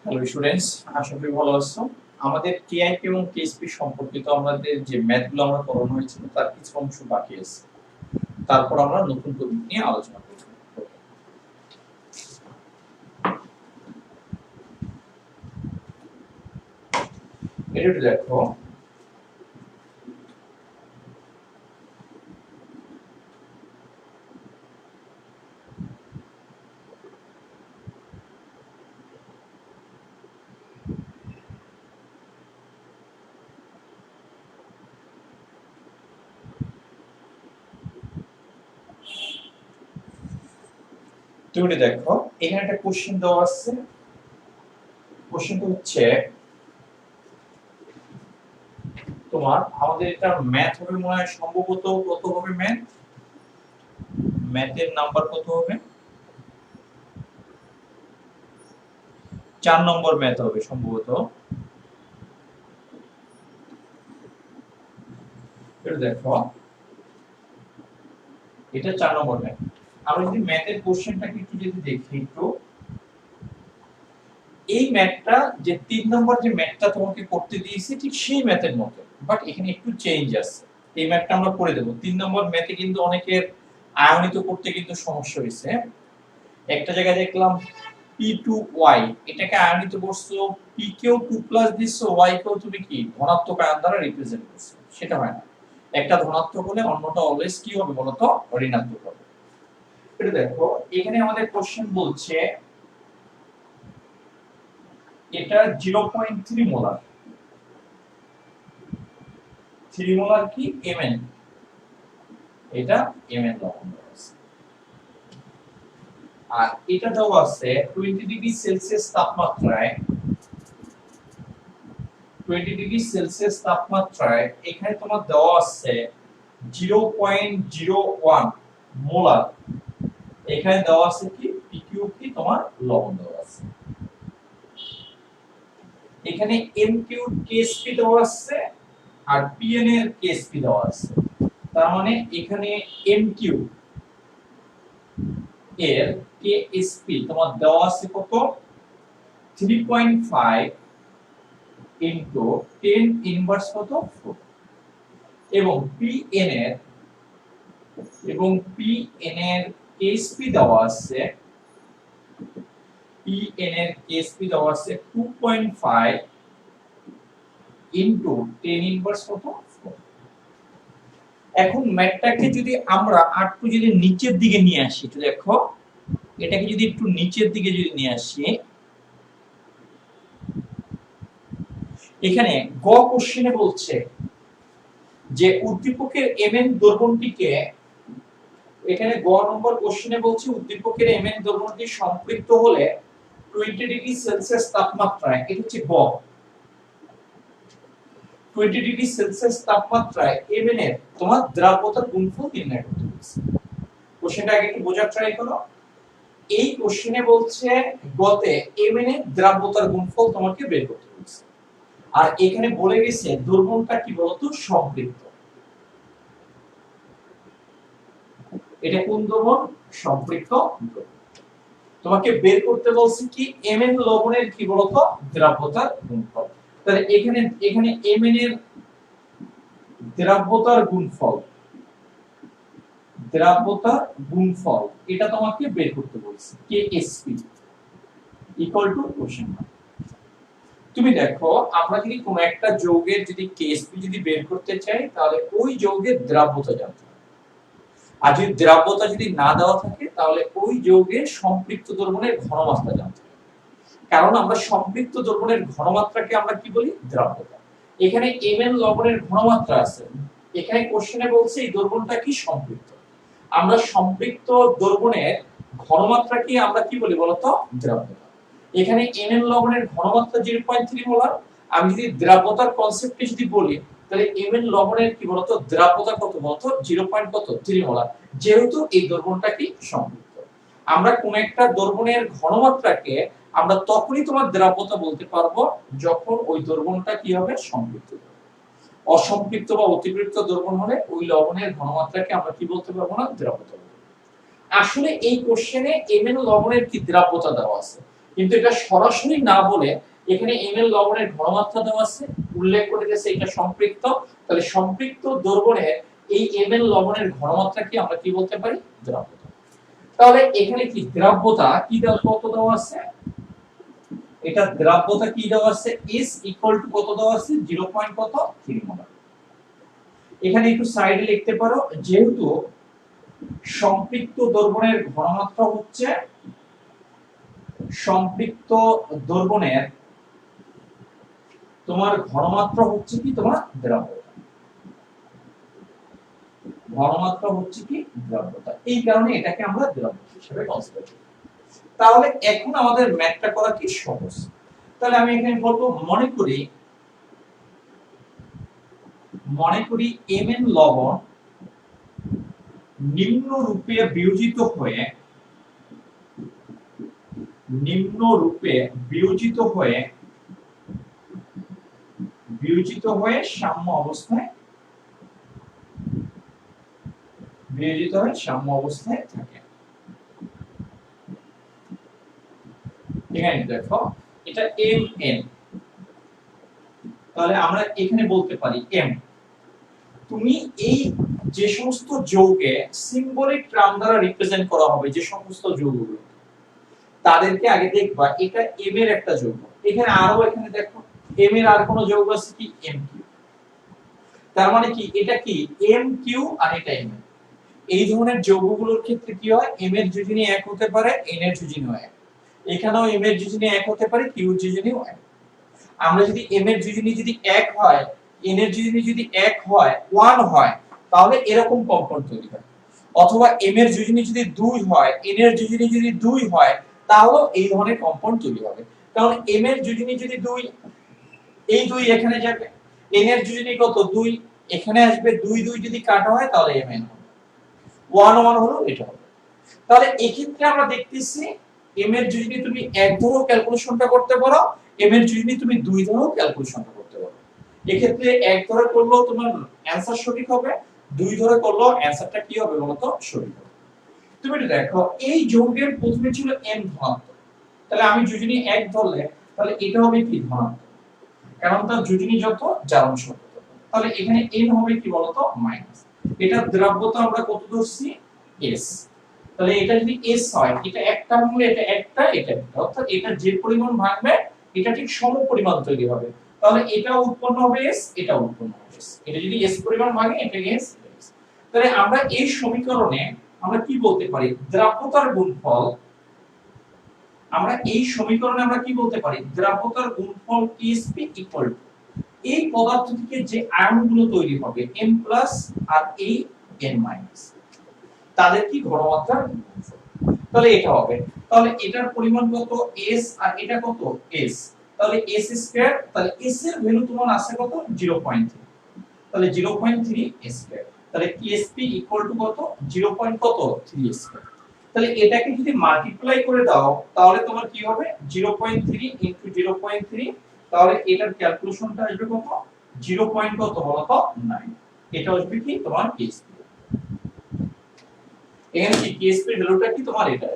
Hello students, আশা করি ভালো আছো। আমাদের কেআইপি এবং কেএসপি সম্পর্কিত আমাদের যে ম্যাথগুলো আমরা করানো হয়েছিল তার কিছু অংশ বাকি আছে। তারপর আমরা নতুন টপিক নিয়ে আলোচনা করব। এটা দেখো, তুমি দেখো এখানে একটা কোশ্চেন দেওয়া আছে। কোশ্চেনটা হচ্ছে তোমার আমাদের এটা ম্যাথ হবে মনে হয়, সম্ভবত কত হবে ম্যাথ, ম্যাথের নাম্বার কত হবে, 4 নম্বর ম্যাথ হবে সম্ভবত। এটা দেখো, এটা 4 নম্বর ম্যাথ। আমরা যদি ম্যাথের কোশ্চেনটাকে একটু যদি দেখি একটু, এই ম্যাথটা যে 3 নম্বর যে ম্যাথটা তোমাকে করতে দিয়েছি ঠিক সেই ম্যাথের মতো, বাট এখানে একটু চেঞ্জ আছে। এই ম্যাথটা আমরা করে দেব। 3 নম্বর ম্যাথে কিন্তু অনেকের আয়নিত করতে কিন্তু সমস্যা হয়েছে। একটা জায়গায় দেখলাম p2y, এটাকে আয়নিত করছো, p কেও 2 প্লাস দিছো, y কেও তুমি কি ধনাত্মক আয়ন দ্বারা রিপ্রেজেন্ট করছো, সেটা হয় না। একটা ধনাত্মক হলে অন্যটা অলওয়েজ কি হবে বলতো, ঋণাত্মক হবে। এটা দেখো, এখানে আমাদের কোশ্চেন বলছে এটা 0.3 মোলার, 3 মোলার কি mn, এটা mn লবণ আছে। আর এটা দেওয়া আছে 20 ডিগ্রি সেলসিয়াস তাপমাত্রায়, 20 ডিগ্রি সেলসিয়াস তাপমাত্রায় এখানে তোমার দেওয়া আছে 0.01 মোলার। এখানে দেওয়া আছে কি pq কি তোমার লবণ দেওয়া আছে। এখানে mq ksp দেওয়া আছে আর pn এর ksp দেওয়া আছে। তার মানে এখানে mq এর ksp তোমার দেওয়া আছে কত, 3.5 ইনটু 10 ইনভার্স কত 4, এবং pn এর ksp দেওয়া আছে, pn এর ksp দেওয়া আছে 2.5 ইনটু 10 ইনভার্স কত 4। এখন ম্যাথটাকে যদি আমরা আরেকটু যদি নিচের দিকে নিয়ে আসি, তো দেখো এটাকে যদি একটু নিচের দিকে যদি নিয়ে আসি, এখানে গ কোশ্চেনে বলছে যে উদ্দীপকের mn দ্রবণটিকে, এখানে গ নম্বর কোশ্চেনে বলছে উদ্দীপকের mn দ্রবণটি সম্পৃক্ত হলে 20 ডিগ্রি সেলসিয়াস তাপমাত্রায়, এটা হচ্ছে গ, 20 ডিগ্রি সেলসিয়াস তাপমাত্রায় mn এর তোমার দ্রাব্যতার গুণফল নির্ণয় করতে বলছে। কোশ্চেনটা আগে একটু বোঝার ট্রাই করো। এই কোশ্চেনে বলছে গতে mn এর দ্রাব্যতার গুণফল তোমাকে বের করতে বলছে, আর এখানে বলে গেছে দ্রবণটা কি বলতো, সম্পৃক্ত। এটা কোন দ্রবণ, সম্পৃক্ত দ্রবণ। তোমাকে বের করতে বলছে কি mn লবণের কি বলতো, দ্রাব্যতার গুণফল। তাহলে এখানে mn এর দ্রাব্যতার গুণফল, দ্রাব্যতার গুণফল এটা তোমাকে বের করতে বলছে, ksp equal two question mark. তুমি দেখো আমরা যদি কোন একটা যৌগের যদি ksp যদি বের করতে চাই, তাহলে ওই যৌগের দ্রাব্যতা জানতে হবে। আর যদি দ্রাব্যতা যদি না দেওয়া থাকে, তাহলে ওই যৌগের সম্পৃক্ত দ্রবণের ঘনমাত্রা জানতে হবে। কারণ আমরা সম্পৃক্ত দ্রবণের ঘনমাত্রাকে আমরা কি বলি, দ্রাব্যতা। এখানে mn লবণের ঘনমাত্রা আছে, এখানে কোশ্চেনে বলছে এই দ্রবণটা কি সম্পৃক্ত। আমরা সম্পৃক্ত দ্রবণের ঘনমাত্রাকে আমরা কি বলি বলতো, দ্রাব্যতা। এখানে mn লবণের ঘনমাত্রা 0.3 মোলার। আমি যদি দ্রাব্যতার কনসেপ্টে যদি বলি, তাহলে mn লবণের কি বলতো, দ্রাব্যতা কত বলতো, 0.3 মোলার। যেহেতু এই দ্রবণটা কি সম্পৃক্ত, আমরা কোন একটা দ্রবণের ঘনমাত্রাকে আমরা তখনই তোমার দ্রাব্যতা বলতে পারবো যখন ওই দ্রবণটা কি হবে, সম্পৃক্ত। অসম্পৃক্ত বা অতিপৃক্ত দ্রবণ হলে ওই লবণের ঘনমাত্রাকে আমরা কি বলতে পারবো না, দ্রাব্যতা। আসলে এই কোশ্চেনে mn লবণের কি দ্রাব্যতা দেওয়া আছে, কিন্তু এটা সরাসরি না বলে এখানে ml লবণের ঘনমাত্রা দেওয়া আছে, উল্লেখ করে গেছে এটা সম্পৃক্ত, তাহলে সম্পৃক্ত দ্রবণের এই ml লবণের ঘনমাত্রা কি আমরা কি বলতে পারি? দ্রাব্যতা। তাহলে এখানে কি দ্রাব্যতা কি কত দেওয়া আছে? এটা দ্রাব্যতা কি দেওয়া আছে? is equal to কত দেওয়া আছে? 0.3 মোলার। এখানে একটু সাইডে লিখতে পারো, যেহেতু সম্পৃক্ত দ্রবণের ঘনমাত্রা হচ্ছে সম্পৃক্ত দ্রবণের তোমার ঘনমাত্রা হচ্ছে কি তোমার দ্রাব্যতা, ঘনমাত্রা হচ্ছে কি দ্রাব্যতা, এই কারণে এটাকে আমরা দ্রাব্যতা হিসেবে কনসিডার করি। তাহলে এখন আমাদের ম্যাথটা করা কি সহজ। তাহলে আমি এখানে বলবো মনে করি mn লবণ নিম্ন রূপে বিয়োজিত হয়ে সাম্য অবস্থায় থাকে। এখানে দেখো এটা mn, তাহলে আমরা এখানে বলতে পারি m। তুমি এই যে সমস্ত যৌগে সিম্বলিক টার্ম দ্বারা রিপ্রেজেন্ট করা হবে, যে সমস্ত যৌগগুলো, তাদেরকে আগে দেখবা এটা m এর একটা যৌগ। এখানে দেখো m এর আর কোন যৌগ আছে কি? mq। তার মানে কি এটা কি mq আর এটা m। এই ধরনের যৌগগুলোর ক্ষেত্রে কি হয়? m এর যোজনী এক হতে পারে, n এর যোজনীও এক। এখানেও m এর যোজনী এক হতে পারে, q এর যোজনীও এক। আমরা যদি m এর যোজনী যদি এক হয়, n এর যোজনী যদি এক হয়, 1 হয়, তাহলে এরকম কম্পাউন্ড তৈরি হয়। অথবা m এর যোজনী যদি 2 হয়, n এর যোজনী যদি 2 হয়, তাহলে এই ধরনের কম্পাউন্ড তৈরি হবে। কারণ m এর যোজনী যদি 2, এই 2 এখানে যাবে, n এর যোজনী কত? 2, এখানে আসবে, 2 2 যদি কাটা হয় তাহলে mn হবে, 1 1 হলো এটা হবে। তাহলে এই ক্ষেত্রে আমরা দেখতেছি m এর যোজনী তুমি এক ধরেও ক্যালকুলেশনটা করতে পারো, m এর যোজনী তুমি 2 ধরেও ক্যালকুলেশনটা করতে পারো। এই ক্ষেত্রে এক ধরে করলেও তোমার অ্যানসার সঠিক হবে, 2 ধরে করলেও অ্যানসারটা কি হবে বলতো? সঠিক হবে। তুমি এটা দেখো, এই যৌগের প্রথমে ছিল m ধনাত্মক, তাহলে আমি যোজনী এক ধরলে তাহলে এটা হবে কি? ধনাত্মক, কারণ তার যোজনী যত জারণ সংখ্যা তত। তাহলে এখানে n হবে কি বলতো? মাইনাস। এটা দ্রাব্যতা আমরা কত ধরছি? s। তাহলে এটা যদি s হয়, এটা একটা ভাঙলে এটা একটা, এটা একটা, অর্থাৎ এটা যে পরিমাণ ভাঙবে এটা ঠিক সম পরিমাণ তৈরি হবে। তাহলে এটা উৎপন্ন হবে s, এটা উৎপন্ন হবে s। এটা যদি s পরিমাণ ভাঙে এটা s। তাহলে আমরা এই সমীকরণে আমরা কি বলতে পারি? দ্রাব্যতার গুণফল। আমরা এই সমীকরণে আমরা কি বলতে পারি? দ্রাব্যতার গুণফল Sp ইকুয়াল টু এই পদার্থ থেকে যে আয়নগুলো তৈরি হবে m প্লাস আর এই n মাইনাস, তাদের কি ঘনমাত্রার গুণফল। তাহলে এটা হবে, তাহলে এটার পরিমাণ কত? s, আর এটা কত? s। তাহলে s স্কয়ার, তাহলে s এর ভ্যালু তোমার আছে কত? 0.3। তাহলে 0.3 স্কয়ার, তাহলে Sp ইকুয়াল টু কত? 0.3 স্কয়ার। তাহলে এটাকে যদি মাল্টিপ্লাই করে দাও তাহলে তোমার কি হবে? 0.3 ইনটু 0.3, তাহলে এটার ক্যালকুলেশনটা আসবে কত? 0. কত বলতো? 9। এটা আসবে কি তোমার Sp। এখানে কি Sp এর ভ্যালুটা কি তোমার? এটা।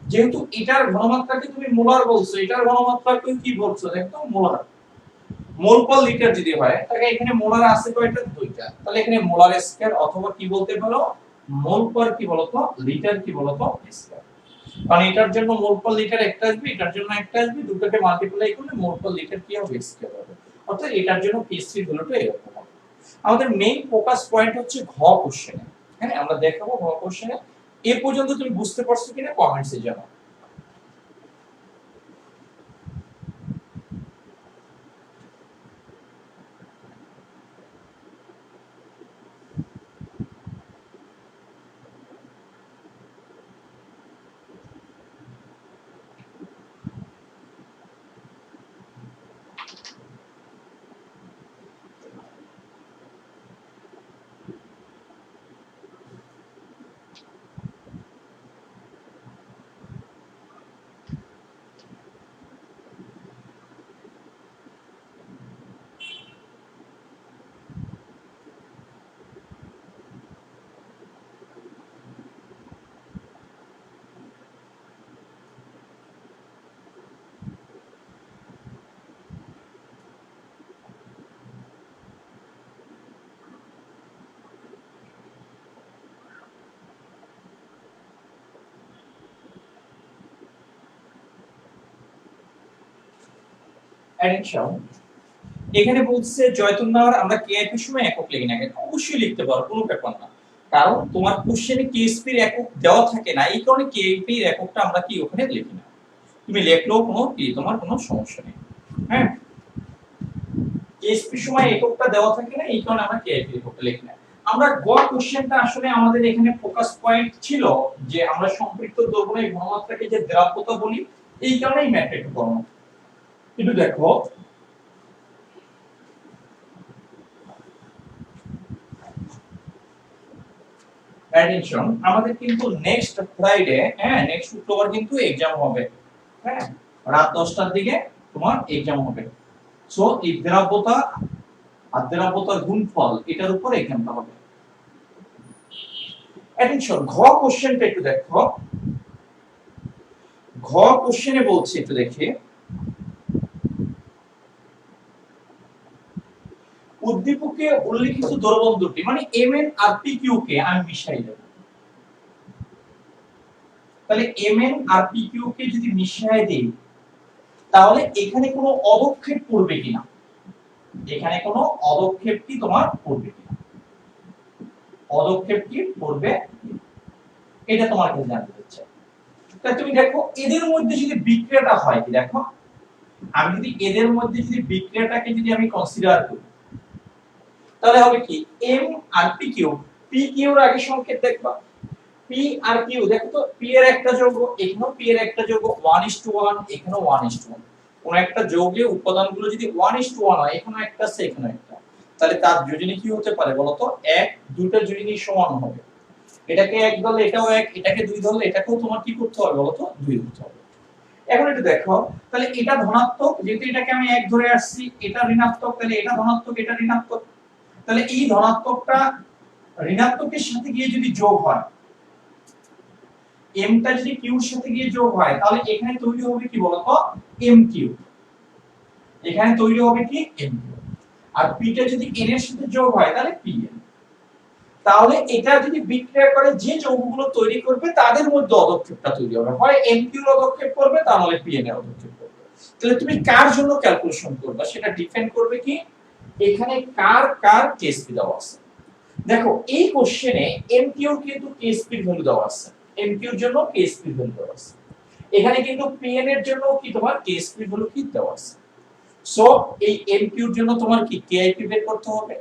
যেহেতু এটার ঘনমাত্রাকে তুমি মোলার বলছো, এটার ঘনমাত্রাকে কি বলছো? একদম মোলার। মোল পার লিটার যদি হয় তাহলে এখানে মোলার আছে কয়টা? দুইটা। তাহলে এখানে মোলার স্কয়ার, অথবা কি বলতে পারো? মোল পার কি বলতো? লিটার কি বলতো? স্কয়ার। কারণ এটার জন্য মোল পার লিটার একটা আসবে, এটার জন্য একটা আসবে, দুটোকে মাল্টিপ্লাই করলে মোল পার লিটার কি হবে? স্কয়ার হবে। অর্থাৎ এটার জন্য P3 ভ্যালুটা এরকম হবে। আমাদের মেইন ফোকাস পয়েন্ট হচ্ছে ঘ কোশ্চেনে। হ্যাঁ, আমরা দেখাবো ঘ কোশ্চেনে। এ পর্যন্ত তুমি বুঝতে পারছো কিনা কমেন্টসে জানাও। অ্যাডিশন এখানে বলছে জয়তুল্লাহর আমরা কেআইপি সময় একক লিখি না, অবশ্যই লিখতে পারো, কোনো ব্যাপার না, কারণ তোমার কোশ্চেনে কেএসপি এর একক দেওয়া থাকে না, এই কারণে কেআইপি এর এককটা আমরা কি ওখানে লিখি না, তুমি লিখলেও কোনো কি তোমার কোনো সমস্যা নেই। হ্যাঁ, কেএসপি সময় এককটা দেওয়া থাকে না, এই কারণে আমরা কেআইপি এককটা লিখি না। আমরা গ কোশ্চেনটা আসলে আমাদের এখানে ফোকাস পয়েন্ট ছিল যে আমরা সম্পৃক্ত দ্রবণের ঘনমাত্রাকে যে দ্রাব্যতা বলি, এই কারণেই ম্যাথটা একটু করো। একটু দেখো অ্যাটেনশন, আমাদের কিন্তু নেক্সট ফ্রাইডে, হ্যাঁ নেক্সট শুক্রবার কিন্তু এক্সাম হবে, হ্যাঁ রাত 10টার দিকে তোমার এক্সাম হবে। সো এই দ্রাব্যতা আর দ্রাব্যতার গুণফল এটার উপর এক্সামটা হবে। অ্যাটেনশন, ঘ কোশ্চেনটা একটু দেখো, ঘ কোশ্চেনে বলছে একটু দেখে, উদ্দীপকে উল্লেখিত দ্রবণ দুটি মানে Mn আর Pq কে আমি মিশাই দেব, তাহলে Mn আর Pq কে যদি মিশাই দেই তাহলে এখানে কোনো অবক্ষেপ পড়বে কিনা, এখানে কোনো অবক্ষেপ কি তোমার পড়বে কিনা, অবক্ষেপ কি পড়বে এটা তোমার কাছে জানতে চাচ্ছি। তাহলে তুমি দেখো এদের মধ্যে যদি বিক্রিয়াটা হয়, কি দেখো আমি যদি এদের মধ্যে যদি বিক্রিয়াটাকে যদি আমি কনসিডার করি তাহলে হবে কি M আর PQ, PQ এর আগে সংকেত দেখবা P আর Q, দেখো তো P এর একটা যৌগ, এখানেও P এর একটা যৌগ 1:1, এখানেও 1:1, কোন একটা যৌগে উপাদানগুলো যদি 1:1 হয়, এখানেও একটা আছে এখানেও একটা, তাহলে তার যোজনী কি হতে পারে বলো তো, এক দুটো যোজনী সমান হবে, এটাকে এক ধরলে এটাও এক, এটাকে দুই ধরলে এটাকেও তোমার কি করতে হবে বলো তো, দুই ধরতে হবে। এখন একটু দেখো, তাহলে এটা ধনাত্মক, যেহেতু এটাকে আমি এক ধরে আসছি, এটা ঋণাত্মক, তাহলে এটা ধনাত্মক এটা ঋণাত্মক, তাহলে এই ধনাত্মকটা ঋণাত্মকের সাথে গিয়ে যদি যোগ হয়, m টা যদি q এর সাথে গিয়ে যোগ হয়, তাহলে এখানে তৈরি হবে কি বলতো mq, এখানে তৈরি হবে কি mq, আর p টা যদি n এর সাথে যোগ হয় তাহলে pn, তাহলে এটা যদি বিক্রিয়া করে যে যৌগগুলো তৈরি করবে তাদের মধ্যে অদক্ষেপটা তৈরি হবে, হয় mq এর অদক্ষেপ করবে তার মানে pn এর অদক্ষেপ করবে। তাহলে তুমি কার জন্য ক্যালকুলেশন করবে সেটা ডিপেন্ড করবে কি এখানে কার কার কেএসপি দেওয়া আছে। দেখো এই কোশ্চেনে mq এর কিন্তু কেএসপি এর ভ্যালু দেওয়া আছে, mq এর জন্য কেএসপি এর ভ্যালু দেওয়া আছে, এখানে কিন্তু pn এর জন্য কি তোমার কেএসপি এর ভ্যালু কি দেওয়া আছে। সো এই mq এর জন্য তোমার কি কেআইপি বের করতে হবে,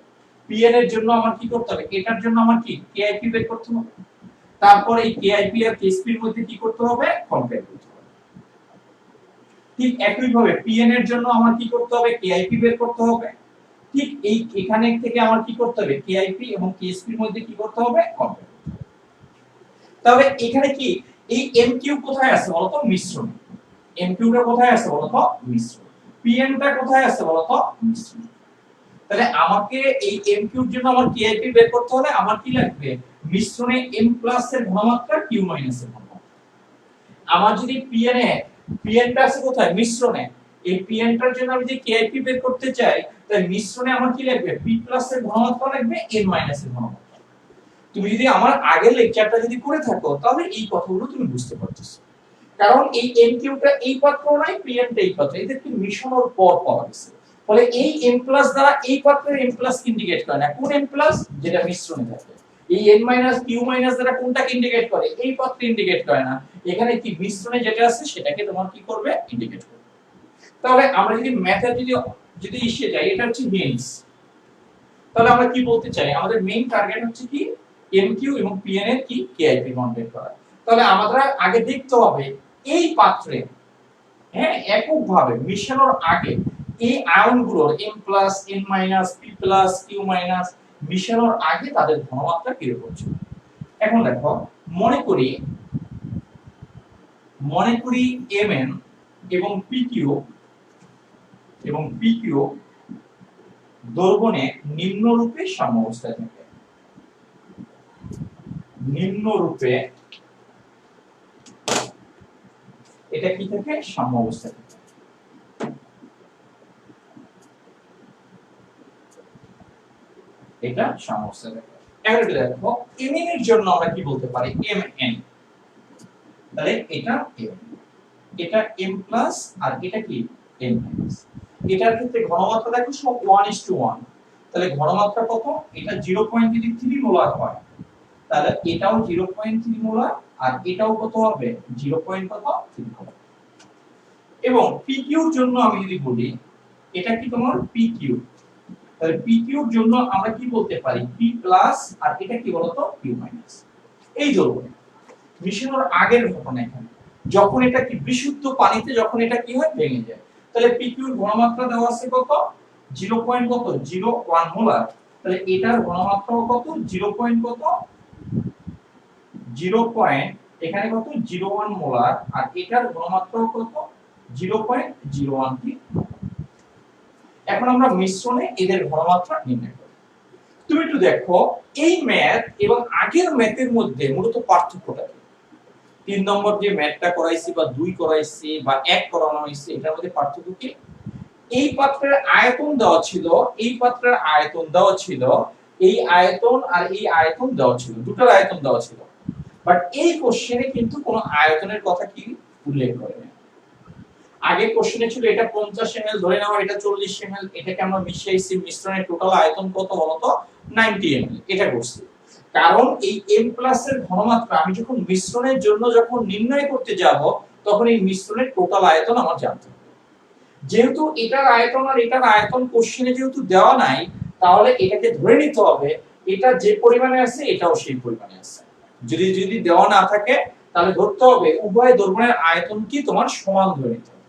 pn এর জন্য আমার কি করতে হবে, এটার জন্য আমার কি কেআইপি বের করতে হবে, তারপর এই কেআইপি আর কেএসপি এর মধ্যে কি করতে হবে, কম্পেয়ার করতে হবে। ঠিক একই ভাবে pn এর জন্য আমার কি করতে হবে, কেআইপি বের করতে হবে, ঠিক এই এখানে থেকে আমার কি করতে হবে, কেআইপি এবং কেএসপি এর মধ্যে কি করতে হবে, কম্পেয়ার করতে হবে। তবে এখানে কি এই mq কোথায় আছে বলতো, মিশ্রণে, mq টা কোথায় আছে বলতো, মিশ্রণ, pn টা কোথায় আছে বলতো, মিশ্রণ। তাহলে আমাকে এই mq এর জন্য আমার কেআইপি বের করতে হলে আমার কি লাগবে, মিশ্রণে m প্লাস এর ঘনমাত্রা q মাইনাস এর ঘনমাত্রা। আমার যদি pn টা আছে কোথায়, মিশ্রণে, এই pn টার জন্য আমি যে কেআইপি বের করতে চাই, তাই মিশ্রণে আমার কি লাগবে, p প্লাস এর ঘনমাত্রা লাগবে n মাইনাস এর ঘনমাত্রা। তুমি যদি আমার আগের লেকচারটা যদি করে থাকো তাহলে এই কথাগুলো তুমি বুঝতে পারতেছো, কারণ এই mq টা এই পাত্র নাই, pn টা এই পাত্র, এদেরকে মিশানোর পর পাওয়া গেছে, ফলে এই m প্লাস দ্বারা এই পাত্রের m প্লাস ইন্ডিকেট করে না, কোন m প্লাস, যেটা মিশ্রণে থাকে, এই n মাইনাস q মাইনাস দ্বারা কোনটাকে ইন্ডিকেট করে, এই পাত্রে ইন্ডিকেট করে না, এখানে কি মিশ্রণে যেটা আছে সেটাকে তোমার কি করবে, ইন্ডিকেট করবে। তাহলে আমরা যদি ম্যাথে যদি এসে যাই, এটা হচ্ছে মেইনস, তাহলে আমরা কি বলতে চাই, আমাদের মেইন টার্গেট হচ্ছে কি mq এবং pn এর কি কেআইপি মান বের করা। তাহলে আমাদের আগে দেখতে হবে এই পাত্রে, হ্যাঁ এককভাবে মিশানোর আগে এই আয়নগুলোর m plus n minus p plus q minus মিশানোর আগে তাদের ঘনমাত্রা কি রকম ছিল। এখন দেখো মনে করি mn এবং pq দ্রবণে নিম্নরূপে সাম্যাবস্থায় থাকে, নিম্নরূপে এটা কি থাকে, সাম্যাবস্থায় থাকে। এটা সাম্যাবস্থায় থাকে। এখন এটা দেখো mn এর জন্য আমরা কি বলতে পারি, mn, তাহলে এটা m, এটা m প্লাস আর এটা কি n মাইনাস। এটার ক্ষেত্রে ঘনমাত্রা দেখো সব 1:1, তাহলে ঘনমাত্রা কত? এটা 0.3 মোলার হয়, তাহলে এটাও 0.3 মোলার আর এটাও কত হবে? 0.3 হবে। এবং পিকিউর জন্য আমি যদি বলি এটা কি তোমার পিকিউ, তাহলে পিকিউর জন্য আমরা কি বলতে পারি? পি প্লাস আর এটা কি বলতো? Q minus. এই ধরুন মিশনের আগের ঘটনা এখানে যখন এটা কি বিশুদ্ধ পানিতে যখন এটা কি হয়? ভেঙে যায়, তাহলে পিকিউর ঘনমাত্রা দেওয়া আছে কত? 0.01 মোলার, তাহলে এটার ঘনমাত্রা কত? 0. এখানে কত? 01 মোলার আর এটার ঘনমাত্রা কত? 0.013। এখন আমরা মিশ্রণে এদের ঘনমাত্রা নির্ণয় করব। তুমি একটু দেখো এই ম্যাথ এবং আগের ম্যাথের মধ্যে মূলত পার্থক্যটা কি? 3 নম্বর যে ম্যাথটা করাইছি বা 2 করাইছি বা 1 করানো হয়েছে, এটার মধ্যে পার্থক্য কি? এই পাত্রের আয়তন দেওয়া ছিল, এই পাত্রের আয়তন দেওয়া ছিল, এই আয়তন আর এই আয়তন দেওয়া ছিল, দুটোর আয়তন দেওয়া ছিল, বাট এই কোশ্চেনে কিন্তু কোনো আয়তনের কথা কি উল্লেখ করে না। আগে কোশ্চেনে ছিল এটা 50 ml ধরে নাও, এটা 40 ml, এটাকে আমরা মিশাইছি, মিশ্রণের টোটাল আয়তন কত বলতো? 90 ml, এটা করছি। কারণ এই m প্লাস এর ঘনমাত্রা আমি যখন মিশ্রণের জন্য যখন নির্ণয় করতে যাব তখন এই মিশ্রণের টোটাল আয়তন আমার জানতে হবে। যেহেতু এটার আয়তন আর এটার আয়তন কোশ্চেনে যেহেতু দেওয়া নাই, তাহলে এটাকে ধরে নিতে হবে এটা যে পরিমাণে আছে এটাও সেই পরিমাণে আছে। যদি যদি দেওয়া না থাকে তাহলে ধরতে হবে উভয় দ্রবণের আয়তন কি তোমার সমান ধরে নিতে হবে।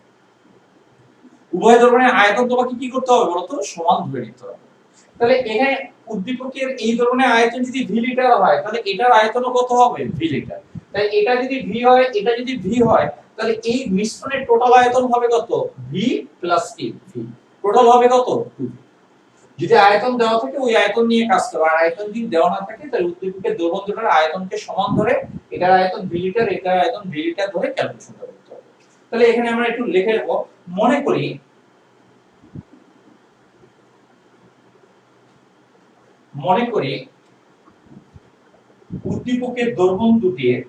উভয় দ্রবণের আয়তন তোমাকে কি করতে হবে বলতো? সমান ধরে নিতে হবে। তাহলে এখানে উদ্দীপকের এই ধরনের আয়তন যদি ভি লিটার হয় তাহলে এটার আয়তনও কত হবে? V litre. তাই এটা যদি ভি হয়, এটা যদি ভি হয়, তাহলে এই মিশ্রণের টোটাল আয়তন হবে কত? ভি প্লাস টি, ভি টোটাল হবে কত? 2। যদি আয়তন দেওয়া থাকে ওই আয়তন নিয়ে কাজ করো, আর আয়তন যদি দেওয়া না থাকে তাহলে উদ্দীপকের দ্রবণ দুটোর আয়তনকে সমান ধরে এটার আয়তন ভি লিটার, এটার আয়তন ভি লিটার ধরে ক্যালকুলেশন করতে হবে। তাহলে এখানে আমরা একটু লিখে নেব। মনে করি উদ্দীপকের দ্রবণ দুটির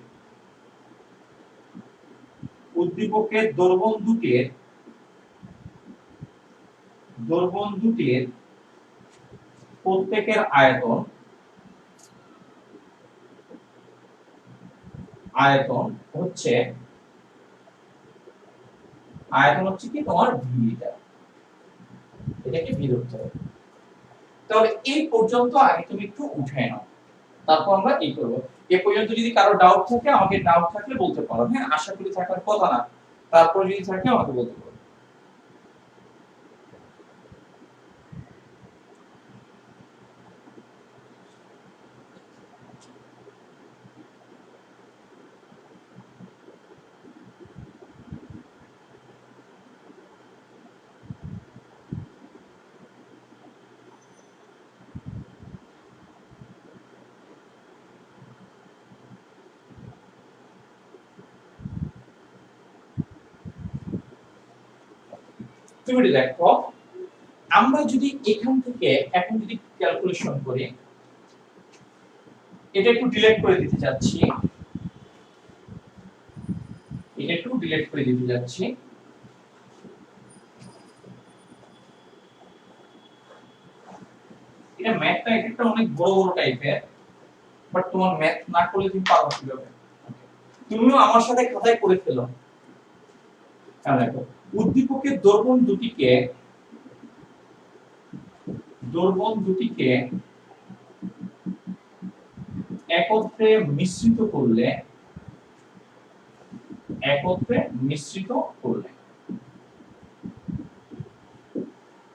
প্রত্যেকের আয়তন হচ্ছে কি তোমার ভি লিটার, এটাকে ভি ধরতে হবে। তাহলে এই পর্যন্ত আগে তুমি একটু উঠে নাও, তারপর আমরা এই করব। এই পর্যন্ত যদি কারো ডাউট থাকে আমাকে ডাউট থাকলে বলতে পারো, হ্যাঁ আশা করি থাকার কথা না, তারপর যদি থাকে আমাকে বলতে পারো। তুমি দেখো আমরা যদি এখান থেকে এখন যদি ক্যালকুলেশন করি, এটা একটু ডিলিট করে দিতে যাচ্ছি, এটা ম্যাথটা একটা অনেক বড় বড় টাইপের, বাট তোমার ম্যাথ না করলে তুমি পারবে কিভাবে? তুমিও আমার সাথে খাতায় করে ফেলো। দেখো উদ্দীপকের দ্রবণ দুটিকে একত্রে মিশ্রিত করলে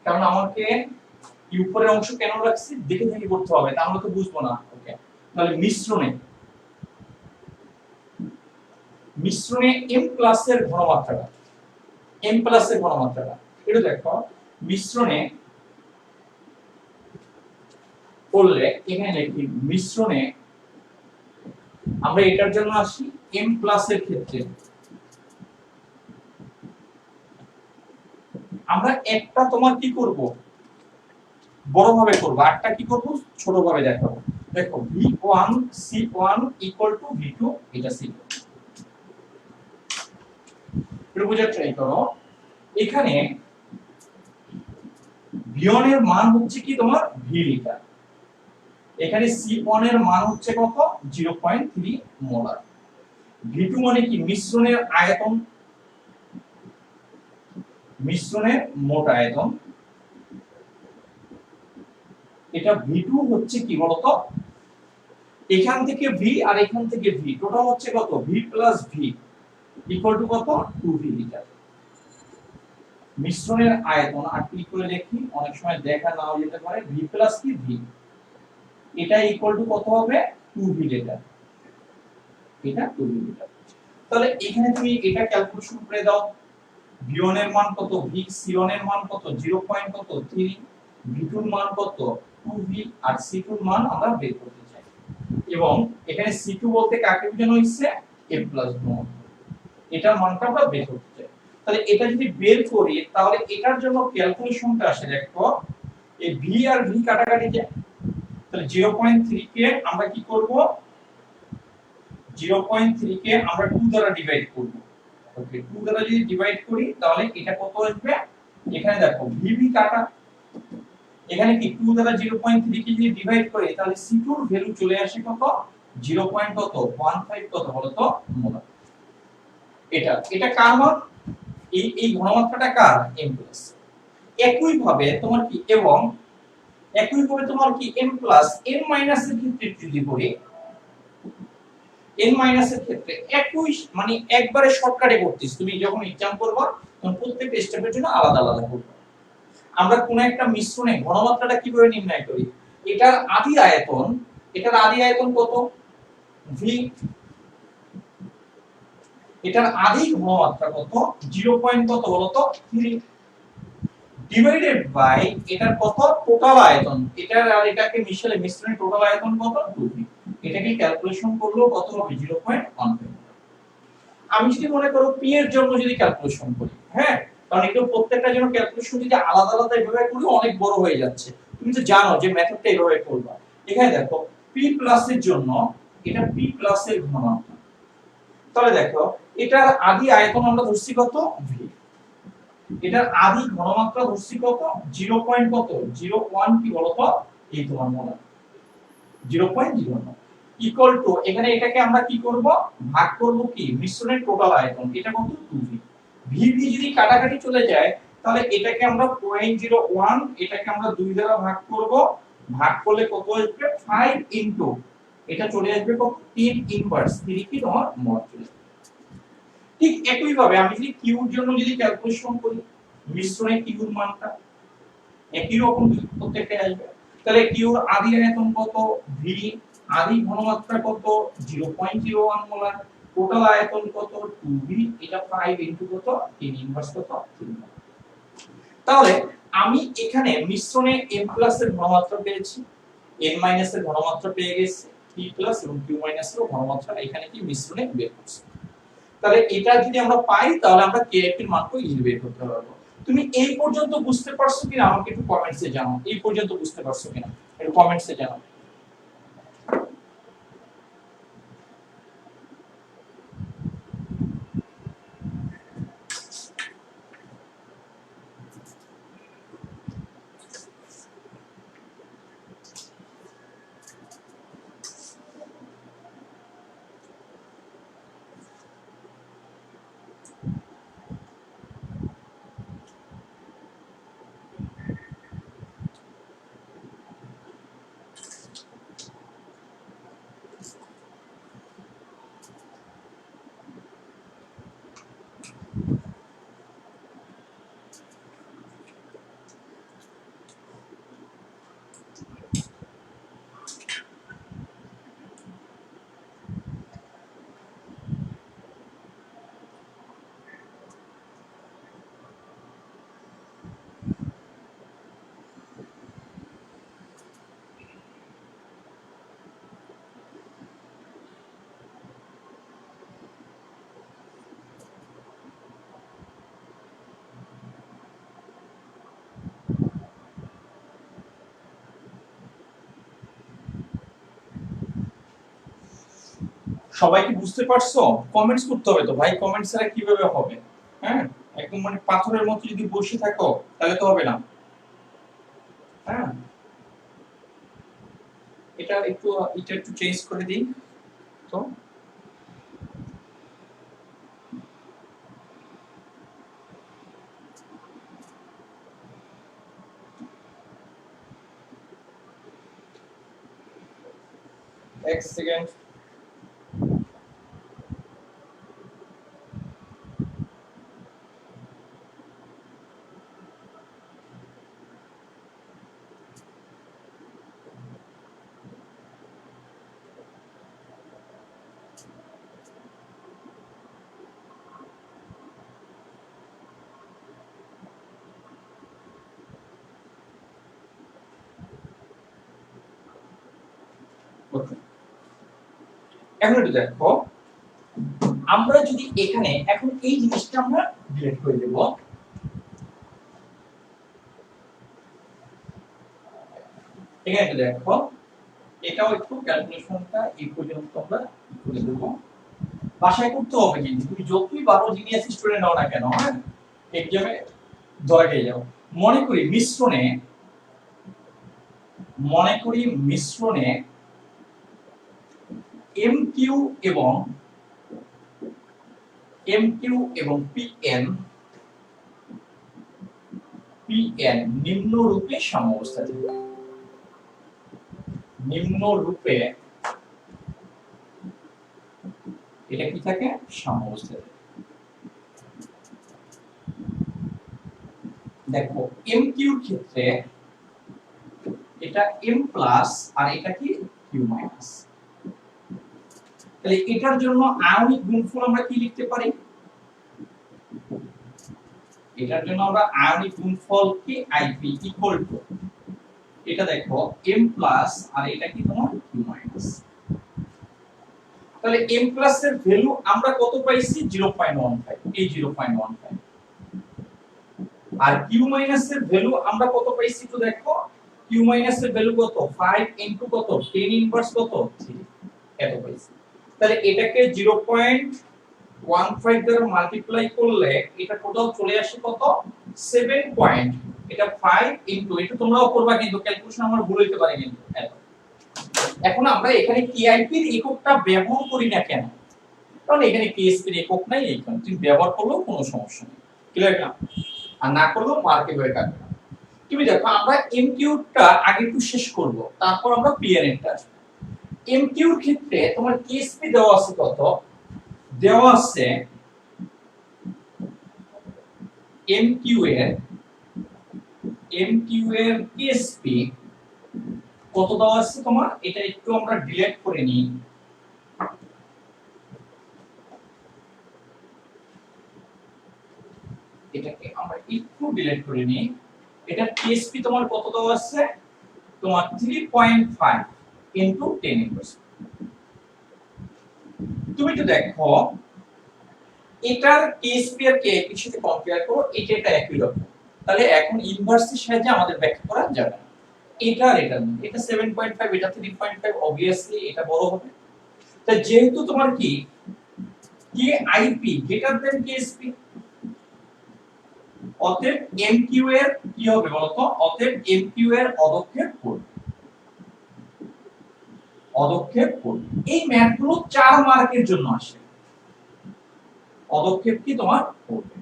কারণ আমাকে উপরের অংশ কেন রাখছি দেখে দেখে করতে হবে, তাহলে তো বুঝবো না। ওকে, তাহলে মিশ্রণে m প্লাস এর ঘনমাত্রাটা এটা দেখো মিশ্রণে করলে এখানে লিখি মিশ্রণে আমরা এটার জন্য আসি m প্লাস এর ক্ষেত্রে আমরা একটা তোমার কি করব? বড় ভাবে করব, আরটা কি করব? ছোট ভাবে দেখাবো। দেখো v1 c1 = v2, এটা c2। এটা বুঝার ট্রাই করো। এখানে V1 এর মান হচ্ছে কি তোমার V লিটার, এখানে C1 এর মান হচ্ছে কত 0.3 মোলার। V2 মানে কি মিশ্রণের আয়তন, মিশ্রণের মোট আয়তন, এটা V2 হচ্ছে কি বলতো, এখান থেকে V আর এখান থেকে V টোটাল হচ্ছে কত V plus V equal to কত 2V লিটার। মিশ্রণের আয়তন আর কি করে লিখি, অনেক সময় দেখা নাও যেতে পারে, V প্লাস কি V, এটা ইকুয়াল টু কত হবে 2V লিটার, এটা 2V লিটার। তাহলে এখানে তুমি এটা ক্যালকুলেশন করে দাও, V1 এর মান কত, C1 এর মান কত 0.3, V2 এর মান কত 2V, আর C2 এর মান আমরা বের করতে চাই। এবং এখানে C2 বলতে কাকে বোঝানো হচ্ছে A প্লাস নোট, এটার মানটা আমরা বের করতে চাই। তাহলে এটা যদি বের করি তাহলে এটার জন্য ক্যালকুলেশনটা আসে দেখো, এই V আর V কাটাকাটি যায়, তাহলে 0.3 কে আমরা কি করব, 0.3 কে আমরা 2 দ্বারা ডিভাইড করব। ওকে, 2 দ্বারা যদি ডিভাইড করি তাহলে এটা কত আসবে, এখানে দেখো VV কাটা, এখানে কি 2 দ্বারা 0.3 কে যদি ডিভাইড করি তাহলে C2 এর ভ্যালু চলে আসে কত 0.15 কত বলো তো মোলার। এটা কার মান, এই ঘনমাত্রাটা কার m প্লাস। একই ভাবে তোমার কি, এবং একই ভাবে তোমার কি m প্লাস n মাইনাস এর ক্ষেত্রে যদি করি, n মাইনাস এর ক্ষেত্রে একই মানে একবারে শর্টকাটে করতেছ, তুমি যখন एग्जाम করবা তখন প্রত্যেকটা স্টেপের জন্য আলাদা আলাদা করবে। আমরা কোন একটা মিশ্রণে ঘনমাত্রাটা কিভাবে নির্ণয় করি, এটার আদি আয়তন, এটার আদি আয়তন কত v, এটার আদি ঘনমাত্রা কত 0. কত বলতো 3 ডিভাইডেড বাই এটার কত টোটাল আয়তন, এটার আর এটাকে মিশালে মিশ্রণের টোটাল আয়তন কত 2v, এটাকে ক্যালকুলেশন করলেও কত হবে 0.15। আমি যদি মনে করো p এর জন্য যদি ক্যালকুলেশন করি, হ্যাঁ, কারণ এটা প্রত্যেকটার জন্য ক্যালকুলেশন যদি আলাদা আলাদা এভাবে করি অনেক বড় হয়ে যাচ্ছে, তুমি তো জানো যে মেথডটা এভাবে করবা। এখানে দেখো p প্লাস এর জন্য এটা p প্লাস এর ঘনমাত্রা, তাহলে দেখো এটার আদি আয়তন আমরা ধরছি কত v, এটার আদি ঘনমাত্রা ধরছি কত 0.01 কি বলতো এই তোমার মোলার 0.09 ইকুয়াল টু, এখানে এটাকে আমরা কি করব ভাগ করব কি মিশ্রণের টোটাল আয়তন, এটা কত 2v, vv যদি কাটাকাটি চলে যায় তাহলে এটাকে আমরা 0.01, এটাকে আমরা 2 দ্বারা ভাগ করব, ভাগ করলে কত আসবে 5 ইনটু এটা চলে আসবে কত 3 ইনভার্স 3 কি তোমার মোল চলে আসবে। ঠিক একই ভাবে আমি যদি q এর জন্য যদি ক্যালকুলেশন করি, মিশ্রণে q এর মানটা একই রকম প্রত্যেকটা আসবে, তাহলে q এর আদি আয়তন কত v, আদি ঘনমাত্রা কত 0.01 মোলার, টোটাল আয়তন কত 2v, এটা 5 ইনটু কত 3 ইনভার্স কত 3। তাহলে আমি এখানে মিশ্রণে m প্লাস এর ঘনমাত্রা পেয়েছি, n মাইনাস এর ঘনমাত্রা পেয়ে গেছি, p প্লাস এবং q মাইনাস এর ঘনমাত্রা এখানে কি মিশ্রণে বের করছি। তাহলে এটা যদি আমরা পাই তাহলে আমরা k এর মানকে ইজিলি বের করতে পারবো। তুমি এই পর্যন্ত বুঝতে পারছো কিনা আমাকে একটু কমেন্টসে জানাও, এই পর্যন্ত বুঝতে পারছো কিনা একটু কমেন্টসে জানাও। সবাই কি বুঝতে পারছো? কমেন্টস করতে হবে তো ভাই, কমেন্টস ছাড়া কিভাবে হবে? হ্যাঁ, একদম মানে পাথরের মতো যদি বসে থাকো তাহলে তো হবে না। হ্যাঁ, এটা একটু চেঞ্জ করে দিই তো। এক সেকেন্ড। এখন একটু দেখো, আমরা যদি এখানে এখন এই জিনিসটা আমরা ডিলিট করে দেব। এখানে একটু দেখো, এটাও একটু ক্যালকুলেশনটা এই পর্যন্ত আমরা করে দেব। বাসায় করতে হবে, কিন্তু তুমি যতই 12 জিনিয়াস স্টুডেন্ট হও না কেন, হ্যাঁ, এক্সামে ধরা খেয়ে যাও। মনে করি মিশ্রণে এমকিউ এবং পিএন নিম্ন রূপে সাম্যাবস্থায় থাকে। নিম্ন রূপে এটা কি থাকে? সাম্যাবস্থায়। দেখো এমকিউর ক্ষেত্রে এটা এম প্লাস আর এটা কি কিউ মাইনাস। তাহলে এটার জন্য আয়নিক গুণফল আমরা কি লিখতে পারি? এটার জন্য আমরা আয়নিক গুণফল কি আইপি ইকুয়াল টু, এটা দেখো এম প্লাস আর এটা কি তোমার কিউ মাইনাস। তাহলে m প্লাস এর ভ্যালু আমরা কত পাইছি? 0.15, এই 0.15। আর q মাইনাস এর ভ্যালু আমরা কত পাইছি তো দেখো, q মাইনাস এর ভ্যালু কত? 5 ইনটু কত? 10 ইনভার্স কত? 3, এত পাইছি। তাহলে এটাকে 0.15 দ্বারা মাল্টিপ্লাই করলে এটা টোটাল চলে আসে কত? 7 পয়েন্ট। এটা 5 ইনটু, এটা তোমরাও করবা কিন্তু ক্যালকুলেশন আমার ভুল হইতে পারে কিন্তু এত। এখন আমরা এখানে কেআইপি এর এককটা ব্যবহার করি না কেন? কারণ এখানে কেএসপি এর একক নাই, এই কারণে তুমি ব্যবহার করলেও কোনো সমস্যা নেই। ক্লিয়ার না? আর না করলেও মার্কে হয়ে কাটবে না। তুমি দেখো আমরা এমকিউটা আগে একটু শেষ করব, তারপর আমরা পিএন এরটা আসবে। এমকিউর ক্ষেত্রে তোমার কেএসপি দেওয়া আছে কত? দেওয়া আছে এমকিউ এর কেএসপি কত দেওয়া আছে তোমার? এটা একটু আমরা ডিলিট করে নিই। এটাকে আমরা একটু ডিলিট করে নিই। এটা টিএসপি তোমার কত দেওয়া আছে? তোমার 3.5 ইনটু 10 ইনভার্স। তুমি তো দেখো এটার টিএসপি আর কেআইপির সাথে কম্পেয়ার করো, এটা একই রকম। তাহলে এখন ইনভার্সের সাহায্যে আমাদের ব্যাখ্যা করা যাবে না। এটা 7.5, এটা 3.5, obviously এটা বড় হবে। তাই যেহেতু তোমার কি কেআইপি গ্রেটার দ্যান কেএসপি, অতএব এমকিউ এর কি হবে বলতো? অতএব এমকিউ এর অদক্ষেপ করবে। এই ম্যাথগুলো 4 মার্কের জন্য আসে। অদক্ষেপ কি তোমার করবে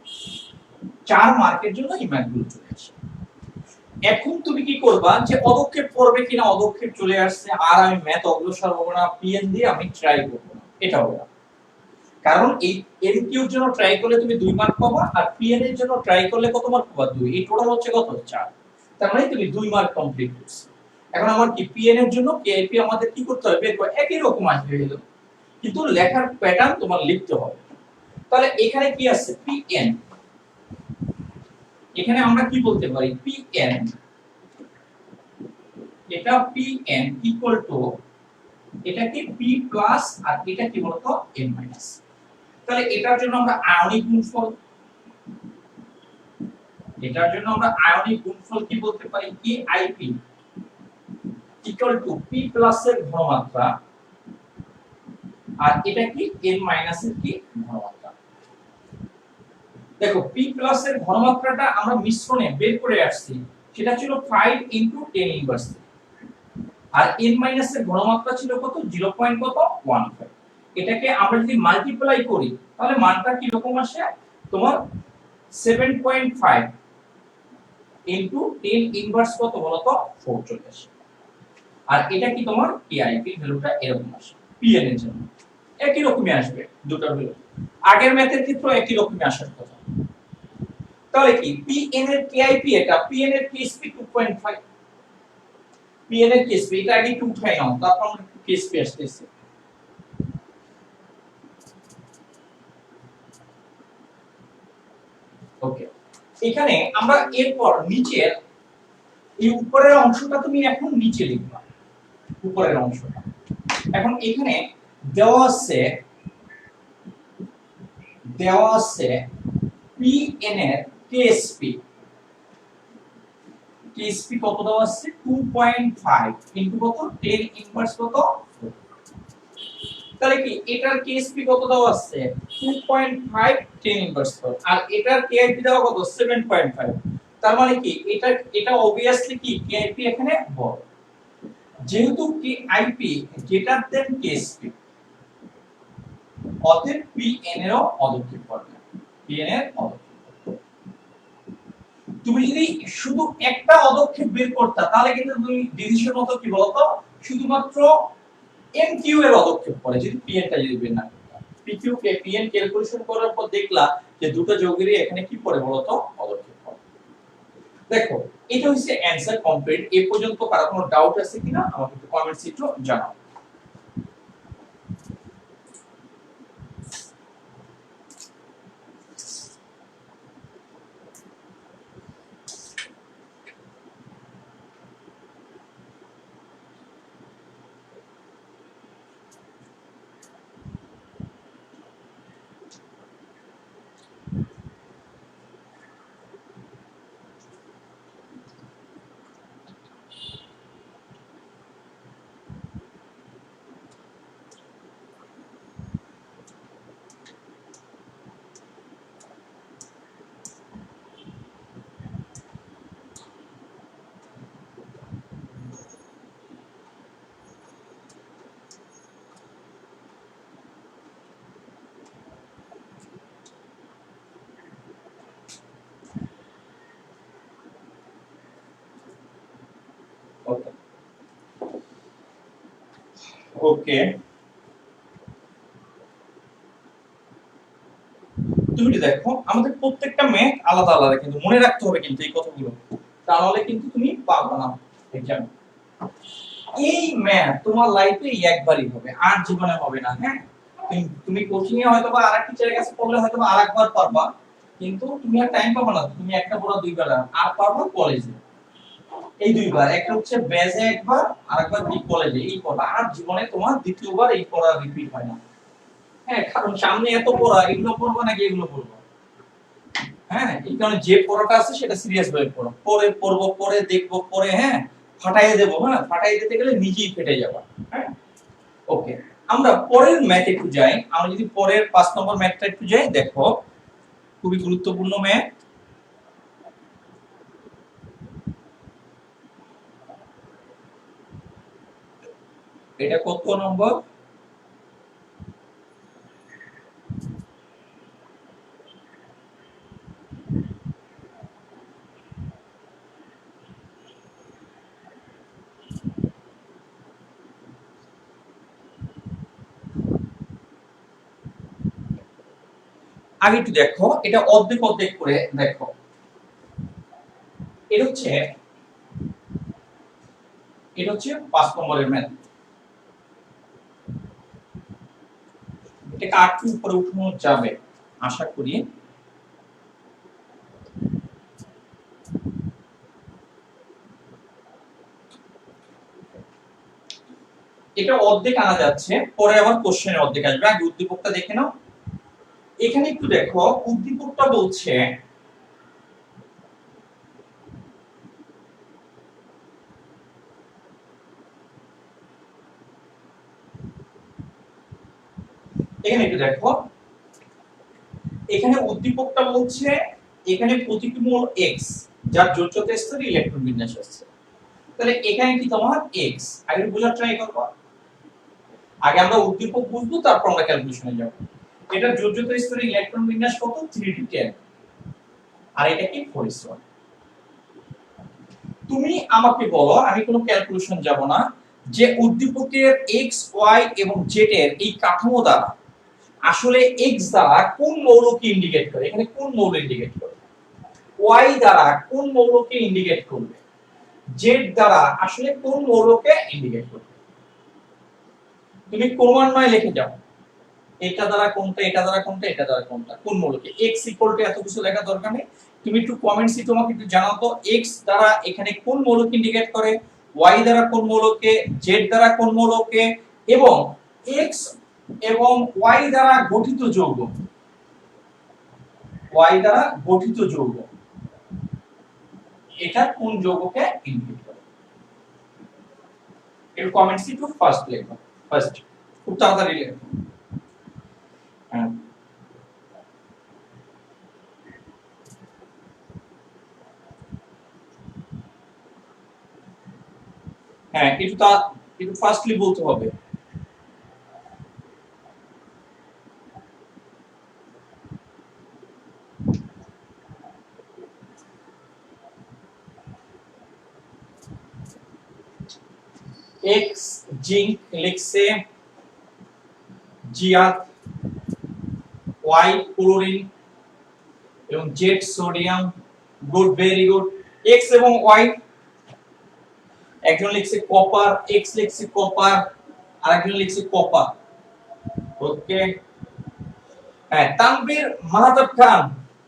4 মার্কের জন্য এই ম্যাথগুলো চলে আসে। এখন তুমি কি করবা, যে অদক্ষেপ করবে কিনা, অদক্ষেপ চলে আসছে আর আমি ম্যাথ অগ্রসর হবো না, পিএন দিয়ে আমি ট্রাই করব না, এটা হবে না। কারণ এই এমকিউ এর জন্য ট্রাই করলে তুমি 2 মার্ক পাবা, আর পিএন এর জন্য ট্রাই করলে কত মার্ক পাবা? 2। এই টোটাল হচ্ছে কত? 4। তার মানে তুমি 2 মার্ক কমপ্লিট করছো। এখন আমার কি পিএন এর জন্য কেআইপি আমাদের কি করতে হবে? বের করে একই রকম আসবে হলো, কিন্তু লেখার প্যাটার্ন তোমার লিখতে হবে। তাহলে এখানে কি আছে? পিএন। এখানে আমরা কি বলতে পারি? পিএন, এটা পিএন ইকুয়াল টু, এটা কি পি প্লাস আর এটা কি বলতো? N minus. তাহলে এটার জন্য আমরা আয়নিক গুণফল, কি বলতে পারি? কি IP equal to P plus এর ঘনমাত্রা আর এটা কি এন মাইনাস এর কি ঘনমাত্রা। দেখো পি প্লাস এর ঘনমাত্রাটা আমরা মিশ্রণে বের করে আসছি, সেটা ছিল 5 ইনটু 10 ইনভার্স, আর n মাইনাস এর ঘনমাত্রা ছিল কত 0.15। এটাকে আমরা যদি মাল্টিপ্লাই করি তাহলে মানটা কি রকম আসে তোমার 7.5 ইনটু 10 ইনভার্স কত বলতো 4 চলে আসে। আর এটা কি তোমার পিআইপি ভ্যালুটা এরকম আসে পিএন এর জন্য একই রকমই আসবে দুটোর ভ্যালু, আগের ম্যাথের ক্ষেত্রে একই রকমই আসার কথা। তাহলে কি পিএন এর কেআইপি, এটা পিএন এর কেএসপি 2.5, পিএন এর কেএসপি এটা আগে 2 উঠাই নাও, তারপর আমরা কেএসপি আসতেছে। ওকে, এখানে আমরা এরপর নিচের এই উপরের অংশটা তুমি এখন নিচে লিখবা, উপরের অংশটা। এখন এখানে দেওয়া আছে পিএন এর কেএসপি কত দেওয়া আছে 2.5 ইনটু কত 10 ইনভার্স কত 4। তাহলে কি এটার কেএসপি কত দেওয়া আছে 2.5 10 ইনভার্স 4, আর এটার কেআইপি দেওয়া কত 7.5। তার মানে কি এটা অবভিয়াসলি কি কেআইপি এখানে বড়, যেহেতু কেআইপি গ্রেটার দেন কেএসপি অতএব পিএন এরও অদক্ষেপ পড়বে, পিএন এর অদক্ষেপ। তুমি যদি শুধু একটা অদক্ষেপ বের করতা তাহলে কিন্তু তুমি ডিসিশন মতো কি বলতো শুধুমাত্র এমকিউ এর অদক্ষেপ পড়ে, যদি পিএনটা যদি বের না করতা। পিকিউ কে পিএন ক্যালকুলেশন করার পর দেখলা যে দুটো যৌগেরই এখানে কি পড়ে বলতো অদক্ষেপ পড়ে। দেখো এটা হচ্ছে অ্যানসার কমপ্লিট। এই পর্যন্ত কারো কোনো ডাউট আছে কিনা আমাকে একটু কমেন্টস একটু জানাও। ওকে, তুমি দেখো আমাদের প্রত্যেকটা ম্যাথ আলাদা আলাদা, কিন্তু মনে রাখতে হবে কিন্তু এই কথাগুলো, তাহলে কিন্তু তুমি পারবে না এক্সামে। এই ম্যাথ তোমার লাইফে একবারই হবে, আর জীবনে হবে না। হ্যাঁ, তুমি কোচিং এ হয়তো বা আরেক টিচারের কাছে পড়লে হয়তো বা আরেকবার পারবা, কিন্তু তুমি আর টাইম পাবে না। তুমি একটা পড়া দুইবার আর পারবা কলেজে, এই দুইবার, একটা হচ্ছে বেজে একবার, আরেকবার বি কলেজে, এই পড়া। আর জীবনে তোমার দ্বিতীয়বার এই পড়া রিপিট হয় না। হ্যাঁ, কারণ সামনে এত পড়া, এগুলো পড়বো নাকি এগুলো পড়বো। হ্যাঁ, এই কারণে যে পড়াটা আছে সেটা সিরিয়াস ভাবে পড়ো, পরে পড়বো, পরে দেখবো, পরে হ্যাঁ ফাটাইয়ে দেবো, হ্যাঁ ফাটাইয়ে দিতে গেলে নিজেই ফেটে যাবা। হ্যাঁ, ওকে, আমরা পরের ম্যাথ একটু যাই। আমরা যদি পরের 5 নম্বর ম্যাথটা একটু যাই, দেখো খুবই গুরুত্বপূর্ণ ম্যাথ। এটা কত নম্বর? আগে একটু দেখো, এটা অর্ধেক অর্ধেক করে দেখো। এটা হচ্ছে 5 নম্বরের ম্যাথ। এটাকে আর কি উপরে উঠানো যাবে আশা করি। এটা অর্ধেক আনা যাচ্ছে, পরে আবার কোশ্চেনের অর্ধেক আসবে। আগে উদ্দীপকটা দেখে নাও। এখানে একটু দেখো, উদ্দীপকটা বলছে এখানে একটু দেখো, এখানে উদ্দীপকটা বলছে এখানে প্রতিটি মোল x, যার যোজ্যতা স্তরে ইলেকট্রন বিন্যাস আছে। তাহলে এখানে কি তোমার x, আগে বোঝার ট্রাই করব। আগে আমরা উদ্দীপক বুঝবো, তারপর আমরা ক্যালকুলেশনে যাব। এটা যোজ্যতা স্তরে ইলেকট্রন বিন্যাস কত? 3d10, আর এটা কি 4s1। তুমি আমাকে বলো, আমি কোনো ক্যালকুলেশন যাব না, যে উদ্দীপকের x, y এবং z এর এই কাঠামো দ্বারা আসলে x দ্বারা কোন মৌলকে ইন্ডিকেট করে? এখানে কোন মৌল ইন্ডিকেট করে? y দ্বারা কোন মৌলকে ইন্ডিকেট করবে? z দ্বারা আসলে কোন মৌলকে ইন্ডিকেট করবে? তুমি ক্রমান্বয়ে লিখে যাও, এটা দ্বারা কোনটা, এটা দ্বারা কোনটা, এটা দ্বারা কোনটা, কোন মৌলকে। x ইকুয়াল টু এত কিছু লেখা দরকার নেই, তুমি একটু কমেন্টসে তোমাকে একটু জানাও তো x দ্বারা এখানে কোন মৌলকে ইন্ডিকেট করে, y দ্বারা কোন মৌলকে, z দ্বারা কোন মৌলকে, এবং x এবং y দ্বারা গঠিত যৌগ, y দ্বারা গঠিত যৌগ এটা কোন যৌগকে ইন্ডিকেট করে? এর কমেন্টস একটু ফার্স্ট লেখো, ফার্স্ট খুব তাড়াতাড়ি লেখো। হ্যাঁ, একটু ফাস্টলি বলতে হবে। x জিঙ্ক লিখছে, জিয়াত, y ক্লোরিন এবং z sodium. Good, very good. x এবং y, একজন লিখছে কপার, x লিখছে কপার, আরেকজন লিখছে কপার। ওকে, হ্যাঁ, তানভীর মাহতাব খান,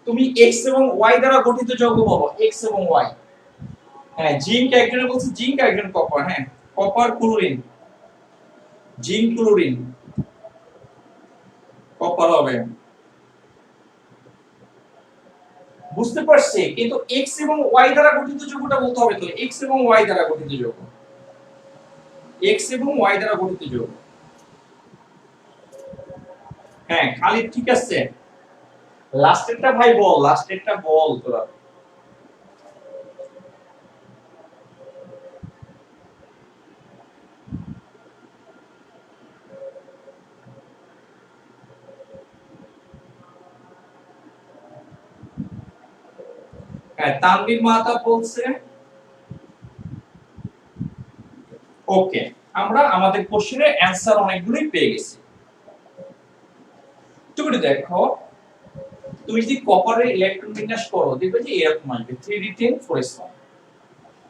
তুমি x এবং y দ্বারা গঠিত যৌগ বলো, x এবং y। হ্যাঁ, জিঙ্ক একজনে বলছে জিঙ্ক, একজন কপার। হ্যাঁ, copper chlorine, zinc chlorine, copper হবে। বুঝতে পারছি, কিন্তু x এবং y দ্বারা গঠিত যৌগটা বলতে হবে তো, x এবং y দ্বারা গঠিত যৌগ, x এবং y দ্বারা গঠিত যৌগ। হ্যাঁ, খালিদ ঠিক আছে। লাস্টেরটা ভাই বল, লাস্টেরটা বল তোরা। হ্যাঁ, তানভীর মাহতাব বলছে। ওকে, আমরা আমাদের কোশ্চেনের অ্যানসার অনেকগুলোই পেয়ে গেছি। তুমি দেখো, তুমি যদি কপারের ইলেকট্রন বিন্যাস করো, দেখবে যে এরকম আসবে 3d10 4s1।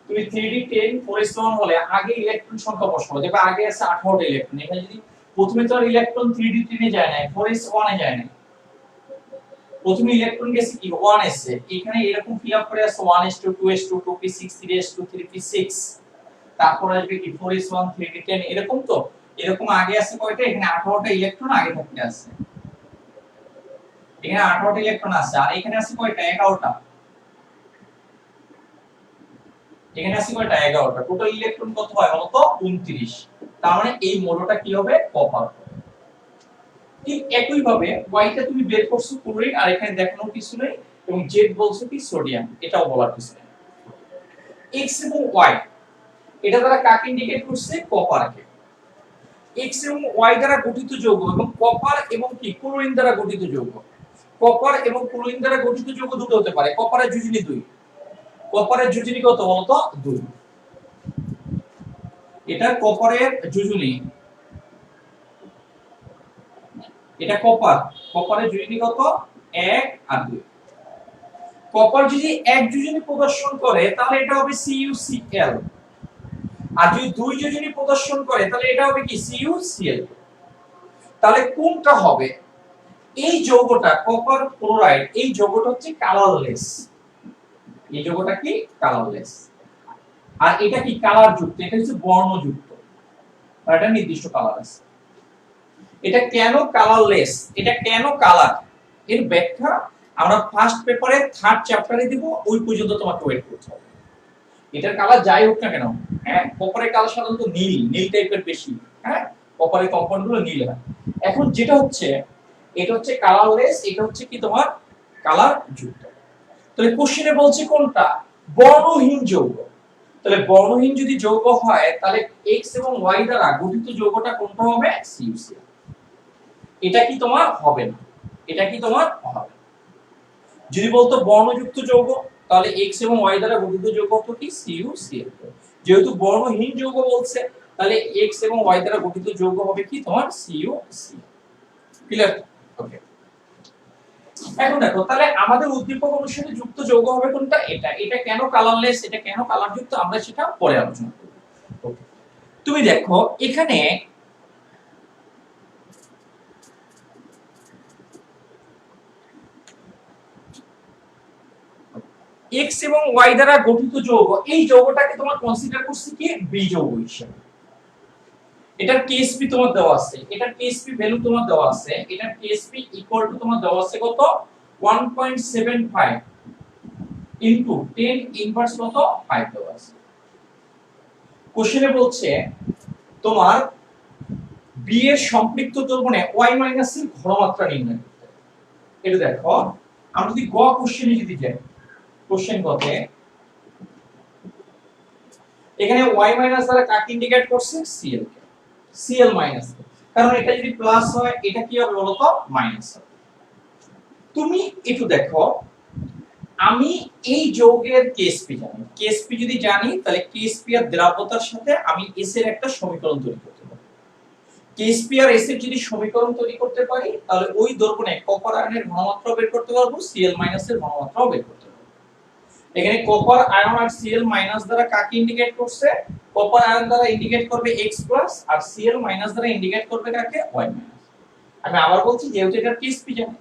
তুমি 3d10 4s1 হলে আগে ইলেকট্রন সংখ্যা বসাবো, দেখবে আগে আছে 18টা ইলেকট্রন। এখানে যদি প্রথমে তো আর ইলেকট্রন 3d10 এ যায় না, 4s1 এ যায় না, প্রথমে ইলেকট্রন গেছে কি 1 এসে, এখানে এরকম ফিল আপ করে আছে 1s2 2s2 2p6 3s2 3p6, তারপর আসবে কি 4s1 3d10, এরকম তো। এরকম আগে আছে কয়টা? এখানে 18টা ইলেকট্রন আগে থাকতে আছে, এখানে 18টা ইলেকট্রন আছে, আর এখানে আছে কয়টা? 11টা। এখানে আছে কয়টা? 11টা। টোটাল ইলেকট্রন কত হয় বলতো? 29। তার মানে এই মৌলটা কি হবে? কপার। ঠিক একই ভাবে y টা তুমি বের করছো ক্লোরিন, আর এখানে দেখানোর কিছু নেই, এবং z বলছো কি সোডিয়াম, এটাও বলার কিছু নেই। x এবং y এটা দ্বারা কাকে ইন্ডিকেট করছে? কপারকে। x এবং y দ্বারা গঠিত যৌগ, এবং কপার এবং কি ক্লোরিন দ্বারা গঠিত যৌগ। কপার এবং ক্লোরিন দ্বারা গঠিত যৌগ দুটো হতে পারে। কপারের যোজনী 2, কপারের যোজনী কত বলতো? 2। এটা কপারের যোজনী, এটা কপার, কপারের যোজনী কত? 1 আর 2। কপার যদি এক যোজনী প্রদর্শন করে তাহলে এটা হবে CuCl, আর যদি দুই যোজনী প্রদর্শন করে তাহলে এটা হবে কি? CuCl। তাহলে কোনটা হবে? এই যৌগটা কপার ক্লোরাইড, এই যৌগটা হচ্ছে কালারলেস। এই যৌগটা কি? কালারলেস। আর এটা কি? কালার যুক্ত, এটা হচ্ছে বর্ণযুক্ত, আর এটা নির্দিষ্ট কালার আছে। এটা কেন কালারলেস, এটা কেন কালার, এর ব্যাখ্যা আমরা ফার্স্ট পেপারে 3rd চ্যাপ্টারে দিব, ওই পর্যন্ত তোমাকে ওয়েট করতে হবে। এটার কালার যাই হোক না কেন, হ্যাঁ, কপারের কালার সাধারণত নীল, নীল টাইপের বেশি, হ্যাঁ, কপারের কম্পাউন্ডগুলো নীল হয়। এখন যেটা হচ্ছে, এটা হচ্ছে কালারলেস, এটা হচ্ছে কি তোমার কালার যুক্ত। তাহলে কোশ্চেনে বলছি কোনটা? বর্ণহীন যৌগ, তাহলে বর্ণহীন যদি যৌগ হয় তাহলে x এবং y দ্বারা গঠিত যৌগটা কোনটা হবে? CuCl। এটা কি তোমার হবে না, এটা কি তোমার হবে না। যদি বলতো বর্ণযুক্ত যৌগ তাহলে x এবং y দ্বারা গঠিত যৌগ হতো কি? CuCl। যেহেতু বর্ণহীন যৌগ বলছে তাহলে x এবং y দ্বারা গঠিত যৌগ হবে কি? তোমার CuCl। ক্লিয়ার? ওকে। এখন দেখো তাহলে আমাদের উদ্দীপক অনুসারে যুক্ত যৌগ হবে কোনটা? এটা। এটা কেন কালারলেস, এটা কেন কালারযুক্ত আমরা সেটা পরে আলোচনা করব। ওকে। তুমি দেখো এখানে x এবং y দ্বারা গঠিত যৌগ, এই যৌগটাকে তোমার কনসিডার করছি কি? বি যৌগ হিসেবে। এটার KSP তোমার দেওয়া আছে, এটার KSP ভ্যালু তোমার দেওয়া আছে, এটার KSP ইকুয়াল টু তোমার দেওয়া আছে কত? 1.75 ইনটু 10 ইনভার্স কত? 5 দেওয়া আছে। কোশ্চেনে বলছে তোমার বি এর সম্পৃক্ত দ্রবণে y মাইনাস এর ঘনমাত্রা নির্ণয় করতে। এটা দেখো আমরা যদি গ কোশ্চেনে যদি যাই, কোশ্চেন গতে এখানে y মাইনাস দ্বারা কাকে ইন্ডিকেট করছে? Cl কে, Cl মাইনাস, কারণ এটা যদি প্লাস হয় এটা কি হবে বলতো? মাইনাস হবে। তুমি একটু দেখো আমি এই যৌগের কেএসপি জানি, কেএসপি যদি জানি তাহলে কেএসপি আর দ্রাব্যতার সাথে আমি এস এর একটা সমীকরণ তৈরি করতে পারি। কেএসপি আর এস এর যদি সমীকরণ তৈরি করতে পারি তাহলে ওই দ্রবণে কপার আয়নের ঘনমাত্রা বের করতে পারবো, Cl মাইনাস এর ঘনমাত্রাও বের করতে পারবো। এখানে কপার আয়ন আর Cl মাইনাস দ্বারা কাকে ইন্ডিকেট করছে? কপার আয়ন দ্বারা ইন্ডিকেট করবে x প্লাস আর Cl মাইনাস দ্বারা ইন্ডিকেট করবে কাকে? y minus. আমি আবার বলছি যেহেতু এটা কেএসপি জানি,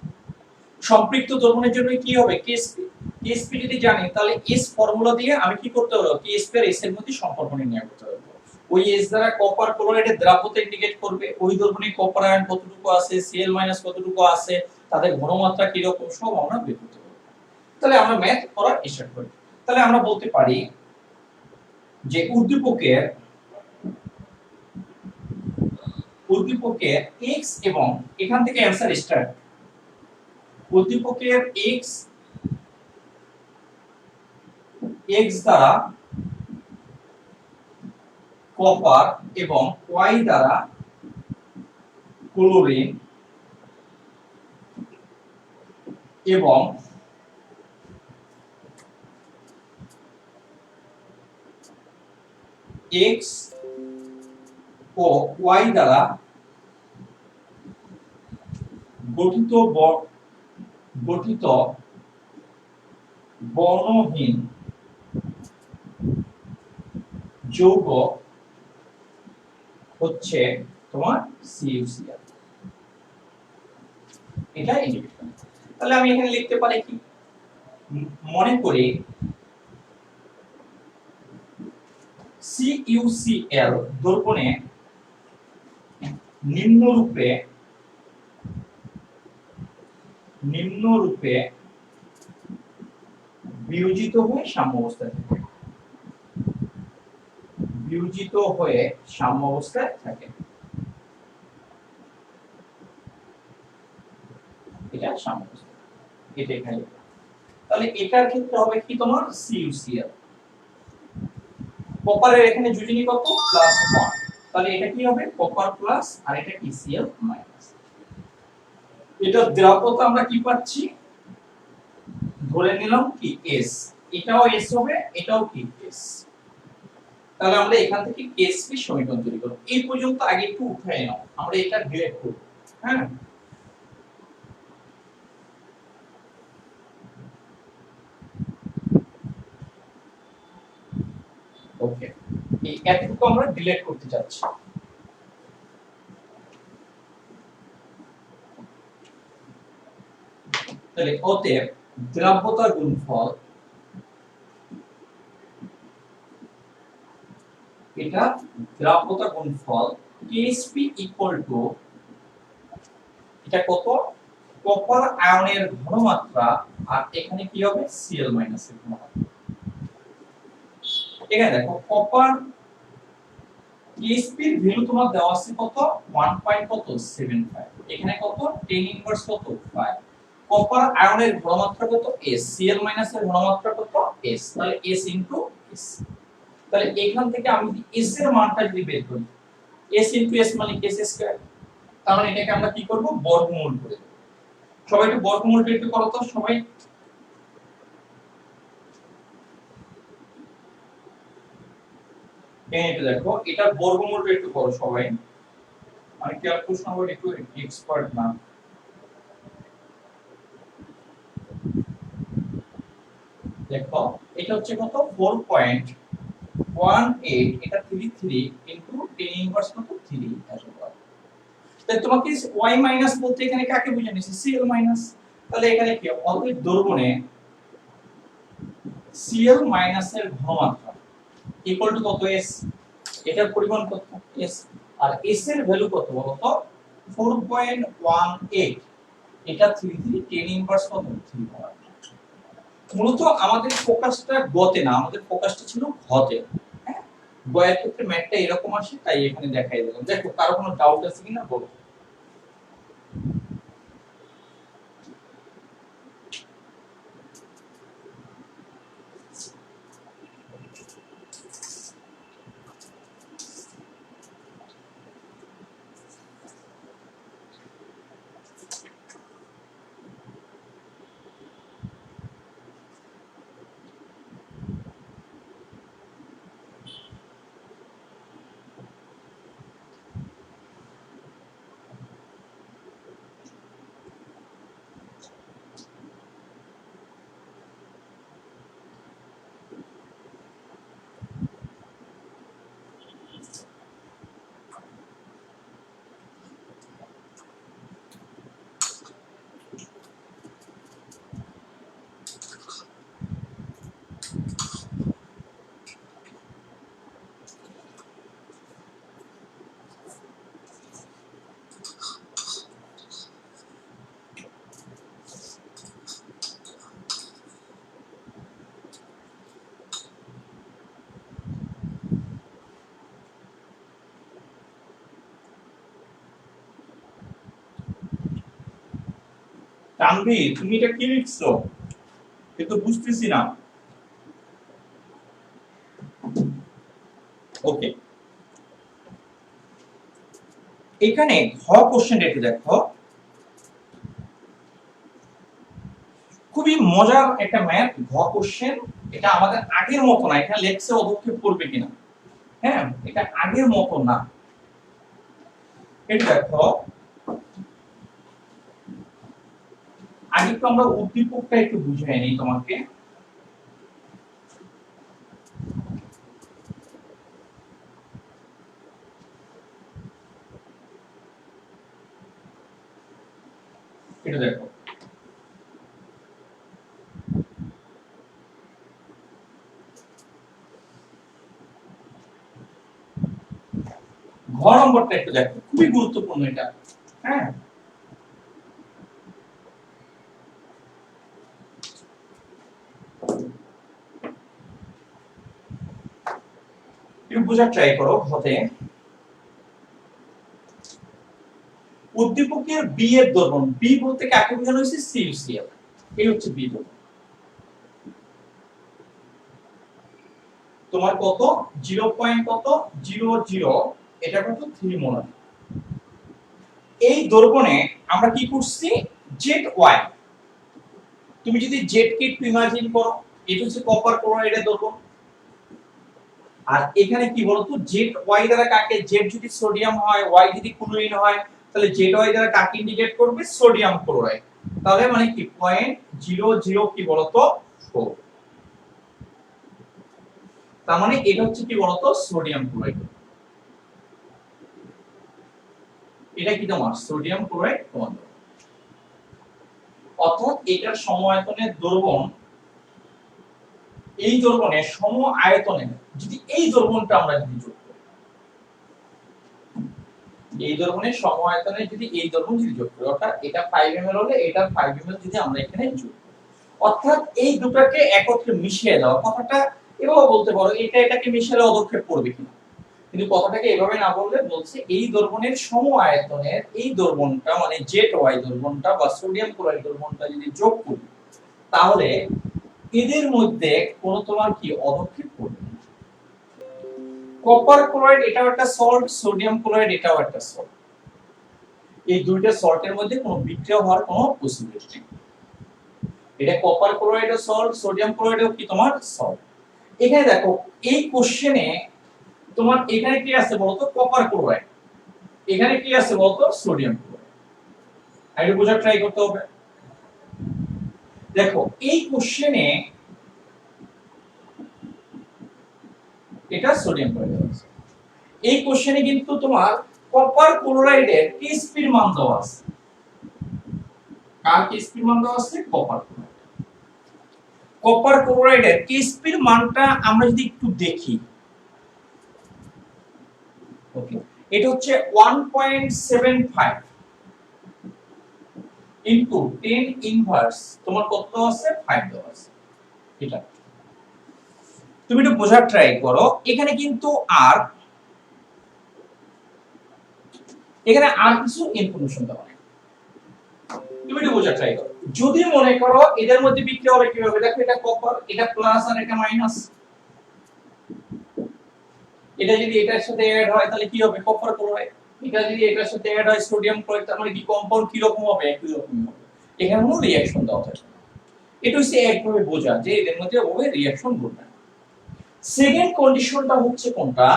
সম্পৃক্ত দ্রবণের জন্য কি হবে? কেএসপি। কেএসপি যদি জানি তাহলে এস ফর্মুলা দিয়ে আমি কি করতে পারবো? কেএসপি আর এস এর মধ্যে সম্পর্ক নির্ণয় করতে পারবো। ওই এস দ্বারা কপার ক্লোরাইডের দ্রাব্যতা ইন্ডিকেট করবে, ওই দ্রবণে কপার আয়ন কতটুকু আছে, Cl মাইনাস কতটুকু আছে, তাদের ঘনমাত্রা কি রকম সব আমরা বের করতে পারবো। তাহলে আমরা ম্যাথ করার স্টার্ট করি। তাহলে আমরা বলতে পারি যে উদ্দীপকের x এবং এখান থেকে অ্যানসার স্টার্ট। উদ্দীপকের x দ্বারা কপার এবং y দ্বারা ক্লোরিন এবং x ও y দ্বারা গঠিত বর্ণহীন যৌগ হচ্ছে তোমার CuCl। এটা ইন্ডিকেশন। তাহলে আমি এখানে লিখতে পারি কি? মনে করি CuCl দ্রবণে নিম্নরূপে বিয়োজিত হয়ে সাম্য অবস্থায় থাকে, বিয়োজিত হয়ে সাম্য অবস্থায় থাকে। এটা সাম্য অবস্থা, এটা এখানে। তাহলে এটার ক্ষেত্রে হবে কি তোমার? CuCl। কপারের এখানে যোজনী কত? +1। তাহলে এটা কি হবে? কপার প্লাস আর এটা কি? Cl minus. এটা দ্রাব্যতা আমরা কি পাচ্ছি? ধরে নিলাম কি? S। এটাও S হবে, এটাও কি? S। তাহলে আমরা এখান থেকে KSP সমীকরণ তৈরি করব। এই পর্যন্ত আগে একটু উঠায় নাও, আমরা এটা ডিরেক্ট করব। হ্যাঁ, ওকে। এই এতটুকু আমরা ডিলিট করতে যাচ্ছি। তাহলে অতএব দ্রাব্যতার গুণফল, এটা দ্রাব্যতা গুণফল KSP ইকুয়াল টু, এটা কত? কপার আয়নের ঘনমাত্রা আর এখানে কি হবে? Cl মাইনাস এর ঘনমাত্রা। এখানে দেখো কপার KSP এর ভ্যালু তোমার দেওয়া আছে কত? 1.75। এখানে কত? 10 ইনভার্স কত? 5। কপার আয়নের ঘনমাত্রা কত s, Cl - এর ঘনমাত্রা কত s, তাহলে s ইনটু s। তাহলে এখান থেকে আমি যদি s এর মানটা যদি বের করি, s ইনটু s মানে s স্কয়ার, তার মানে এটাকে আমরা কি করব, বর্গমূল করে দেব। সবাই একটু বর্গমূলটা একটু করো তো সবাই। এটা দেখো, এটা বর্গমূলটা একটু করো সবাই, আমি কি আর প্রশ্ন হবে একটু এক্সপার্ট না। দেখো এটা হচ্ছে কত, 4.18, এটা 33 ইনটু 10 ইনভার্স কত 3 আসলে। তাই তোমাকে y মাইনাস বলতে এখানে কাকে বোঝানো হয়েছে, Cl মাইনাস। তাহলে এখানে কি অতএব দৈর্ঘ্যে Cl মাইনাস এর ঘনমাত্রা ইকুয়াল টু কত s, এটার পরিমাণ কত s, আর s এর ভ্যালু কত বলো তো 4.18, এটা 33 10 ইনভার্স কত 3 পাওয়ার। মূলত আমাদের ফোকাসটা গতে না, আমাদের ফোকাসটা ছিল ঘতে। হ্যাঁ, গয়ের ক্ষেত্রে ম্যাথটা এরকম আসে, তাই এখানে দেখাই দিলাম। দেখো কারো কোনো ডাউট আছে কিনা বলো। তানভীর তুমি এটা কি লিখছো, কিন্তু বুঝতেছি না। ওকে, এখানে ঘ কোশ্চেনটা একটু দেখো, খুবই মজার একটা ম্যাথ ঘ কোশ্চেন। এটা আমাদের আগের মতো না, এখানে লেখছে অদক্ষেপ করবে কিনা। হ্যাঁ, এটা আগের মতো না। এটা দেখো, আগে একটু আমরা উদ্দীপকটা একটু বুঝাই নিই তোমাকে। এটা দেখো, ঘ নম্বরটা একটু দেখো, খুবই গুরুত্বপূর্ণ এটা। হ্যাঁ, একটু বোঝার ট্রাই করো। ঘতে উদ্দীপকের বি এর দৈর্ঘ্য, বি বলতে কাকে বোঝানো হয়েছে, সিএল, এই হচ্ছে বি দৈর্ঘ্য। তোমার কত 0.00, এটা কত 3 মোলার। এই দৈর্ঘ্যে আমরা কি করছি, জেড ওয়াই, তুমি যদি জেড কে একটু ইমাজিন করো, এটা হচ্ছে কপার ক্লোরাইডের দৈর্ঘ্য। আর এখানে কি বলতো, জেড ওয়াই দ্বারা কাকে, জেড যদি সোডিয়াম হয়, ওয়াই যদি ক্লোরিন হয়, তাহলে জেড ওয়াই দ্বারা কাকে ইন্ডিকেট করবে, সোডিয়াম ক্লোরাইড। তাহলে মানে কি 0.00 কি বলতো 4, তার মানে এটা হচ্ছে কি বলতো সোডিয়াম ক্লোরাইড। এটা কি তোমার সোডিয়াম ক্লোরাইড তোমার। অর্থাৎ এটার সম-আয়তনের দৈর্ঘ্য, এই দৈর্ঘ্যে সম আয়তনে যদি এই দৈর্ঘ্যটা আমরা যদি যোগ করি, এই দৈর্ঘ্যে সম আয়তনে যদি এই দৈর্ঘ্য যদি যোগ করি, অর্থাৎ এটা 5 ml হলে এটা 5 ml যদি আমরা এখানে যোগ করি, অর্থাৎ এই দুটাকে একত্রে মিশিয়ে দাও। কথাটা এভাবে বলতে পারো, এটা এটাকে মিশালে অদক্ষেপ করবে কিনা। কিন্তু কথাটাকে এভাবে না বললে বলছে এই দ্রবণের সম আয়তনের এই দ্রবণটা মানে ZY দ্রবণটা বা সোডিয়াম ক্লোরাইড দ্রবণটা যদি যোগ করি তাহলে এদের মধ্যে কোন তোমার কি অদক্ষেপ করবে না। কপার ক্লোরাইড এটাও একটা সল্ট, সোডিয়াম ক্লোরাইড এটাও একটা সল্ট, এই দুইটা সল্টের মধ্যে কোনো বিক্রিয়া হওয়ার কোনো পসিবিলিটি নেই। এটা কপার ক্লোরাইডও সল্ট, সোডিয়াম ক্লোরাইডও কি তোমার সল্ট। এখানে দেখো এই কোশ্চেনে তোমার এখানে কি আছে বলতো কপার ক্লোরাইড, এখানে কি আছে বলতো সোডিয়াম ক্লোরাইড। আইডি বোঝার ট্রাই করতে হবে। দেখো এই কোশ্চেনে এটা সোডিয়াম ক্লোরাইড আছে, এই কোশ্চেনে কিন্তু তোমার কপার ক্লোরাইডের কেএসপির মান দেওয়া আছে। কার কেএসপির মান দেওয়া আছে? Copper chloride. কপার ক্লোরাইডের কেএসপির মানটা আমরা যদি একটু দেখি, ওকে, এটা হচ্ছে 1.75 ইনটু 10 ইনভার্স তোমার কত দেওয়া আছে? 5 দেওয়া আছে। এটা তুমি একটু বোঝার ট্রাই করো। এখানে কিন্তু আর কিছু ইনফরমেশন দেওয়া নেই, তুমি একটু বোঝার ট্রাই করো। যদি মনে করো এদের মধ্যে বিক্রিয়া হবে কিভাবে, দেখো এটা কপার, এটা প্লাস আর এটা মাইনাস, এটা যদি এটার সাথে অ্যাড হয় তাহলে কি হবে? Copper chloride. এটা যদি এটার সাথে অ্যাড হয় সোডিয়াম ক্লোরাইড, তার মানে কি কম্পাউন্ড কি রকম হবে? একই রকম হবে। এখানে কোনো রিঅ্যাকশন দেওয়া থাকে না। এটা হচ্ছে একভাবে বোঝা যে এদের মধ্যে ওভাবে রিঅ্যাকশন ঘটবে না। সেকেন্ড কন্ডিশনটা হচ্ছে কোনটা,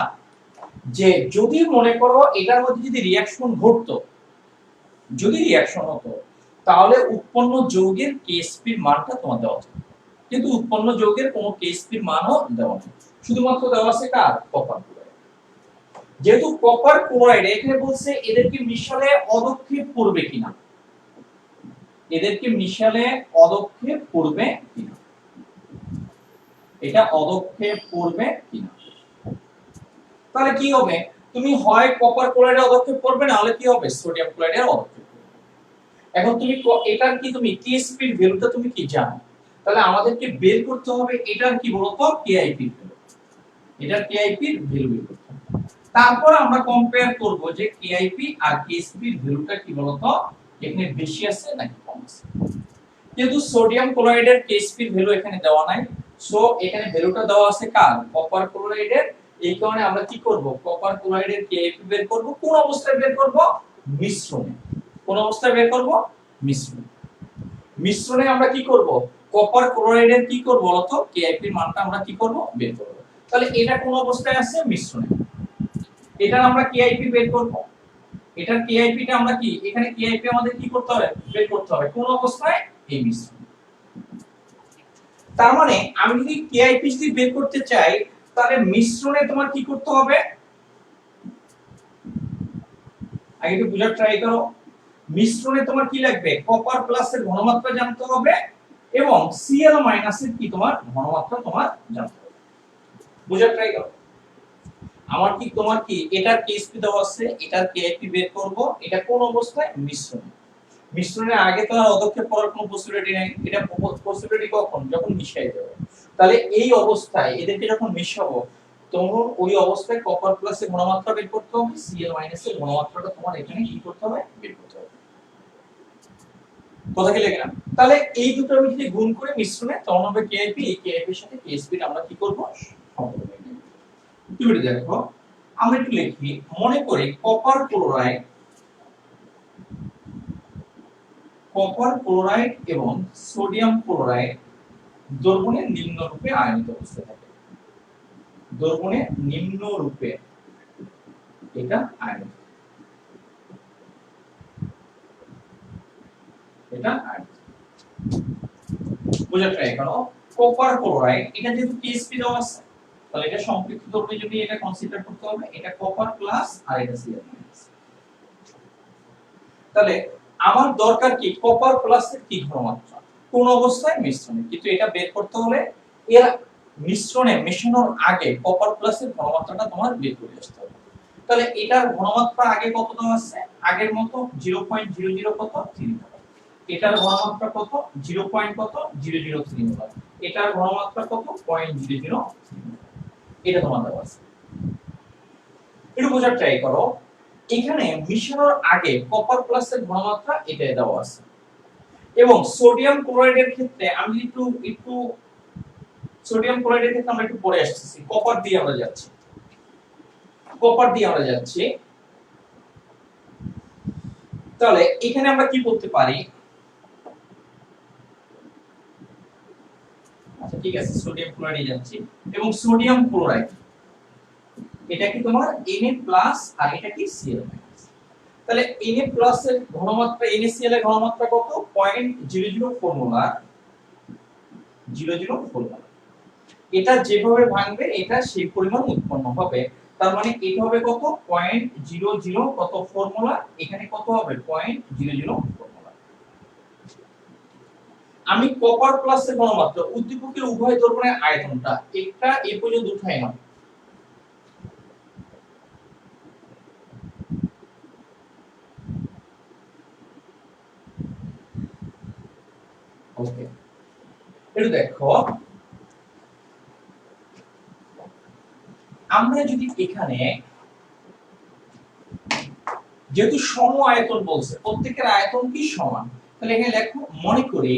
যে যদি মনে করো এটার মধ্যে যদি রিঅ্যাকশন ঘটতো, যদি রিঅ্যাকশন হতো তাহলে উৎপন্ন যৌগের কেএসপির মানটা তোমার দেওয়া থাকে, কিন্তু উৎপন্ন যৌগের কোনো কেএসপির মানও দেওয়া নেই, শুধুমাত্র দেওয়া আছে কার? Copper chloride. যেহেতু কপার ক্লোরাইড এখানে বলছে এদেরকে মিশালে অদক্ষেপ করবে কিনা, এদেরকে মিশালে অদক্ষেপ করবে কিনা, এটা অদক্ষেপ করবে কিনা, তাহলে কি হবে? তুমি হয় কপার ক্লোরাইডে অদক্ষেপ করবে, না হলে কি হবে? সোডিয়াম ক্লোরাইডে অদক্ষেপ করবে। এখন তুমি এটার কি তুমি কেএসপির ভ্যালুটা তুমি কি জানো? তাহলে আমাদেরকে বের করতে হবে এটার কি বলতো? কেআইপি ভ্যালু, এটার কেআইপি ভ্যালু বের করতে হবে। তারপর আমরা কম্পেয়ার করব যে কেআইপি আর কেএসপি এর ভ্যালুটা কি বলতো এখানে বেশি আছে নাকি কম আছে। কিন্তু সোডিয়াম ক্লোরাইডের কেএসপি এর ভ্যালু এখানে দেওয়া নাই, সো এখানে ভ্যালুটা দেওয়া আছে কার? কপার ক্লোরাইডের। এই কারণে আমরা কি করব? কপার ক্লোরাইডের কেআইপি বের করব। কোন অবস্থায় বের করব? মিশ্রণে। কোন অবস্থায় বের করব? মিশ্রণে। মিশ্রণে আমরা কি করব? কপার ক্লোরাইডের কি করব বলতো? কেআইপি এর মানটা আমরা কি করব? বের করব। তাহলে এটা কোন অবস্থায় আছে? মিশ্রণে। এটার আমরা কেআইপি বের করব। এটার কেআইপি টা আমরা কি এখানে কেআইপি আমাদের কি করতে হবে? বের করতে হবে। কোন অবস্থায়? এই মিশ্রণ। তার মানে আমি যদি কেআইপি যদি বের করতে চাই তাহলে মিশ্রণে তোমার কি করতে হবে? আগে একটু বুঝার ট্রাই করো। মিশ্রণে তোমার কি লাগবে? কপার প্লাস এর ঘনমাত্রা জানতে হবে এবং Cl মাইনাস এর কি তোমার ঘনমাত্রা তোমার জানতে হবে। বুঝার ট্রাই করো। আমার কি তোমার কি এটার কেএসপি দেওয়া আছে, এটার কেআইপি বের করব। এটা কোন অবস্থায়? মিশ্রণে। মিশ্রণের আগে তো আর অদক্ষেপ করার কোনো পসিবিলিটি নাই, এটা পসিবিলিটি কখন? যখন মিশাই দেব। তাহলে এই অবস্থায় এদেরকে যখন মিশাবো তখন ওই অবস্থায় কপার প্লাস এর ঘনমাত্রা বের করতে হবে, Cl মাইনাস এর ঘনমাত্রাটা তোমার এখানে কি করতে হবে? বের করতে হবে। কথা কি লাগে না? তাহলে এই দুটো আমি যদি গুণ করে মিশ্রণে তখন হবে কেআইপি, এই কেআইপি এর সাথে কেএসপি আমরা কি করব? সম্পর্ক নেব। তুমি দেখো আমরা একটু লিখি, মনে করি কপার ক্লোরাইড এবং সোডিয়াম ক্লোরাইড দ্রবণের নিম্ন রূপে আয়নিত অবস্থায় থাকে। দ্রবণের নিম্ন রূপে এটা আয়নিত, এটা আয়নিত। বুঝা ট্রাই করো। কপার ক্লোরাইড এটা যেহেতু কেএসপি দেওয়া আছে তাহলে এটা সম্পৃক্ত দ্রবণের জন্য এটা কনসিডার করতে হবে, এটা কপার প্লাস আর এটা Cl মাইনাস। তাহলে আমার দরকার কি? কপার প্লাস এর কি ঘনমাত্রা, কোন অবস্থায়? মিশ্রণে। কিন্তু এটা বের করতে হলে এর মিশ্রণে মেশানোর আগে কপার প্লাস এর ঘনমাত্রাটা তোমার বের করে আসতে হবে। তাহলে এটার ঘনমাত্রা আগে কত দেওয়া আছে? আগের মতো 0.00 কত 3 মোলার। এটার ঘনমাত্রা কত? 0.003 মোলার। এটার ঘনমাত্রা কত? 0.003 মোলার। এটা তোমার দেওয়া আছে। একটু বোঝার ট্রাই করো। এখানে মিশানোর আগে কপার প্লাসের ঘনমাত্রা এটা দেওয়া আছে, এবং সোডিয়াম ক্লোরাইডের ক্ষেত্রে আমি একটু সোডিয়াম ক্লোরাইডের ক্ষেত্রে আমরা একটু পরে আসতেছি, কপার দিয়ে আমরা যাচ্ছি, তাহলে এখানে আমরা কি করতে পারি? আচ্ছা ঠিক আছে, সোডিয়াম ক্লোরাইডে যাচ্ছি, এবং সোডিয়াম ক্লোরাইড এটা কি তোমার Na+ আর এটা কি Cl-। তাহলে Na+ এর ঘনমাত্রা, NaCl এর ঘনমাত্রা কত? 0.00 মোলার, 0.04 মোলার। এটা যেভাবে ভাঙবে এটা সেই পরিমাণ উৎপন্ন হবে। তার মানে এটা হবে কত? 0.00 মোলার, এখানে কত হবে? 0.004 মোলার। আমি কপার প্লাসের ঘনমাত্রা, উদ্দীপকের উভয় দ্রবণের আয়তনটা একটা এ পর্যন্ত উঠাই না, ওকে। এটা দেখো, আমরা যদি এখানে যেহেতু সম আয়তন বলছে, প্রত্যেকের আয়তন কি সমান, তাহলে এখানে লেখো মনে করি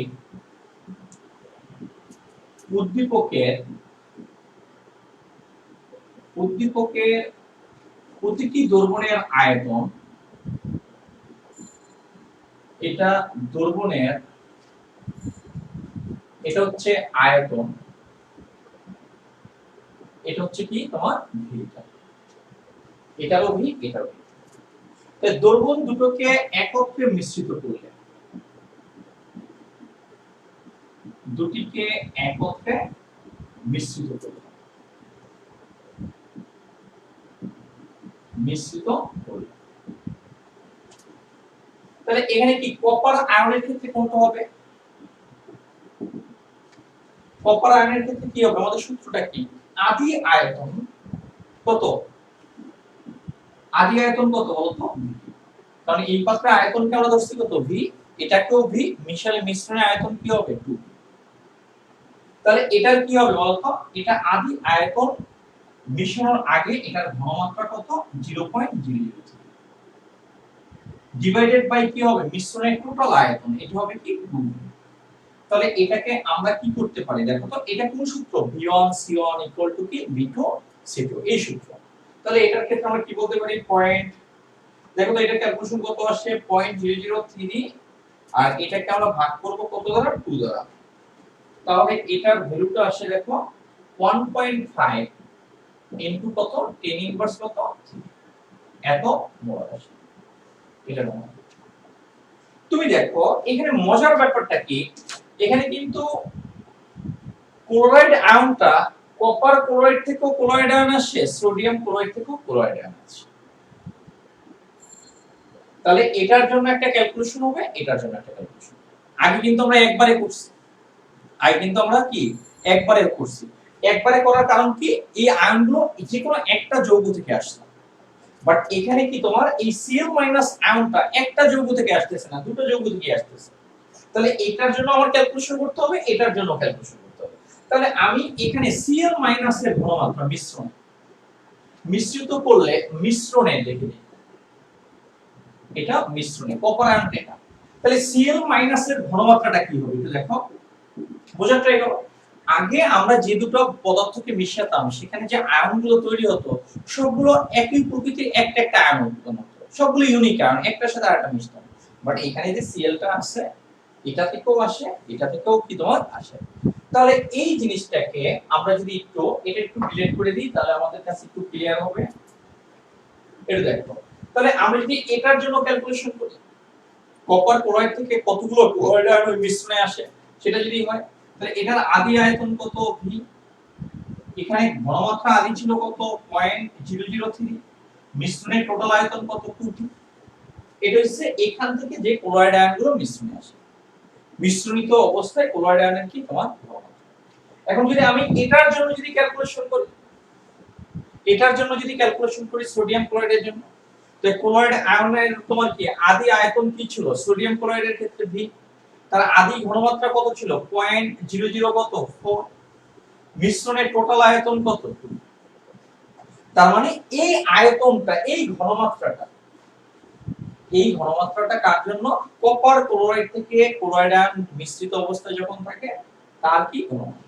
উদ্দীপকের প্রতিটি দ্রবণের আয়তন, এটা দ্রবণের, এটা হচ্ছে আয়তন, এটা হচ্ছে কি তোমার ভিটা, এটারও ভি এটারও ভি। তাই দ্রবণ দুটোকে একত্রে মিশ্রিত করলে, দুটিকে একত্রে মিশ্রিত করলে, তাহলে এখানে কি কপার আয়নের ক্ষেত্রে কোনটা হবে? কপার আয়নের ক্ষেত্রে কি হবে? আমাদের সূত্রটা কি? আদি আয়তন কত? আদি আয়তন কত বলতো? কারণ এই পাত্রের আয়তনকে আমরা ধরছি কত? ভি, এটাকেও ভি, মিশালে মিশ্রণের আয়তন কি হবে? 2। তাহলে এটার কি হবে বলতো? এটা আদি আয়তন, মিশানোর আগে এটার ঘনমাত্রা কত? 0.003 ডিভাইডেড বাই কি হবে? মিশ্রণের টোটাল আয়তন, এটা হবে কি? 2। তাহলে এটাকে আমরা কি করতে পারি দেখো তো, এটা কোন সূত্র? V1 C1 = কি? V2 C2, এই সূত্র। তাহলে এটার ক্ষেত্রে আমরা কি বলতে পারি? পয়েন্ট, দেখো তো এটা ক্যালকুলেশন কত আসে? 0.003, আর এটাকে আমরা ভাগ করব কত দ্বারা? 2 দ্বারা। তাহলে এটার ভ্যালুটা আসে দেখো 1.5 ইনটু কত? 10 ইনভার্স কত? এত মোলার আসে। এটা না, তুমি দেখো এখানে মজার ব্যাপারটা কি, এখানে কিন্তু ক্লোরাইড আয়নটা কপার ক্লোরাইড থেকেও ক্লোরাইড আয়ন আসে, সোডিয়াম ক্লোরাইড থেকেও ক্লোরাইড আয়ন আসে। তাহলে এটার জন্য একটা ক্যালকুলেশন হবে, এটার জন্য একটা ক্যালকুলেশন। আগে কিন্তু আমরা একবারে করছি, একবারে করার কারণ কি? এই আয়নগুলো যে কোনো একটা যৌগ থেকে আসছে, বাট এখানে কি তোমার এই Cl- আয়নটা একটা যৌগ থেকে আসতেছে না, দুটো যৌগ থেকে আসতেছে। তাহলে এটার জন্য আমার ক্যালকুলেশন করতে হবে, এটার জন্য ক্যালকুলেশন করতে হবে। তাহলে আমি এখানে Cl- এর ঘনমাত্রা মিশ্রিত করলে, মিশ্রণে লিখে দিই, এটা মিশ্রণে কপার আয়নটা এটা। তাহলে Cl- এর ঘনমাত্রাটা কি হবে একটু দেখো, বোঝার ট্রাই করো। আগে আমরা যে দুটো পদার্থকে মিশাতাম, সেখানে যে আয়নগুলো তৈরি হতো সবগুলো একই প্রকৃতির, একটা একটা আয়ন উৎপন্ন হতো, সবগুলো ইউনিক আয়ন, একটার সাথে আরেকটা মিশতো। বাট এখানে যে Cl-টা আছে, এটা থেকেও আসে, এটা থেকেও কি তোমার আসে। তাহলে এই জিনিসটাকে আমরা যদি এটা একটু ডিলিট করে দিই, তাহলে আমাদের কাছে একটু ক্লিয়ার হবে। এটা দেখো, তাহলে আমরা যদি এটার জন্য ক্যালকুলেশন করি, কপার ক্লোরাইড থেকে কতগুলো ক্লোরাইড আয়ন মিশ্রণে আসে সেটা যদি হয়, তাহলে এটার আদি আয়তন কত? ভি। এখানে ঘনমাত্রা আদি ছিল কত? 0.003, মিশ্রণের টোটাল আয়তন কত? 2। এটা হচ্ছে এখান থেকে যে ক্লোরাইড আয়নগুলো মিশ্রণে আসে, মিশ্রণিত অবস্থায় ক্লোরাইড আয়নের কি তোমার ঘনমাত্রা। এখন যদি আমি এটার জন্য যদি ক্যালকুলেশন করি, সোডিয়াম ক্লোরাইডের জন্য, তো ক্লোরাইড আয়নের তোমার কি আদি আয়তন কি ছিল? সোডিয়াম ক্লোরাইডের ক্ষেত্রে ভি, তার আদি ঘনমাত্রা কত ছিল? 0.00 কত? 4। মিশ্রণের টোটাল আয়তন কত? 2। তার মানে এই আয়তনটা, এই ঘনমাত্রাটা কার জন্য? কপার ক্লোরাইড থেকে ক্লোরাইড আয়ন মিশ্রিত অবস্থায় যখন থাকে তার কি ঘনমাত্রা।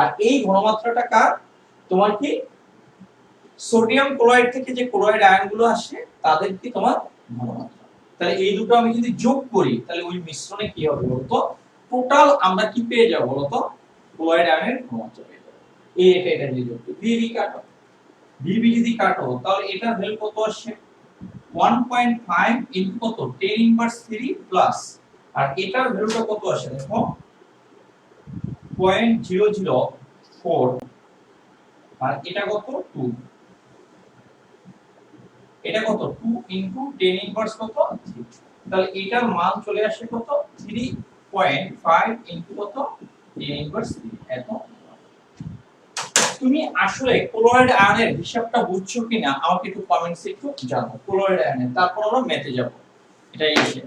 আর এই ঘনমাত্রাটা কার? তোমার কি সোডিয়াম ক্লোরাইড থেকে যে ক্লোরাইড আয়ন গুলো আসে তাদের কি তোমার ঘনমাত্রা। তাহলে এই দুটো আমি যদি যোগ করি তাহলে ওই মিশ্রণে কি হবে বলতো? টোটাল আমরা কি পেয়ে যাব বলতো? ক্লোরাইড আয়নের ঘনমাত্রা পেয়ে যাব। এটা যদি যোগ করি ভিবি কাটো, ভিবি যদি কাটো তাহলে এটার ভ্যালু কত আসে? 1.5 ইনটু কত 10 ইনভার্স 3 প্লাস, আর এটার ভ্যালুটা কত আসে দেখো 0.004, আর এটা কত 2, এটা কত 2 ইনটু 10 ইনভার্স কত 3, তাহলে এটার মান চলে আসে কত 3.5 ইনটু কত 10 ইনভার্স 3 এত। তুমি আসলে ক্লোরাইড আয়নের হিসাবটা বুঝছো কিনা আমাকে একটু কমেন্টসে একটু জানাও ক্লোরাইড আয়নের, তারপর আমরা ম্যাথে যাব। এটাই এসে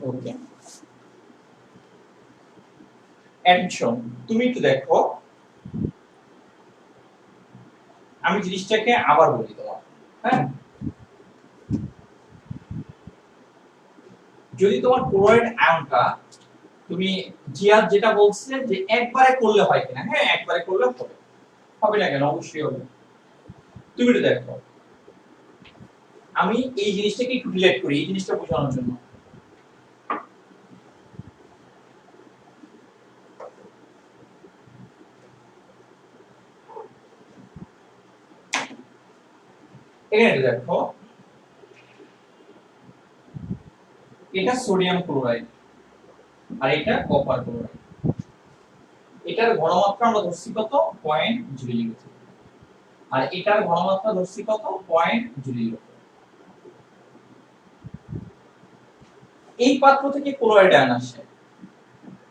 ওকে। অ্যাডিশন তুমি একটু দেখো, আমি জিনিসটাকে আবার বলি তোমার, হ্যাঁ, যদি তোমার ক্লোরাইড আয়নটা তুমি জিয়াদ যেটা বলছে যে একবারে করলে হয় কিনা, হ্যাঁ একবারে করলে হবে, হবে না কেন? অবশ্যই হবে। তুমি একটু দেখো, আমি এই জিনিসটাকে একটু রিলেট করি এই জিনিসটা বোঝানোর জন্য। এখানে দেখো এটা সোডিয়াম ক্লোরাইড আর এটা কপার ক্লোরাইড, এটার ঘনমাত্রা আমরা ধরছি কত 0.003, আর এটার ঘনমাত্রা ধরছি কত 0.004। এই পাত্র থেকে ক্লোরাইড আয়ন আসে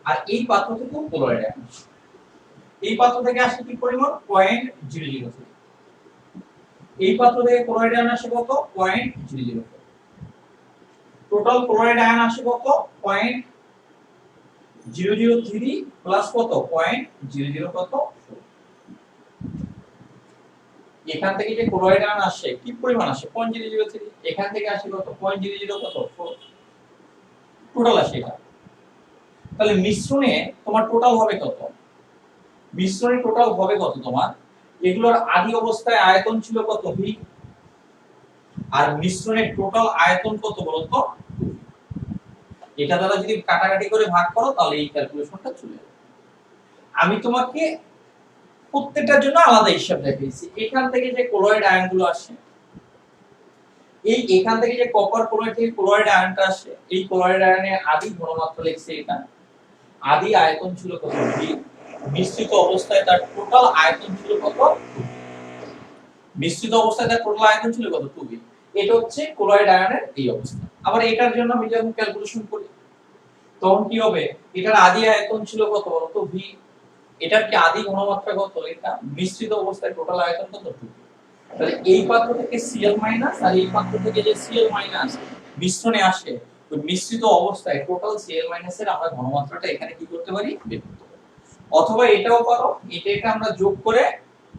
আর এই পাত্র থেকে ক্লোরাইড আয়ন আসে, এই পাত্র থেকে আসে কি পরিমাণ 0.003, এই পাত্র থেকে ক্লোরাইড আয়ন আসে কত 0.004, টোটাল ক্লোরাইড আয়ন আসে কত 0.003 প্লাস কত 0.00 কত, এখান থেকে যে ক্লোরাইড আয়ন আসে কি পরিমাণ আসে 0.003, এখান থেকে আসে কত 0.00 কত 4, টোটাল আসে এটা। তাহলে মিশ্রণে তোমার টোটাল হবে কত? মিশ্রণে টোটাল হবে কত তোমার? এগুলোর আদি অবস্থায় আয়তন ছিল কত ভি, আর মিশ্রণের টোটাল আয়তন কত বলতো? এটা দ্বারা যদি কাটাকাটি করে ভাগ করো তাহলে এই ক্যালকুলেশনটা চলে যাবে। আমি তোমাকে প্রত্যেকটার জন্য আলাদা হিসাব দেখিয়েছি। এখান থেকে যে ক্লোরাইড আয়নগুলো আসে, এই এখান থেকে যে কপার ক্লোরাইড থেকে ক্লোরাইড আয়নটা আসে, এই ক্লোরাইড আয়নের আদি ঘনমাত্রা লিখছে এটা, আদি আয়তন ছিল কত ভি, মিশ্রিত অবস্থায় তার টোটাল আয়তন ছিল কত 2, মিশ্রিত অবস্থায় তার টোটাল আয়তন ছিল কত 2 ভি। এটা হচ্ছে ক্লোরাইড আয়নের এই অবস্থা। আবার এটার জন্য আমি যখন ক্যালকুলেশন করি তখন কি হবে, এটার আদি আয়তন ছিল কত বলতো ভি, এটার কি আদি ঘনমাত্রা কত, এটা মিশ্রিত অবস্থায় টোটাল আয়তন কত 2। তাহলে এই পাত্র থেকে Cl মাইনাস আর এই পাত্র থেকে যে Cl মাইনাস মিশ্রণে আসে, ওই মিশ্রিত অবস্থায় টোটাল Cl মাইনাস এর আমরা ঘনমাত্রাটা এখানে কি করতে পারি, বের করতে পারি। অথবা এটাও পারো, এটা আমরা যোগ করে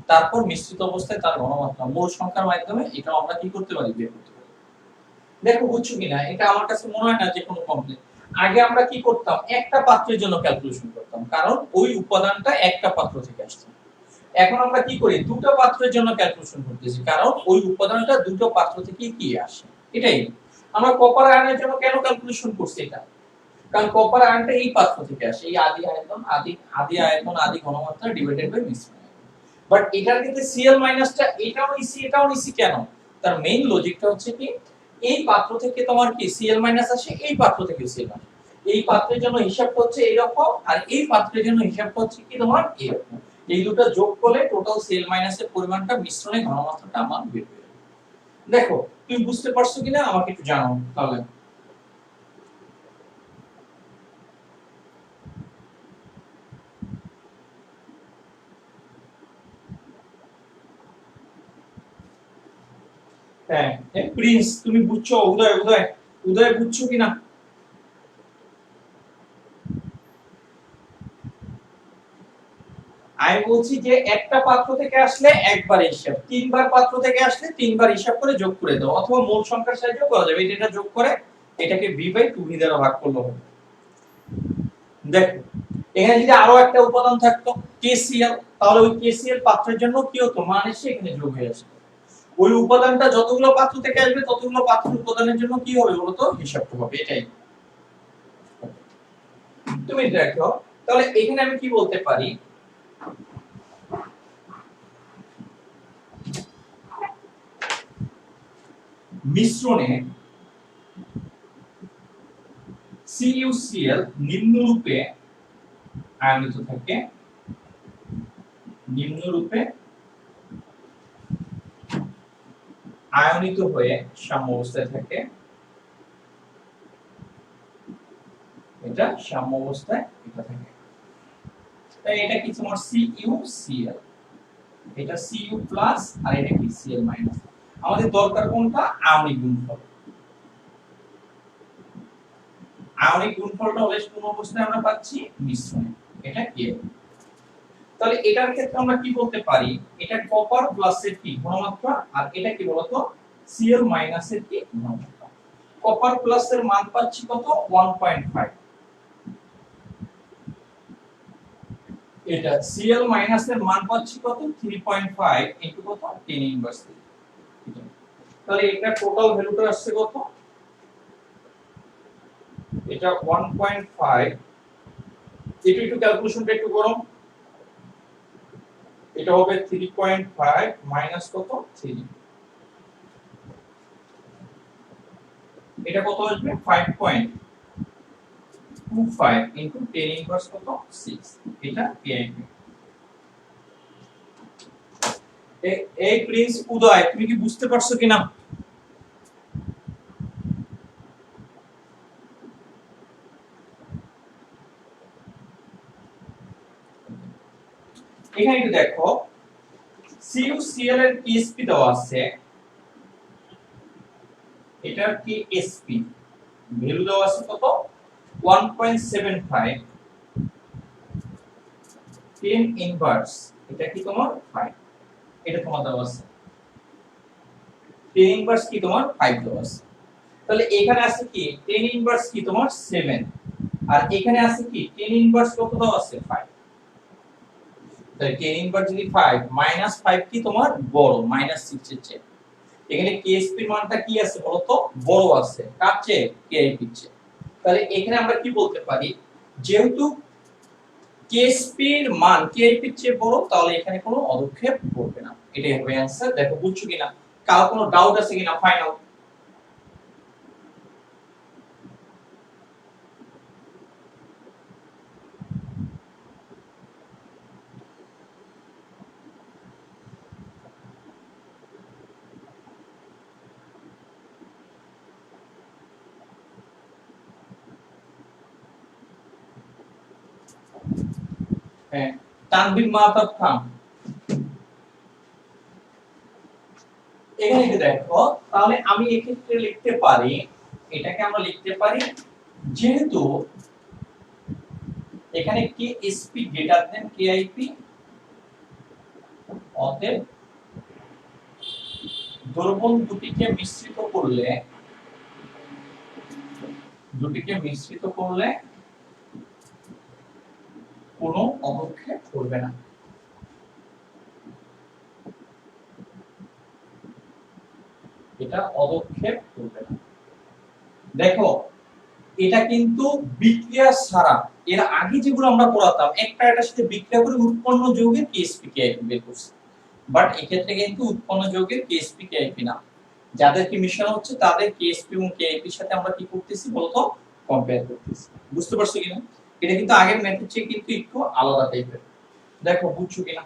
তারপর মিশ্রিত অবস্থায় তার ঘনমাত্রা মোল সংখ্যার মাধ্যমে এটাও আমরা কি করতে পারি, বের করতে পারি। দেখো বুঝছো কিনা, এটা আমার কাছে মনে হয় না যে কোনো কমপ্লেক্স। আগে আমরা কি করতাম, একটা পাত্রের জন্য ক্যালকুলেশন করতাম, কারণ ওই উপাদানটা একটা পাত্র থেকে আসছে। এখন আমরা কি করি, দুটো পাত্রের জন্য ক্যালকুলেশন করতেছি, কারণ ওই উপাদানটা দুটো পাত্র থেকে কি আসে। এটাই আমরা কপার আয়নের জন্য কেন ক্যালকুলেশন করছি এটা, কারণ কপার আয়নটা এই পাত্র থেকে আসে, এই আদি আয়তন আদি ঘনমাত্রা ডিভাইডেড বাই মিশ্রণ। বাট এটার ক্ষেত্রে Cl মাইনাসটা এটাও নিছি কেন, তার মেইন লজিকটা হচ্ছে কি, এই পাত্র থেকে তোমার কি Cl মাইনাস আসে, এই পাত্র থেকে Cl আসে। এই পাত্রের জন্য হিসাবটা হচ্ছে এইরকম, আর এই পাত্রের জন্য হিসাবটা হচ্ছে কি তোমার এরকম। এই দুটো যোগ করলে টোটাল Cl মাইনাসের পরিমাণটা মিশ্রণের ঘনমাত্রাটা আমার বের হয়ে যাবে। দেখো তুমি বুঝতে পারছো কিনা আমাকে একটু জানাও তাহলে। হ্যাঁ, প্রিন্স তুমি বুঝছো, উদয় উদয় উদয় বুঝছো কিনা? আমি বলছি যে একটা পাত্র থেকে আসলে একবার হিসাব, তিনবার পাত্র থেকে আসলে তিনবার হিসাব করে যোগ করে দাও, অথবা মূল সংখ্যার সাহায্যে করা যাবে, এটা যোগ করে এটাকে v বাই 2v দ্বারা ভাগ করলে হবে। দেখো এখানে যদি আরো একটা উপাদান থাকতো KCl, তাহলে ওই KCl পাত্রের জন্য কি হতো, মান এসে এখানে যোগ হয়ে আসবে। ওই উপাদানটা যতগুলো পাত্র থেকে আসবে ততগুলো পাত্রের উপাদানের জন্য কি হবে বলতো, হিসাবটা হবে। এটাই তুমি দেখো, তাহলে এখানে আমি কি বলতে পারি, মিশ্রণে CuCl নিম্নরূপে আয়নিত থাকে, নিম্নরূপে আয়নিত হয়ে সাম্য অবস্থায় থাকে, এটা সাম্য অবস্থায় এটা থাকে। তাই এটা কি তোমার CuCl, এটা Cu প্লাস আর এটা কি Cl মাইনাস। আমাদের দরকার কোনটা, আয়নিক গুণফল। আয়নিক গুণফলটা হলে কোন অবস্থায় আমরা পাচ্ছি, মিশ্রণে, এটা কি। তাহলে এটার ক্ষেত্রে আমরা কি বলতে পারি, এটা কপার প্লাসের কি ঘনমাত্রা, আর এটা কি বলতো Cl মাইনাসের কি ঘনমাত্রা। কপার প্লাসের মান পাচ্ছি কত 1.5, এটা Cl মাইনাসের মান পাচ্ছি কত 3.5 ইনটু কত 10 ইনভার্স 3। তাহলে এটা টোটাল ভ্যালুটা আসছে কত, এটা 1.5, একটু ক্যালকুলেশনটা একটু করো, এটা হবে 3.5 মাইনাস কত 3, এটা কত আসবে 5.25 ইনটু 10 ইনভার্স কত 6, এটা KIP। এই প্রিন্স উদয় তুমি কি বুঝতে পারছো কিনা? এখানে একটু দেখো, CuCl এর KSP দেওয়া আছে, এটার KSP ভ্যালু দেওয়া আছে কত 1.75, 10 ইনভার্স এটা কি তোমার 5, এটা তোমার দেওয়া আছে 10 ইনভার্স কি তোমার 5 দেওয়া আছে। তাহলে এখানে আছে কি 10 ইনভার্স কি তোমার 7, আর এখানে আছে কি 10 ইনভার্স কত দেওয়া আছে 5। তাহলে 10 ইনভার্স যদি 5 মাইনাস 5 কি তোমার বড় মাইনাস 6 এর চেয়ে, এখানে কেএসপি এর মানটা কি আছে বলতো বড় আছে কার চেয়ে, কেআইপি এর চেয়ে। তাহলে এখানে আমরা কি বলতে পারি, যেহেতু কেএসপি এর মান কেআইপি এর চেয়ে বড়, তাহলে এখানে কোনো অদক্ষেপ পড়বে না। এটাই হবে অ্যানসার। দেখো বুঝছো কিনা, কার কোনো ডাউট আছে কিনা ফাইনাল। হ্যাঁ, তানভীর মাহতাব খান। এখানে দেখো, তাহলে আমি এক্ষেত্রে লিখতে পারি, এটাকে আমরা লিখতে পারি, যেহেতু এখানে কে এসপি গ্রেটার দেন কে আইপি, অতএব দ্রবণ দুটিকে মিশ্রিত করলে কোনো অবক্ষেপ করবে না। এটা অবক্ষেপ করবে না। দেখো, এটা কিন্তু বিক্রিয়া ছাড়া, এর আগে যেগুলো আমরা পড়াতাম একটা এটার সাথে বিক্রিয়া করে উৎপন্ন যৌগের কেএসপি কেআইপি বের করছি, বাট এক্ষেত্রে কিন্তু উৎপন্ন যৌগের কেএসপি কেআইপি না, যাদের কি মিশ্রণ হচ্ছে তাদের কেএসপি এবং কেআইপির সাথে আমরা কি করতেছি বলতো, কম্পেয়ার করতেছি। বুঝতে পারছো কিনা? এটা কিন্তু আগের মেথড চেয়ে কিন্তু একটু আলাদা টাইপের। দেখো বুঝছো কিনা?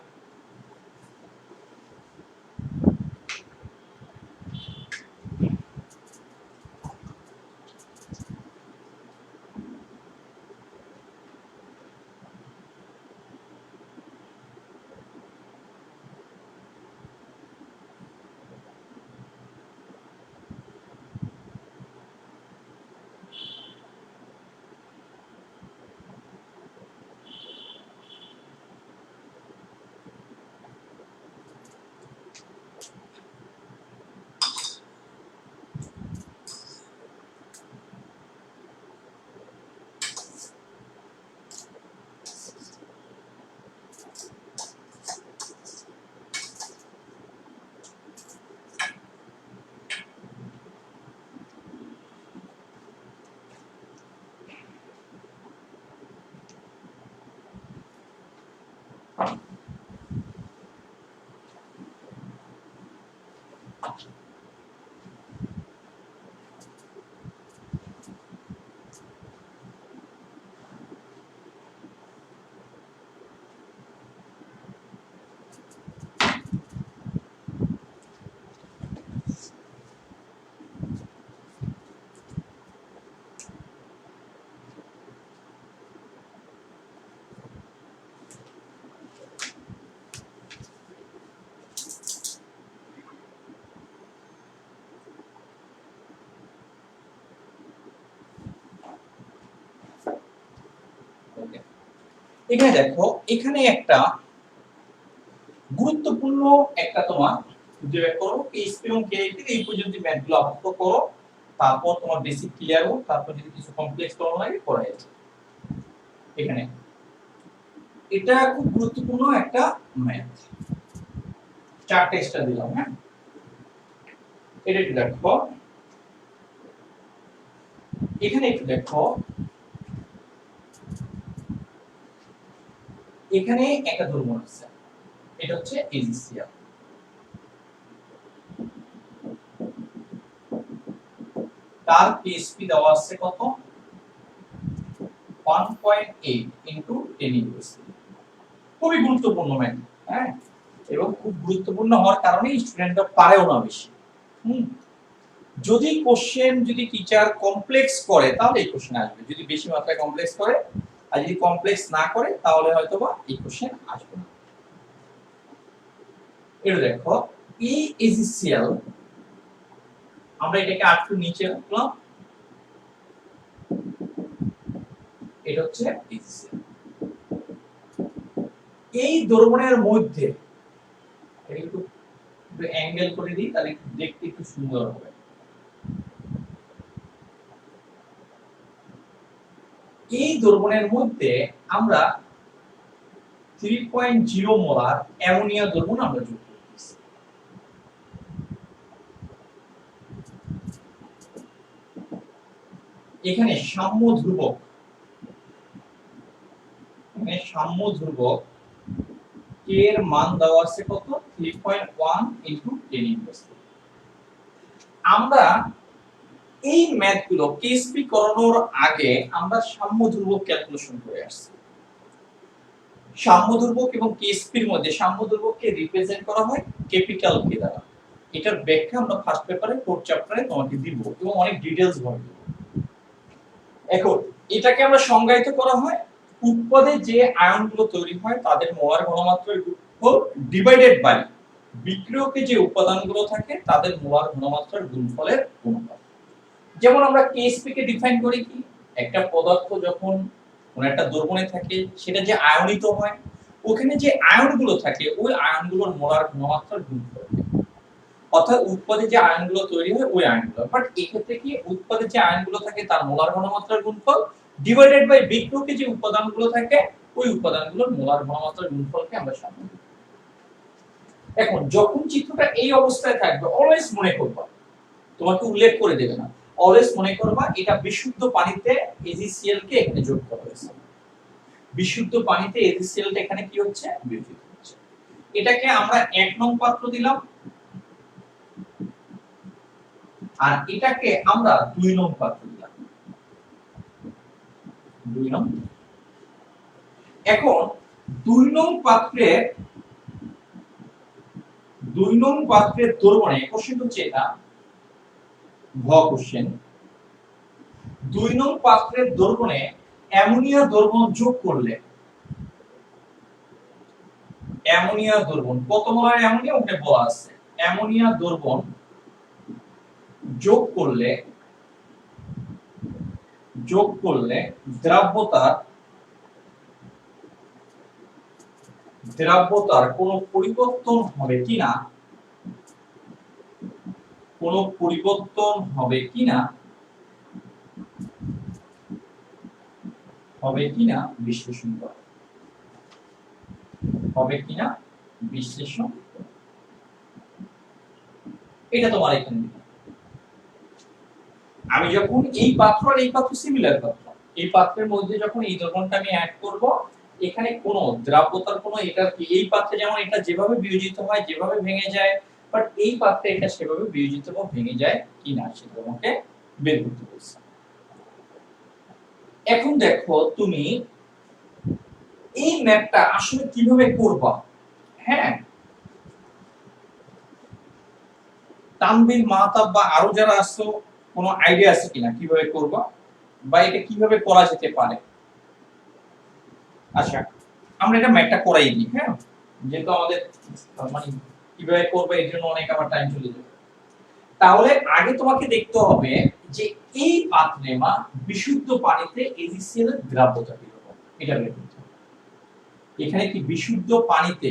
এখানে দেখো, এখানে একটা গুরুত্বপূর্ণ একটা তোমার খুঁজে বের করো, কেএসপি এবং কেআইপি এই পর্যন্ত ম্যাথগুলো আপাতত করো, তারপর তোমার বেসিক ক্লিয়ার হোক, তারপর যদি কিছু কমপ্লেক্স করানো লাগে করা যাবে। এখানে এটা খুব গুরুত্বপূর্ণ একটা ম্যাথ, চারটা এক্সট্রা দিলাম। হ্যাঁ, এটা একটু দেখো, এখানে একটু দেখো, এখানে একটা দ্রবণ আছে, এটা হচ্ছে এজিসিএল। তার পিএসপি দেওয়া আছে কত, 1.8 ইনটু 10 খুবই গুরুত্বপূর্ণ ম্যাথ। হ্যাঁ, এবং খুব গুরুত্বপূর্ণ হওয়ার কারণে স্টুডেন্টরা পারেও না বেশি। যদি কোশ্চেন যদি টিচার কমপ্লেক্স করে তাহলে এই কোশ্চেন আসবে, যদি বেশি মাত্রায় কমপ্লেক্স করে, আর যদি কমপ্লেক্স না করে তাহলে হয়তোবা এই কোশ্চেন আসবে না। এটা দেখো, এই এজিসিএল আমরা এটাকে আরেকটু নিচে রাখলাম, এটা হচ্ছে এজিসিএল। এই দ্রবণের মধ্যে একটু অ্যাঙ্গেল করে দিই, তাহলে দেখতে একটু সুন্দর হবে। এই দ্রবণের মধ্যে আমরা 3.0 মোলার অ্যামোনিয়া দ্রবণ আমরা যোগ করতেছি। এখানে সাম্য ধ্রুবক, কে এর মান দেওয়া আছে কত, 3.1 ইনটু 10 আমরা এই ম্যাথগুলো কেএসপি করানোর আগে আমরা সাম্য ধ্রুবক ক্যালকুলেশন করে আসছি। সাম্য ধ্রুবক এবং কেএসপির মধ্যে সাম্য ধ্রুবককে রিপ্রেজেন্ট করা হয় ক্যাপিটাল কে দ্বারা। এটার ব্যাখ্যা আমরা ফার্স্ট পেপারে 4 চ্যাপ্টারে তোমাকে দিব এবং অনেক ডিটেইলস বলবো। এখন এটাকে আমরা সংজ্ঞায়িত করা হয় উৎপাদে যে আয়নগুলো তৈরি হয় তাদের মোলার ঘনমাত্রার গুণফল ডিভাইডেড বাই বিক্রিয়কে যে উপাদানগুলো থাকে তাদের মোলার ঘনমাত্রার গুণফলের অনুপাত। যেমন আমরা কেএসপি কে ডিফাইন করি কি, একটা পদার্থ যখন কোন একটা দ্রবণে থাকে সেটা যে আয়নিত হয়, ওখানে যে আয়নগুলো থাকে ওই আয়নগুলোর মোলার ঘনমাত্রার গুণফল, অর্থাৎ উৎপাদে যে আয়নগুলো তৈরি হয় ওই আয়নগুলো। বাট এক্ষেত্রে কি, উৎপাদে যে আয়নগুলো থাকে তার মোলার ঘনমাত্রার গুণফল ডিভাইডেড বাই বিক্রিয়কে যে উপাদানগুলো থাকে ওই উপাদানগুলোর মোলার ঘনমাত্রার গুণফলকে আমরা সামনে দিই। এখন যখন চিত্রটা এই অবস্থায় থাকবে অলওয়েজ মনে করবা, তোমাকে উল্লেখ করে দেবে না, অলওয়েজ মনে করবা এটা বিশুদ্ধ পানিতে এজিসিএল কে এখানে যোগ করা হয়েছে। বিশুদ্ধ পানিতে এজিসিএল টা এখানে কি হচ্ছে, বিয়োজিত হচ্ছে। এটাকে আমরা 1 নং পাত্র দিলাম, আর এটাকে আমরা 2 নং পাত্র দিলাম। 2 নং। এখন 2 নং পাত্রের দ্রবণে, কোশ্চেন হচ্ছে এটা ঘ কোশ্চেন, 2 নং পাত্রের দ্রবণে অ্যামোনিয়া দ্রবণ যোগ করলে, অ্যামোনিয়া দ্রবণ কত মোলার অ্যামোনিয়া ওখানে বলা আছে, অ্যামোনিয়া দ্রবণ যোগ করলে দ্রাব্যতার কোনো পরিবর্তন হবে কিনা, বিশ্লেষণ করা। এটা তোমার এখানে আমি যখন এই পাত্র আর এই পাত্র সিমিলার পাত্র, এই পাত্রের মধ্যে যখন এই দ্রবণটা আমি অ্যাড করব, এখানে কোন দ্রাব্যতার কোন, এটা কি এই পাত্রে যেমন এটা যেভাবে বিয়োজিত হয়, যেভাবে ভেঙে যায়, বাট এই পাত্রে এটা সেভাবে বিয়োজিত বা ভেঙে যায় কিনা সেটা তোমাকে বের করতে বলছে। এখন দেখো তুমি এই ম্যাপটা আসলে কিভাবে করবা। হ্যাঁ, তানভীর মাহতাব বা আরো যারা আছো কোনো আইডিয়া আছে কিনা কিভাবে করবা বা এটা কিভাবে করা যেতে পারে? আচ্ছা, আমরা এটা ম্যাথটা করাই দিই। হ্যাঁ, যেহেতু আমাদের মানে কিভাবে করবে এর জন্য অনেক আবার টাইম চলে যাবে। তাহলে আগে তোমাকে দেখতে হবে যে এই পাত্রে বা বিশুদ্ধ পানিতে এজিসিএল এর দ্রাব্যতা কিরকম, এটা বের করতে হবে। এখানে কি বিশুদ্ধ পানিতে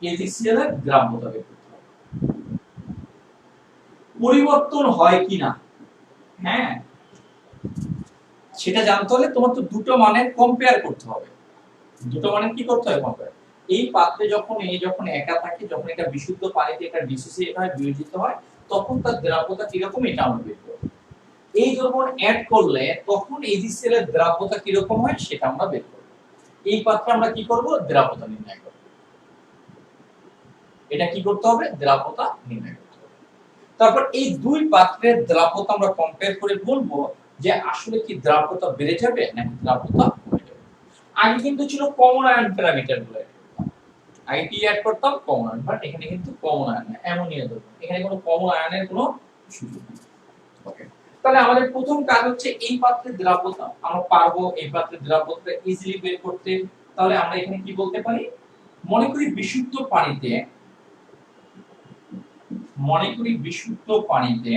এজিসিএল এর দ্রাব্যতা বের করতে হবে, পরিবর্তন হয় কিনা। হ্যাঁ, সেটা জানতে হলে তোমার তো দুটো মানের কম্পেয়ার করতে হবে। দুটো মানের কি করতে হবে, কম্পেয়ার। এই পাত্রে যখন একা থাকে, যখন এটা বিশুদ্ধ পানিতে এটা ডিসোসিয়েট হয়, বিয়োজিত হয়, তখন তার দ্রাব্যতা কিরকম এটা আমরা বের করব। এই দ্রবণ অ্যাড করলে তখন এজিসিএল এর দ্রাব্যতা কিরকম হয় সেটা আমরা বের করব। এই পাত্রে আমরা কি করব, দ্রাব্যতা নির্ণয় করব। এটা কি করতে হবে, দ্রাব্যতা নির্ণয় করতে হবে। তারপর এই দুই পাত্রের দ্রাব্যতা আমরা কম্পেয়ার করে বলবো যে আসলে কি দ্রাব্যতা বেড়ে যাবে নাকি দ্রাব্যতা কমে যাবে। আগে কিন্তু ছিল কমন আয়ন প্যারামিটার গুলো, আগে কি অ্যাড করতাম, কমন আয়ন, বাট এখানে কিন্তু কমন আয়ন না, অ্যামোনিয়া দ্রবণ, এখানে কোনো কমন আয়নের কোনো সুযোগ নেই। ওকে, তাহলে আমাদের প্রথম কাজ হচ্ছে এই পাত্রের দ্রাব্যতা আমরা পারবো, এই পাত্রের দ্রাব্যতা ইজিলি বের করতে। তাহলে আমরা এখানে কি বলতে পারি, মনে করি বিশুদ্ধ পানিতে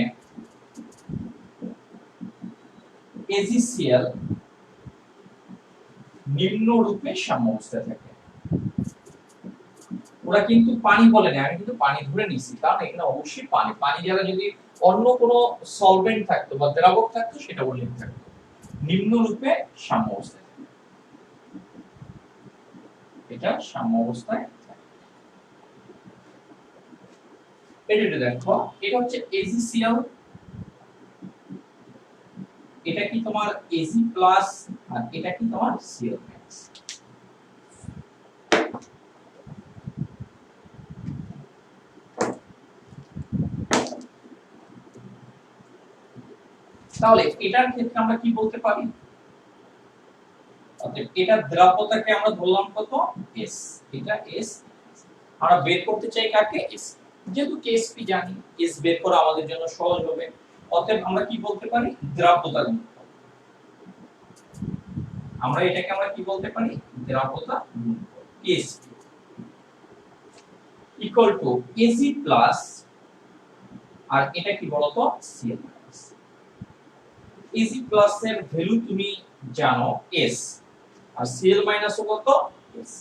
এজিসিএল নিম্নরূপে সাম্যাবস্থায় থাকে। ওরা কিন্তু পানি বলে না, আমি কিন্তু পানি ধরে নিছি, কারণ এখানে অবশ্যই পানি যারা যদি অন্য কোনো সলভেন্ট থাকতো বা দ্রাবক থাকতো সেটা উল্লেখ থাকতো। নিম্নরূপে সাম্যাবস্থায়, এটা সাম্যাবস্থায়। এটা দেখো, এটা হচ্ছে এজিসিএল, এটা কি তোমার এজি প্লাস, আর এটা কি তোমার সিএল ম্যাক্স। তাহলে এটার ক্ষেত্রে আমরা কি বলতে পারি, অতএব এটা দ্রাব্যতাকে আমরা ধরলাম কত, এস, এটা এস, আমরা বের করতে চাই কাকে, এস। যেহেতু কেএসপি জানি, এস বের করা আমাদের জন্য সহজ হবে। অতএব আমরা কি বলতে পারি, দ্রাব্যতা গুণফল। আমরা এটাকে আমরা কি বলতে পারি, দ্রাব্যতা গুণফল KSP equal to Ag plus, আর এটা কি বলতো, Cl মাইনাস। Ag প্লাস এর ভ্যালু তুমি জানো S, আর Cl মাইনাস কত, S।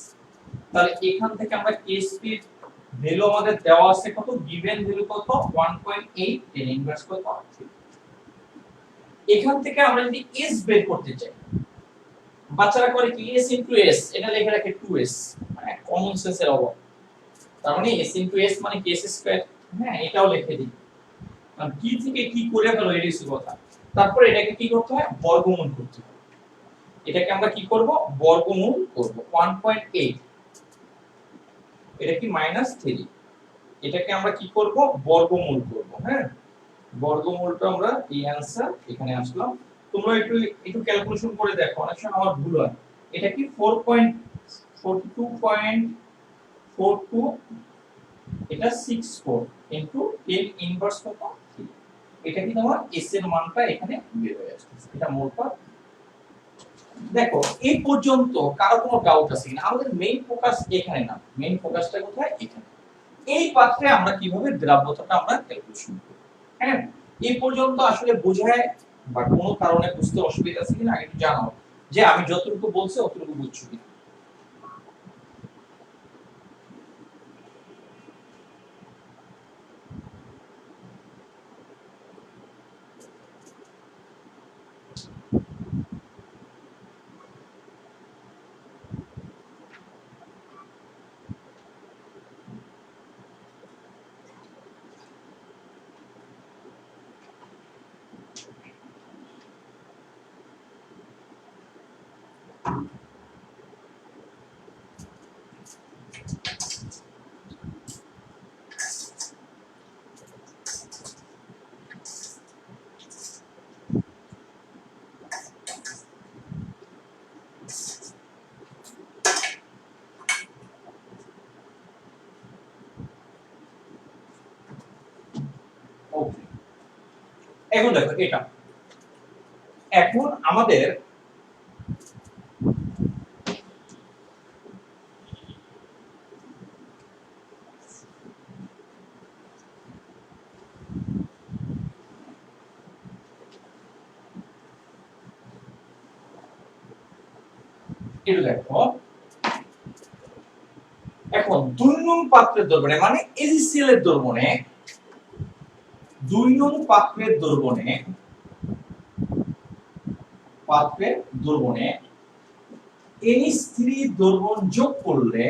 তাহলে এখান থেকে আমরা KSP এর ভ্যালু আমাদের দেওয়া আছে কত, গিভেন ভ্যালু কত 1.8, tan ইনভার্স কত। এখান থেকে আমরা যদি S বের করতে চাই, বাচ্চারা করে কি S ইনটু S, এটা লিখে রাখে 2S, মানে কমন সেন্সের অভাব। তার মানে S ইনটু S মানে KS স্কয়ার, হ্যাঁ এটাও লিখে দিই, কারণ কি থেকে কি করে ফেলো এটাই হচ্ছে কথা। তারপর এটাকে কি করতে হয়, বর্গমূল করতে হয়। এটাকে আমরা কি করব, বর্গমূল করব 1.8, এটা কি -3, এটাকে আমরা কি করব, বর্গমূল করব। হ্যাঁ, বর্গমূলটা আমরা এই অ্যানসার এখানে আসলাম। তোমরা একটু একটু ক্যালকুলেশন করে দেখো, অনেক সময় আমার ভুল হয়। এটা কি 4.42.42, এটা 64 ইনটু 10 ইনভার্স কত 3। এটা কি তোমার s এর মানটা এখানে বের হয়ে আসছে, এটা মোলটা। দেখো এই পর্যন্ত কারো কোনো ডাউট আছে কিনা? আমাদের মেইন ফোকাস এখানে না, মেইন ফোকাসটা কোথায়, এখানে। এই পাত্রে আমরা কিভাবে দ্রাব্যতাটা আমরা ক্যালকুলেশন করব। হ্যাঁ, এই পর্যন্ত আসলে বোঝায় বা কোনো কারণে বুঝতে অসুবিধা আছে কিনা একটু জানাও, যে আমি যতটুকু বলছি অতটুকু বুঝছো কিনা। ওকে, এখন দেখো এটা, এখন আমাদের এটা দেখো, এখন 2 নং পাত্রের দর্পণে মানে এজিসিএল এর দর্পণে, 2 নং পাত্রের দর্পণে NH3 দর্পণ যোগ করলে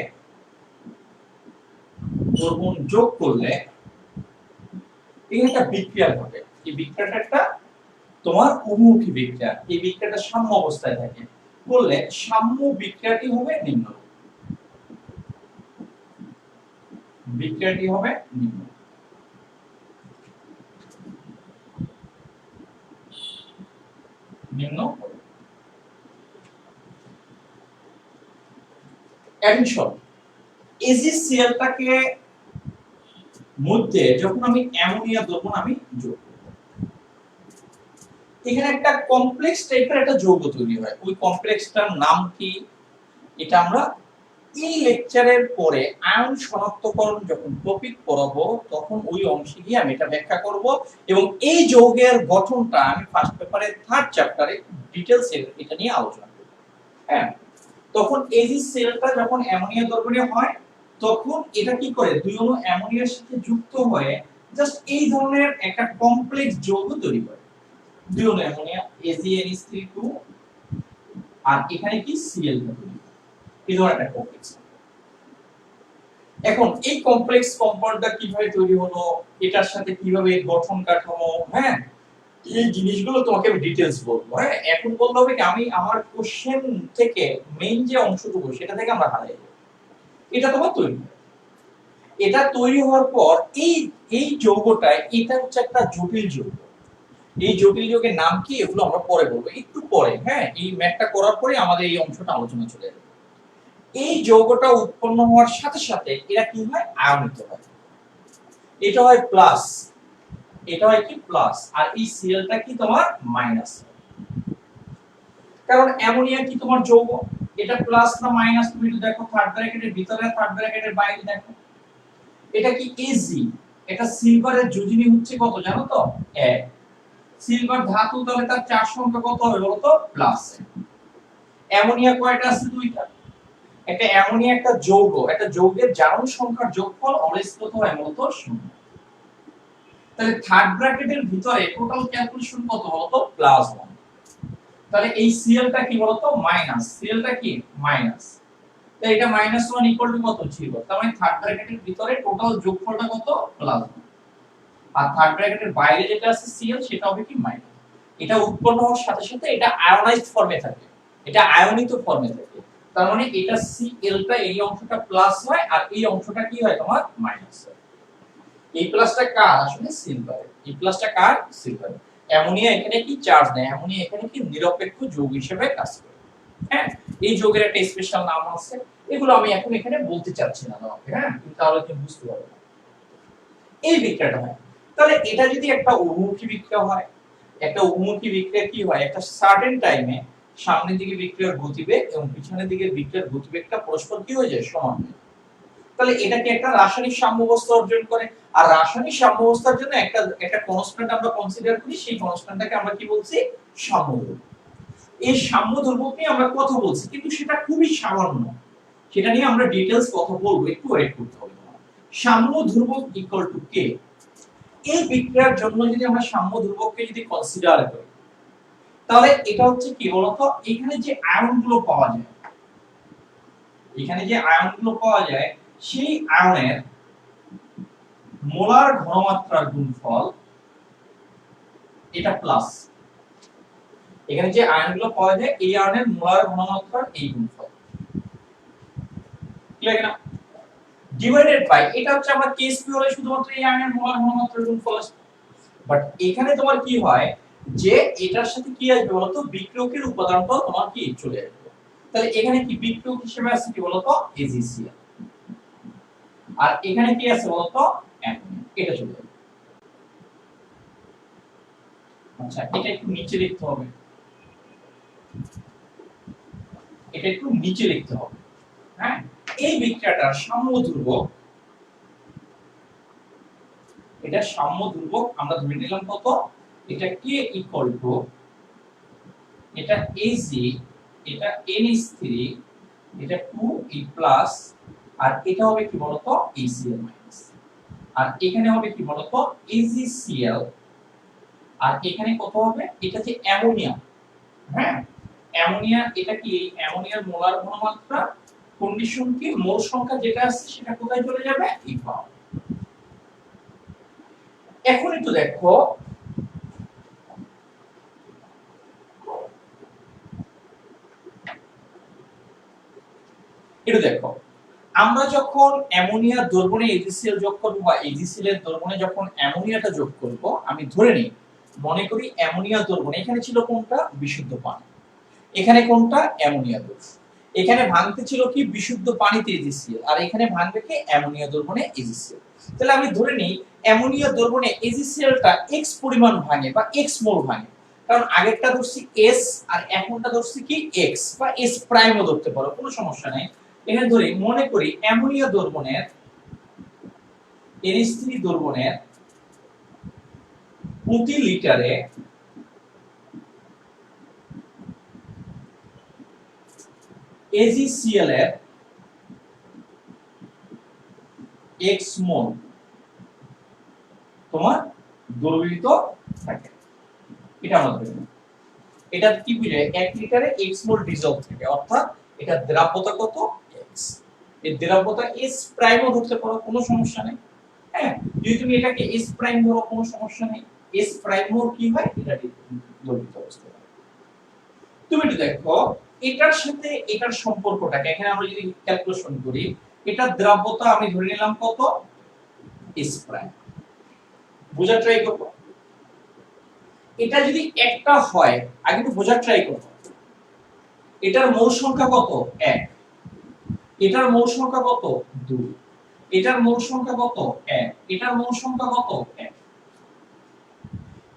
এখানে একটা বিক্রিয়া ঘটে। এই বিক্রিয়াটা একটা তোমার উভমুখী বিক্রিয়া, এই বিক্রিয়াটা সাম্য অবস্থায় থাকে, করলে সাম্য বিক্রিয়াটি হবে নিম্ন, বিক্রিয়াটি হবে নিম্ন। অ্যাডিশন এজিসিএলটাকে মধ্যে যখন আমি অ্যামোনিয়া দ্রবণ আমি যোগ করব, এখানে একটা কমপ্লেক্স টাইপের একটা যৌগ তৈরি হয়। ওই কমপ্লেক্সটার নাম কি, এটা আমরা এই লেকচারের পরে আয়ন শনাক্তকরণ যখন টপিক পড়াবো তখন ওই অংশে গিয়ে আমি এটা ব্যাখ্যা করব, এবং এই যৌগের গঠনটা আমি ফার্স্ট পেপারের 3rd চ্যাপ্টারে ডিটেইলস এটা নিয়ে আলোচনা করব। হ্যাঁ, তখন এজিসিএলটা যখন অ্যামোনিয়া দ্রবণে হয় তখন এটা কি করে, দুই অণু অ্যামোনিয়ার সাথে যুক্ত হয়ে জাস্ট এই ধরনের একটা কমপ্লেক্স যৌগ তৈরি করে। দুই অণু অ্যামোনিয়া AgNH3 আর এখানে কি Cl তৈরি, এই ধরনের একটা কমপ্লেক্স। এখন এই কমপ্লেক্স কম্পাউন্ডটা কিভাবে তৈরি হলো, এটার সাথে কিভাবে গঠন কাঠামো, হ্যাঁ এই জিনিসগুলো তোমাকে আমি ডিটেইলস বলবো। হ্যাঁ, এখন বলতে হবে কি, আমি আমার কোশ্চেন থেকে মেইন যে অংশটুকু সেটা থেকে আমরা হারাই যাব। এটা তোমার তৈরি, এটা তৈরি হওয়ার পর এই যৌগটা, এটা হচ্ছে একটা জটিল যৌগ। এই জটিল যৌগের নাম কি এগুলো আমরা পরে বলবো, একটু পরে। হ্যাঁ, এই ম্যাথটা করার পরে আমাদের এই অংশটা আলোচনা চলে যাবে। এই যৌগটা উৎপন্ন হওয়ার সাথে সাথে এরা কি হয়, আয়নিত হয়। এটা হয় প্লাস, এটা হয় কি প্লাস, আর এই সিএলটা কি তোমার মাইনাস। কারণ অ্যামোনিয়া কি তোমার যৌগ, এটা প্লাস না মাইনাস তুমি একটু দেখো, থার্ড ব্র্যাকেটের ভিতরে থার্ড ব্র্যাকেটের বাইরে দেখো। এটা কি এজি, এটা সিলভারের যোজনী হচ্ছে কত জানো তো 1। সিলভার ধাতু, তাহলে তার চার সংখ্যা কত হবে বলো তো প্লাস। অ্যামোনিয়া কয়টা আছে? দুইটা। একটা অ্যামোনিয়া একটা যৌগ, একটা যৌগের জারণ সংখ্যার যোগফল অলওয়েজ কত হয় বলো তো 0। তাহলে থার্ড ব্র্যাকেটের ভিতরে টোটাল ক্যালকুলেশন কত বলতো +1। তাহলে এই সিএলটা কি বলতো মাইনাস, সিএলটা কি মাইনাস, তাই এটা -1 ইকুয়াল টু কত ছিল, তার মানে থার্ড ব্র্যাকেটের ভিতরে টোটাল যোগফলটা কত +1, আর থার্ড ব্র্যাকেটের বাইরে যেটা আছে সিএল সেটা হবে কি মাইনাস। এটা উৎপন্ন হওয়ার সাথে সাথে এটা আয়োনাইজড ফর্মে থাকে, এটা আয়নিত ফর্মে থাকে, তার মানে এটা সিএলটা এই অংশটা প্লাস হয় আর এই অংশটা কি হয় তোমার মাইনাস হয়। এই প্লাসটা কার? আসলে সিলভার। এই প্লাসটা কার? সিলভার। অ্যামোনিয়া এখানে কি চার্জ নেয়, অ্যামোনিয়া এখানে কি নিরপেক্ষ যৌগ হিসেবে কাজ করে। হ্যাঁ, এই যৌগের একটা স্পেশাল নাম আছে, এগুলো আমি এখন এখানে বলতে চাচ্ছি না তোমাকে, হ্যাঁ, তাহলে তুমি বুঝতে পারবে না। এই বিক্রিয়াটা হয়, তাহলে এটা যদি একটা উভমুখী বিক্রিয়া হয়, একটা উভমুখী বিক্রিয়া কি হয়, একটা সার্টেন টাইমে সামনের দিকে বিক্রিয়ার গতিবেগ এবং পিছনের দিকে বিক্রিয়ার গতিবেগটা পরস্পর কি হয়ে যায় সমান হয়। তাহলে এটা কি একটা রাসায়নিক সাম্যাবস্থা অর্জন করে, আর রাসায়নিক সাম্যাবস্থার জন্য একটা কনস্ট্যান্ট আমরা কনসিডার করি, সেই কনস্ট্যান্টটাকে আমরা কি বলছি সাম্য ধ্রুবক। এই সাম্য ধ্রুবক নিয়ে আমরা কথা বলছি, কিন্তু সেটা খুবই সামান্য, সেটা নিয়ে আমরা ডিটেইলস কথা বলবো, একটু ওয়েট করতে হবে। সাম্য ধ্রুবক ইকুয়াল টু কে। এই বিক্রিয়ার জন্য যদি আমরা সাম্য ধ্রুবককে যদি কনসিডার করি, তাহলে এটা হচ্ছে কি বলতো, এখানে যে আয়নগুলো পাওয়া যায়, এখানে যে আয়নগুলো পাওয়া যায় সেই আয়নের মোলার ঘনমাত্রার গুণফল এটা প্লাস, এখানে যে আয়নগুলো পাওয়া যায় এই আয়নের মোলার ঘনমাত্রার এই গুণফল, ক্লিয়ার না? ডিভাইডেড বাই এটা হচ্ছে আমরা কেএসপি হলে শুধুমাত্র এই আয়নের মোলার ঘনমাত্রার গুণফল আসে, বাট এখানে তোমার কি হয় যে এটার সাথে কি আসবে বলতো বিক্রিয়কের উপাদানটা তোমার কি চলে আসবে। তাহলে এখানে কি বিক্রিয়ক হিসেবে আছে কি বলতো এজিসিএল, আর এখানে কি আছে বলতো অ্যামোনিয়া, এটা চলে যাবে। আচ্ছা, এটা একটু নিচে লিখতে হবে, এটা একটু নিচে লিখতে হবে, হ্যাঁ। এই বিক্রিয়াটার সাম্য ধ্রুবক, এটা সাম্য ধ্রুবক আমরা ধরে নিলাম কত, এটা কে ইকুয়াল টু এটা এজি, এটা NH3, এটা 2E প্লাস, আর এটা হবে কি বলতো ACl মাইনাস, আর এখানে হবে কি বলতো AgCl, আর এখানে কত হবে, এটা যে অ্যামোনিয়া, হ্যাঁ অ্যামোনিয়া, এটা কি অ্যামোনিয়ার মোলার ঘনমাত্রা কন্ডিশন কি মোল সংখ্যা যেটা আছে সেটা কোথায় চলে যাবে এই পাওয়া। এখন একটু দেখো এটা দেখো, আমরা যখন অ্যামোনিয়ার দ্রবণে AgCl যোগ করব বা AgCl এর দ্রবণে যখন অ্যামোনিয়াটা যোগ করব, আমি ধরে নিই মনে করি অ্যামোনিয়া দ্রবণে এখানে ছিল কোনটা বিশুদ্ধ পানি, এখানে কোনটা অ্যামোনিয়া দ্রবণ, এখানে ভাঙতে ছিল কি বিশুদ্ধ পানিতে AgCl, আর এখানে ভাঙবে কি অ্যামোনিয়া দ্রবণে AgCl। তাহলে আমি ধরে নিই অ্যামোনিয়া দ্রবণে AgClটা x পরিমাণ ভাঙে বা x মোল ভাঙে, কারণ আগেরটা ধরছি s আর এখনটা ধরছি কি x বা s প্রাইমও ধরতে পারো, কোনো সমস্যা নাই। এখানে ধরি মনে করি অ্যামোনিয়া দ্রবণের NH3 দ্রবণের প্রতি লিটারে AgCl এর x মোল তোমার দ্রবীভূত থাকে, এটা আমরা ধরে নিই। এটা কি বোঝায় 1 লিটারে x মোল ডিজলভ থাকে, অর্থাৎ এটা দ্রাব্যতা কত x, এই দ্রাব্যতা s প্রাইমও ধরতে পারো, কোনো সমস্যা নেই, হ্যাঁ যদি তুমি এটাকে s প্রাইম ধরো কোনো সমস্যা নেই, s প্রাইম মোল কি হয় এটা দ্রবীভূত অবস্থা। তুমি একটু দেখো এটার সাথে এটার সম্পর্কটাকে এখানে আমরা যদি ক্যালকুলেশন করি, এটা দ্রাব্যতা আমি ধরে নিলাম কত s প্রাইম, বোঝার ট্রাই করব। এটা যদি একটা হয় আগে একটু বোঝার ট্রাই করব, এটার মোল সংখ্যা কত 1, এটার মোল সংখ্যা কত 2, এটার মোল সংখ্যা কত 1, এটার মোল সংখ্যা কত 1,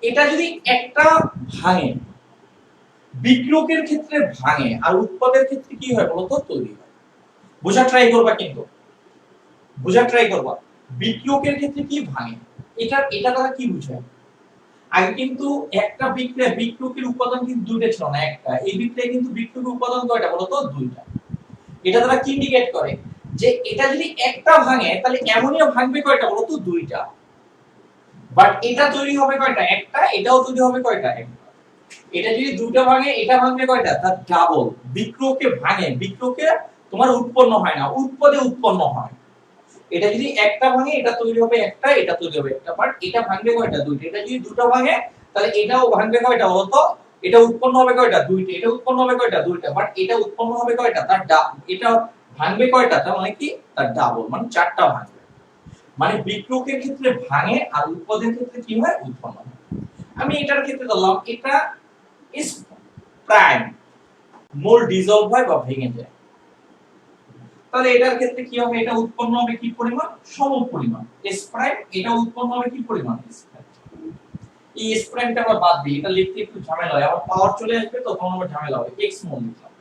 এটা যদি একটা ভাঙে, বিক্রয়কের ক্ষেত্রে ভাঙে আর উৎপাদের ক্ষেত্রে কি হয় বলতো তৈরি হয়। বোঝা ট্রাই করবা, কিন্তু বোঝা ট্রাই করবা। বিক্রয়কের ক্ষেত্রে কি ভাঙে, এটা দ্বারা কি বুঝায়? আগে কিন্তু একটা বিক্রয়কের উপাদান কিন্তু দুইটা ছিল না, একটা। এই বিক্রিয়ায় কিন্তু বিক্রয়কের উপাদান কয়টা বলতো? দুইটা। এটা দ্বারা কি ইন্ডিকেট করে যে এটা যদি একটা ভাঙে তাহলে অ্যামোনিয়া ভাঙবে কয়টা বলতো? দুইটা। বাট এটা তৈরি হবে কয়টা? একটা। এটাও তৈরি হবে কয়টা? একটা। এটা যদি দুটো ভাঙে, এটা ভাঙবে কয়টা? তার ডাবল। বিক্রয়কে ভাঙে, বিক্রয়কে তোমার উৎপন্ন হয় না, উৎপদে উৎপন্ন হয়। এটা যদি একটা ভাঙে, এটা তৈরি হবে একটা, এটা তৈরি হবে একটা। বাট এটা ভাঙবে কয়টা? দুইটা। এটা যদি দুটো ভাঙে তাহলে এটাও ভাঙবে কয়টা বলতো? এটা উৎপন্ন হবে কয়টা? দুইটা। এটা উৎপন্ন হবে কয়টা? দুইটা। বাট এটা উৎপন্ন হবে কয়টা? তার এটা ভাঙবে কয়টা? তার মানে কি? তার ডাবল, মানে চারটা ভাঙবে। মানে বিক্রয়কের ক্ষেত্রে ভাঙে আর উৎপদের ক্ষেত্রে কি হয়? উৎপন্ন হয়। আমি এটার ক্ষেত্রে ধরলাম এটা ইজ প্রাইম, মোল ডিসলভ হয় বা ভেঙে যায়। তাহলে এটার ক্ষেত্রে কি হবে? এটা উৎপন্ন হবে কি পরিমাণ? সম পরিমাণ s প্রাইম। এটা উৎপন্ন হবে কি পরিমাণ? s prime. এই s প্রাইমটা আমরা বাদ দিই, এটা লিখতে একটু ঝামেলা হয়, আবার পাওয়ার চলে আসবে তো তখন আবার ঝামেলা হবে। x মোল লিখলাম,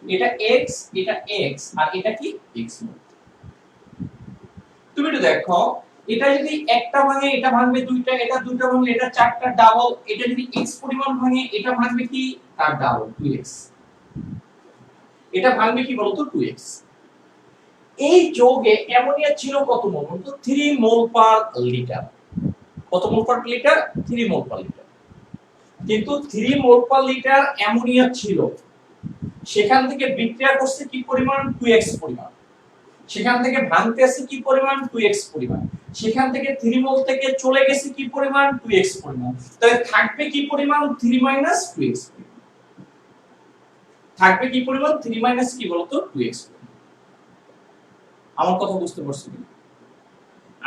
এটা x, এটা x, আর এটা কি? x মোল। তুমি একটু দেখো, এটা যদি একটা ভাঙে এটা ভাঙবে দুইটা, এটা দুইটা ভাঙলে এটা চারটা, ডাবল। এটা যদি x পরিমাণ ভাঙে এটা ভাঙবে কি? তার ডাবল, 2x। এটা ভাঙবে কি বলতো? 2x। এই যৌগে অ্যামোনিয়া ছিল কত মোল বলতো? 3 মোল পার লিটার। কত মোল পার লিটার? 3 মোল পার লিটার। কিন্তু 3 মোল পার লিটার অ্যামোনিয়া ছিল, সেখান থেকে বিক্রিয়া করছে কি পরিমাণ? 2x পরিমাণ। সেখান থেকে ভাঙতে আসছে কি পরিমাণ? 2x পরিমাণ। সেখান থেকে 3 মোল থেকে চলে গেছে কি পরিমাণ? 2x পরিমাণ। তাহলে থাকবে কি পরিমাণ? 3 মাইনাস 2x। থাকবে কি পরিমাণ? 3 মাইনাস কি বলতো? 2x। আমার কথা বুঝতে পারছো কি?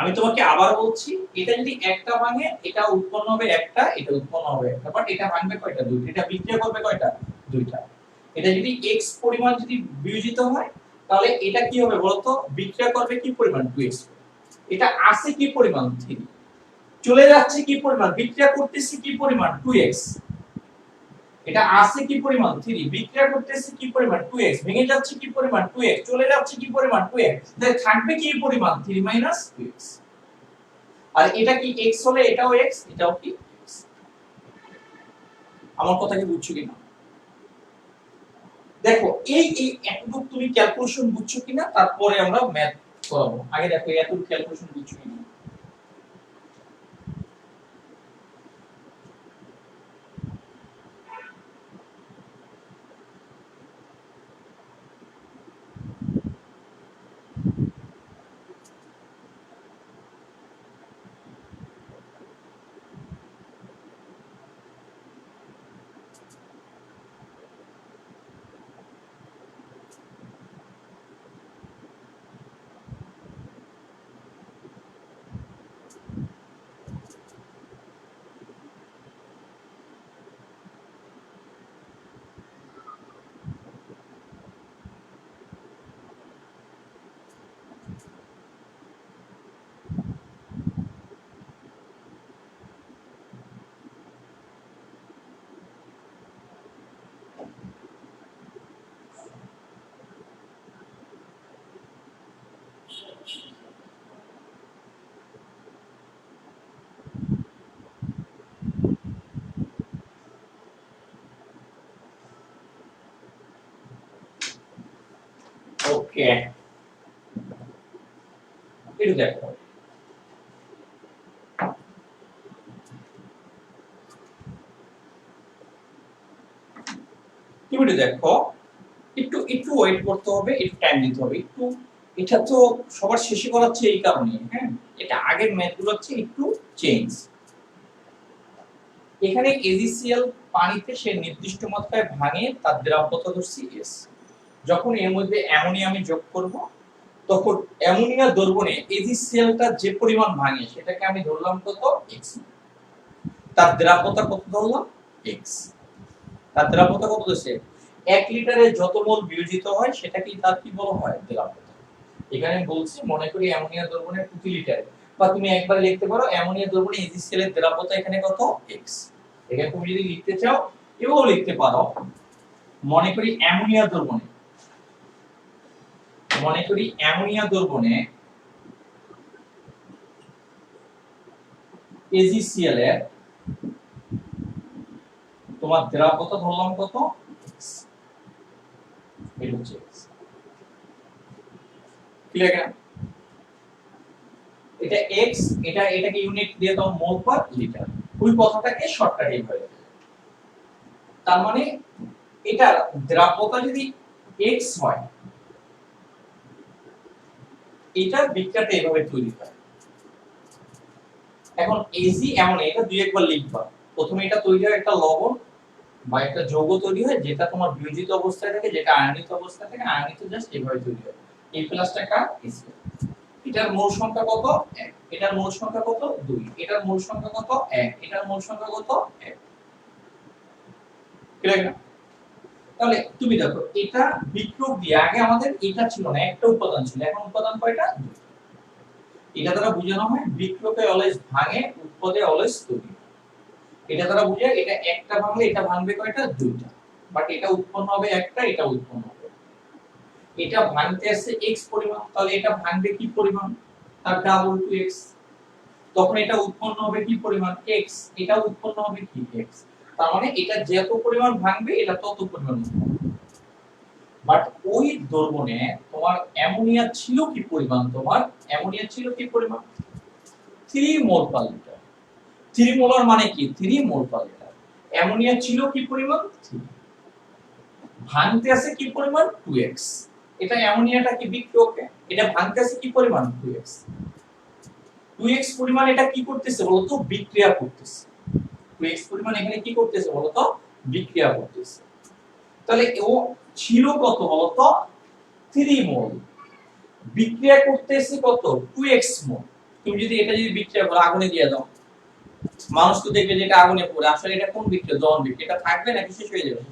আমি তোমাকে আবার বলছি, এটা যদি একটা ভাঙে এটা উৎপন্ন হবে একটা, এটা উৎপন্ন হবে একটা। বাট এটা ভাঙবে কয়টা? দুইটা। এটা বিক্রিয়া করবে কয়টা? দুইটা। এটা যদি x পরিমাণ যদি বিয়োজিত হয় তাহলে এটা কি হবে বলতো? বিক্রিয়া করবে কি পরিমাণ? 2x। এটা আসে কি পরিমাণ? 3। চলে যাচ্ছে কি পরিমাণ? বিক্রিয়া করতেছে কি পরিমাণ? 2x। এটা আসে কি পরিমাণ? 3। বিক্রিয়া করতেছে কি পরিমাণ? 2x। ভেঙে যাচ্ছে কি পরিমাণ? 2x। চলে যাচ্ছে কি পরিমাণ? 2x। তাহলে থাকবে কি পরিমাণ? 3 মাইনাস 2x। আর এটা কি x হলে এটাও x, এটাও কি x। আমার কথা কি বুঝছো কিনা? দেখো এই এতটুকু তুমি ক্যালকুলেশন বুঝছো কিনা, তারপরে আমরা ম্যাথ করাবো। আগে দেখো এতটুকু ক্যালকুলেশন বুঝছো কিনা। ওকে, একটু দেখো তুমি একটু দেখো, একটু একটু ওয়েট করতে হবে, একটু টাইম দিতে হবে একটু। এটা তো সবার শেষে করাচ্ছে এই কারণে, হ্যাঁ। এটা আগের ম্যাথগুলো হচ্ছে একটু চেঞ্জ। এখানে এজিসিএল পানিতে সে নির্দিষ্ট মাত্রায় ভাঙে তার দ্রাব্যতা ধরছি S। যখন এর মধ্যে অ্যামোনিয়া আমি যোগ করব তখন অ্যামোনিয়া দ্রবণে এজিসিএলটা যে পরিমাণ ভাঙে সেটাকে আমি ধরলাম কত? x। তার দ্রাব্যতা কত ধরলাম? x। তার দ্রাব্যতা কত দিছে? 1 লিটারে যত মোল বিয়োজিত হয় সেটাকেই তার কি বলা হয়? দ্রাব্যতা। এখানে বলছি মনে করি অ্যামোনিয়া দ্রবণের প্রতি লিটারে বা তুমি একবার লিখতে পারো অ্যামোনিয়া দ্রবণে HCl এর দ্রাব্যতা এখানে কত x। এখানে তুমি যদি লিখতে চাও এও লিখতে পারো, মনে করি অ্যামোনিয়া দ্রবণে HCl এর তোমার দ্রাব্যতা ধরলাম কত x, এটা হচ্ছে x। ক্লিয়ার কেন? এটা x, এটাকে ইউনিট দিয়ে দাও মোল পার লিটার, ওই কথাটাকে শর্টকাট এইভাবে। তার মানে এটা দ্রাব্যতা যদি x হয়, এটা বিক্রিয়াটা এইভাবে তৈরি হয়। এখন Ag এমন, এটা দুই একবার লিখবা। প্রথমে এটা তৈরি হয় একটা লবণ বা একটা যৌগ তৈরি হয়, যেটা তোমার বিয়োজিত অবস্থায় থাকে, যেটা আয়নিত অবস্থায় থাকে, আয়নিত জাস্ট এইভাবে তৈরি হয়। এই প্লাসটা কার Ag। এটার মোল সংখ্যা কত 1, এটার মোল সংখ্যা কত 2, এটার মোল সংখ্যা কত 1, এটার মোল সংখ্যা কত 1। ক্লিয়ার না? তাহলে তুমি দেখো এটা বিক্রিয়ক দিয়ে, আগে আমাদের এটা ছিল না, একটা উপাদান ছিল, এখন উপাদান কয়টা? এটা দ্বারা বোঝানো হয় বিক্রিয়কে অলওয়েজ ভাঙে, উৎপাদে অলওয়েজ তৈরি। এটা দ্বারা বোঝায় এটা একটা ভাঙলে এটা ভাঙবে কয়টা? দুইটা। বাট এটা উৎপন্ন হবে একটা, এটা উৎপন্ন হবে। এটা ভাঙতে আসছে x পরিমাণ, তাহলে এটা ভাঙবে কি পরিমাণ? তার ডাবল টু x। তখন এটা উৎপন্ন হবে কি পরিমাণ? x, এটা উৎপন্ন হবে কি x। তার মানে এটা যত পরিমাণ ভাঙবে এটা তত পরিমাণ উৎপন্ন হবে। বাট ওই দ্রবণে তোমার অ্যামোনিয়া ছিল কি পরিমাণ? তোমার অ্যামোনিয়া ছিল কি পরিমাণ? 3 মোল পার লিটার। 3 মোলার মানে কি? 3 মোল পার লিটার। অ্যামোনিয়া ছিল কি পরিমাণ? 3। ভাঙতে আছে কি পরিমাণ? 2x। এটা অ্যামোনিয়াটা কি বিক্রিয়কে, এটা ভাঙতে আছে কি পরিমাণ? 2x। 2x পরিমাণ এটা কি করতেছে বলতো? বিক্রিয়া করতেছে। 2x পরিমাণ এখানে কি করতেছে বলতো? বিক্রিয়া করতেছে। তাহলে ও ছিল কত বলতো? 3 মোল। বিক্রিয়া করতেছে কত? 2x মোল। তুমি যদি এটা বিক্রিয়া করো, আগুনে দিয়ে দাও, মানুষ তো দেখবে যে এটা আগুনে পড়ে, আসলে এটা কোন বিক্রিয়া? দহন বিক্রিয়া। এটা থাকবে নাকি শেষ হয়ে যাবে?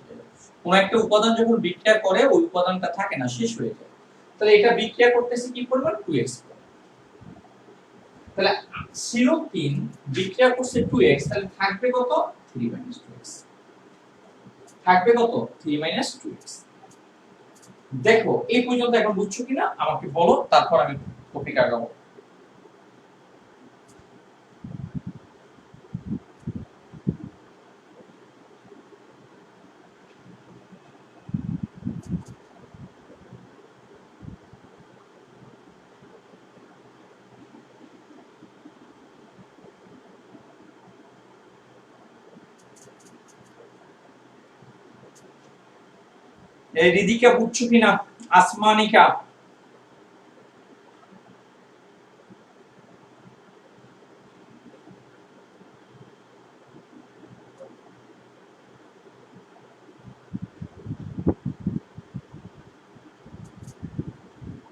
কোন একটা উপাদান যখন বিক্রিয়া করে ওই উপাদানটা থাকে না, শেষ হয়ে যায়। তাহলে এটা বিক্রিয়া করতেছে কি পরিমাণ? 2x। তাহলে ছিল 3, বিক্রিয়া করছে 2x, তাহলে থাকবে কত? 3 2x। থাকবে কত? 3 2x। দেখো এই পর্যন্ত এখন বুঝছো কিনা আমাকে বলো, তারপর আমি টপিক আগাবো। এই রিদিকা বুঝছো কিনা? আসমানিকা,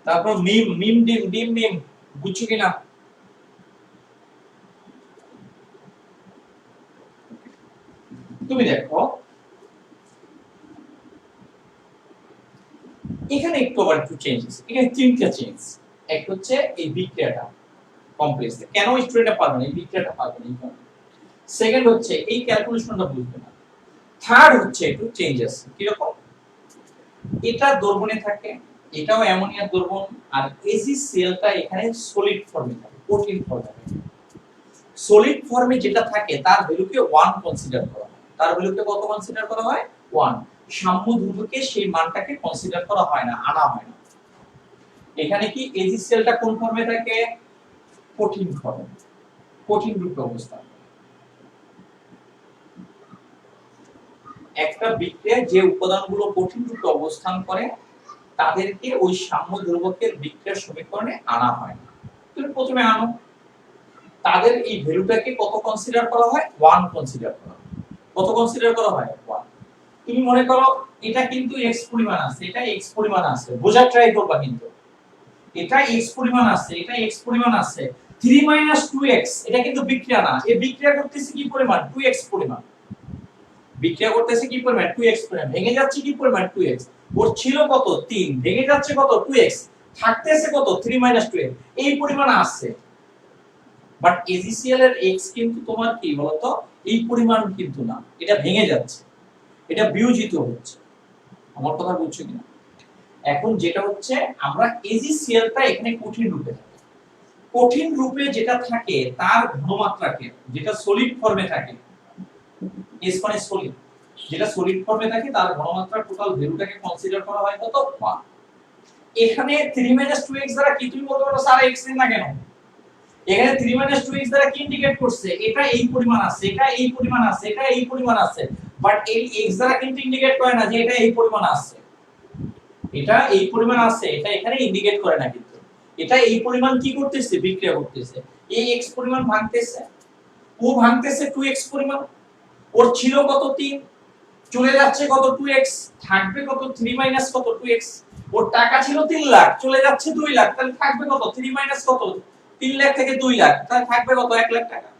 তারপর মিম মিম ডিম ডিম মিম, বুঝছো কিনা? তুমি দেখো এখানে একটু আবার একটু চেঞ্জেস, এখানে তিনটা চেঞ্জ। এক হচ্ছে এই বিক্রিয়াটা কমপ্লেক্স, কেন স্টুডেন্টরা পারবে না এই বিক্রিয়াটা পারবে না। সেকেন্ড হচ্ছে এই ক্যালকুলেশনটা বুঝবে না। থার্ড হচ্ছে একটু চেঞ্জেস, কি রকম? এটা দ্রবণে থাকে, এটাও অ্যামোনিয়া দ্রবণ, আর HClটা এখানে সলিড ফর্মে থাকে, কঠিন ফর্মে থাকে। সলিড ফর্মে যেটা থাকে তার ভ্যালুকে 1 কনসিডার করা হয়। তার ভ্যালুকে কত কনসিডার করা হয়? 1। সাম্য ধ্রুবকে সেই মানটাকে কনসিডার করা হয় না, আনা হয় না। এখানে কি HClটা কোন ফর্মে থাকে? কঠিন ফর্মে, কঠিন রূপে অবস্থান। একটা বিক্রিয়ায় যে উপাদানগুলো কঠিন রূপে অবস্থান করে তাদেরকে ওই সাম্য ধ্রুবকের বিক্রিয়ার সমীকরণে আনা হয় না। তুমি প্রথমে আনো, তাদের এই ভ্যালুটাকে কত কনসিডার করা হয়? 1 কনসিডার করা হয়। কত কনসিডার করা হয়? 1। তুমি মনে করো এটা কিন্তু x পরিমাণ আছে, এটা x পরিমাণ আছে, বোঝার ট্রাই করবা কিন্তু এটা x পরিমাণ আছে, এটা x পরিমাণ আছে, 3 2x, এটা কিন্তু বিক্রিয়া না, এই বিক্রিয়া করতেছে কি পরিমাণ? 2x পরিমাণ। বিক্রিয়া করতেছে কি পরিমাণ? 2x পরিমাণ। ভেঙে যাচ্ছে কি পরিমাণ? 2x। ওর ছিল কত? 3, ভেঙে যাচ্ছে কত? 2x, থাকতেছে কত? 3 2x। এই পরিমাণ আসছে। বাট এজিসিএল এর এক্স কিন্তু তোমার কি বলতো এই পরিমাণ কিন্তু না, এটা ভেঙে যাচ্ছে, এটা বিয়োজিত হচ্ছে। আমার কথা বুঝছো কিনা? এখন যেটা হচ্ছে আমরা এজিসিএলটা এখানে কঠিন রূপে থাকে, কঠিন রূপে যেটা থাকে তার ঘনমাত্রাকে, যেটা সলিড ফর্মে থাকে, এস মানে সলিড, যেটা সলিড ফর্মে থাকে তার ঘনমাত্রা টোটাল ভ্যালুটাকে কনসিডার করা হয় কত 1। এখানে 3 2x দ্বারা কি তুমি বলতে পারো স্যার x এর না কেন? এখানে 3 2x দ্বারা কি ইন্ডিকেট করছে? এটা এই পরিমাণ আছে, এটা এই পরিমাণ আছে, এটা এই পরিমাণ আছে, বাট এই x দ্বারা কিন্তু ইন্ডিকেট করে না যে এটা এই পরিমাণ আছে, এটা এই পরিমাণ আছে, এটা এখানে ইন্ডিকেট করে না, কিন্তু এটা এই পরিমাণ কি করতেছে? বিক্রিয়া করতেছে। এই x পরিমাণ ভাঙতেছে, ও ভাঙতেছে 2x পরিমাণ, ওর ছিল কত 3, চলে যাচ্ছে কত 2x, থাকবে কত 3 মাইনাস কত 2x। ওর টাকা ছিল 3 লাখ, চলে যাচ্ছে 2 লাখ, তাহলে থাকবে কত 3 মাইনাস কত 3 লাখ থেকে 2 লাখ, তাহলে থাকবে কত 1 লাখ টাকা।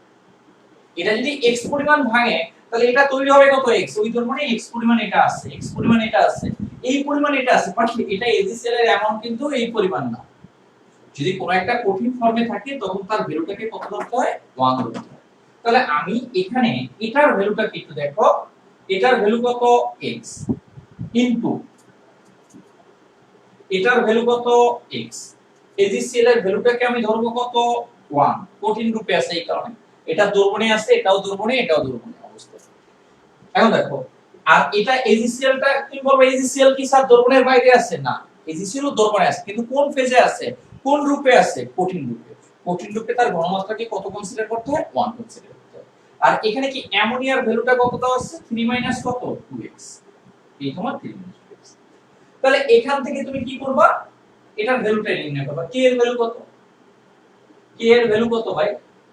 এটা যদি x পরিমাণ ভাঙে তাহলে এটা তৈরি হবে কত x, ওই ধর মানে x পরিমাণ এটা আছে, x পরিমাণ এটা আছে, এই পরিমাণ এটা আছে, বাট এটা এজিসিএল এর অ্যামাউন্ট কিন্তু এই পরিমাণ না। যদি কোনো একটা কঠিন ফর্মে থাকে তখন তার ভ্যালুটাকে কত ধরতে হয়? 1 ধরতে হয়। তাহলে আমি এখানে এটার ভ্যালুটা কি একটু দেখো, এটার ভ্যালু কত x ইনটু এটার ভ্যালু কত x, এজিসিএল এর ভ্যালুটাকে আমি ধরব কত 1, কঠিন রূপে আছে এই কারণে, এটা দ্রবণে আছে, এটাও দ্রবণে, এটাও দ্রবণে অবস্থা। এখন দেখো, আর এটা এজিসিএলটা তুমি বলবে এজিসিএল কি স্যার দ্রবণের বাইরে আছে? না, এজিসিএল ও দ্রবণে আছে, কিন্তু কোন ফেজে আছে, কোন রূপে আছে? কঠিন রূপে। কঠিন রূপে তার ঘনমাত্রাকে কত কনসিডার করতে হয়? 1 কনসিডার করতে হয়। আর এখানে কি অ্যামোনিয়ার ভ্যালুটা কত দেওয়া আছে? 3 মাইনাস কত 2x, এই তোমার 3 মাইনাস 2x। তাহলে এখান থেকে তুমি কি করবা? এটার ভ্যালুটা নির্ণয় করবা। কে এর ভ্যালু কত? কে এর ভ্যালু কত ভাই?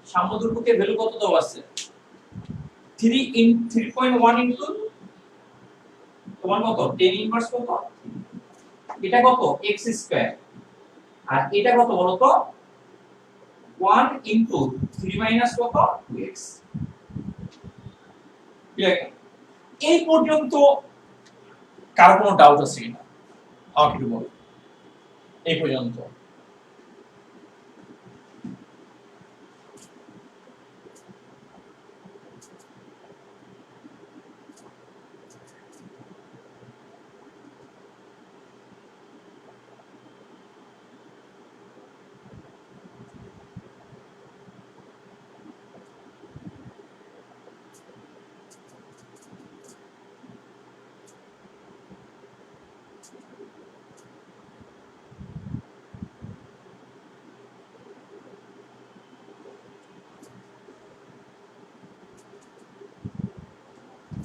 সাম্যদৈর্ঘ্যের ভ্যালু কত দেওয়া আছে? 3.1 ইনটু তোমার কত 10 ইনভার্স কত, এটা কত x স্কয়ার, আর এটা কত বলো তো 1 ইনটু 3 মাইনাস কত 2x। ক্লিয়ার? এই পর্যন্ত কার কোনো ডাউট আছে কিনা আমাকে একটু বলো, এই পর্যন্ত?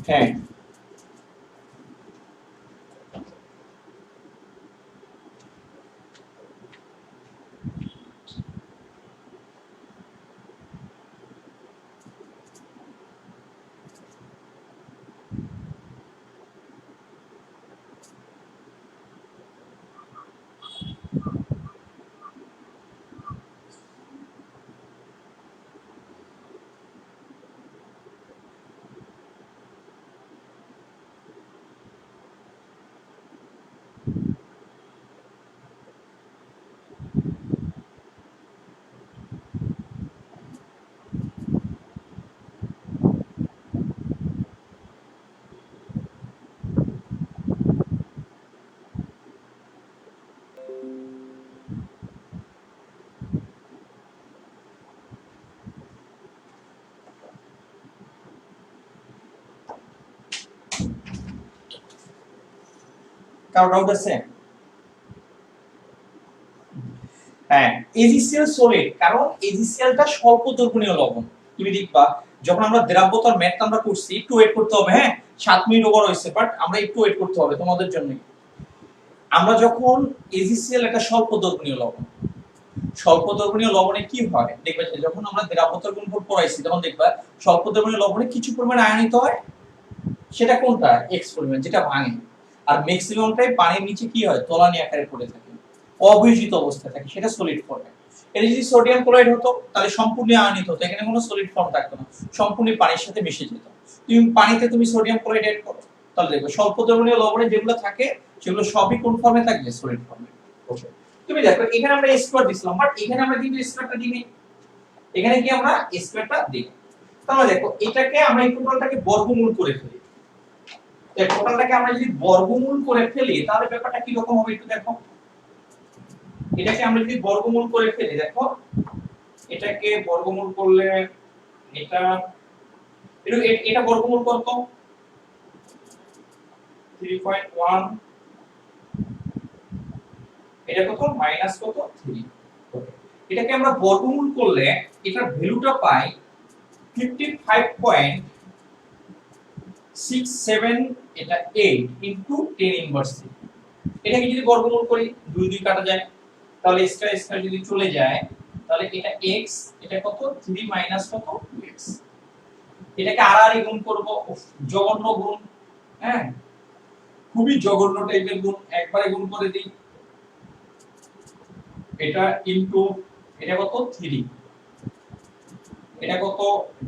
হ্যাঁ, কারো ডাউট আছে? হ্যাঁ, এজিসিএল সলিড, কারণ এজিসিএলটা স্বল্প দ্রবণীয় লবণ। তুমি দেখবা যখন আমরা দ্রাব্যতার ম্যাথ আমরা করছি, একটু ওয়েট করতে হবে, হ্যাঁ 7 মিনিট ওভার হয়েছে, বাট আমরা একটু ওয়েট করতে হবে তোমাদের জন্য। আমরা যখন এজিসিএল একটা স্বল্প দ্রবণীয় লবণ, স্বল্প দ্রবণীয় লবণে কি হয় দেখবে, যখন আমরা দ্রাব্যতার গুণফল পড়াইছি তখন দেখবা স্বল্প দ্রবণীয় লবণে কিছু পরিমাণ আয়নিত হয়, সেটা কোনটা? এক্স পরিমাণ, যেটা ভাঙে। আর ম্যাক্সিমামটাই পানির নিচে কি হয়, তলানি আকারে পড়ে থাকে, অবিয়োজিত অবস্থায় থাকে, সেটা সলিড ফর্মে। এটা যদি সোডিয়াম ক্লোরাইড হতো তাহলে সম্পূর্ণ আয়নিত হতো, এখানে কোনো সলিড ফর্ম থাকতো না, সম্পূর্ণ পানির সাথে মিশে যেত। তুমি পানিতে তুমি সোডিয়াম ক্লোরাইড এড করো, তাহলে দেখবে স্বল্প দ্রবণীয় লবণে যেগুলো থাকে সেগুলো সবই কোন ফর্মে থাকবে? সলিড ফর্মে। ওকে, তুমি দেখো এখানে আমরা স্কয়ার দিছিলাম, বাট এখানে আমরা কিন্তু স্কয়ারটা দিইনি, এখানে কি আমরা স্কয়ারটা দিই। তাহলে দেখো এটাকে আমরা এই টোটালটাকে বর্গমূল করে ফেলি। তো টোটালটাকে আমরা যদি বর্গমূল করে ফেলি তাহলে ব্যাপারটা কি রকম হবে একটু দেখো। এটাকে আমরা যদি বর্গমূল করে ফেলি, দেখো এটাকে বর্গমূল করলে এটা এটা বর্গমূল কত? 3.1, এটা কত? মাইনাস কত? 3। এটাকে আমরা বর্গমূল করলে এটার ভ্যালুটা পাই 55.67, এটা 8 ইনটু 10 ইনভার্স 3। এটাকে যদি বর্গমূল করি 2 2 কাটা যায়, তাহলে স্কয়ার স্কয়ার যদি চলে যায় তাহলে এটা x, এটা কত? 3 মাইনাস কত? x। এটাকে আর গুণ করব, জঘন্য গুণ, হ্যাঁ খুবই জঘন্য টাইপের গুণ, একবারে গুণ করে দিই। এটা ইনটু এটা কত? 3, এটা কত?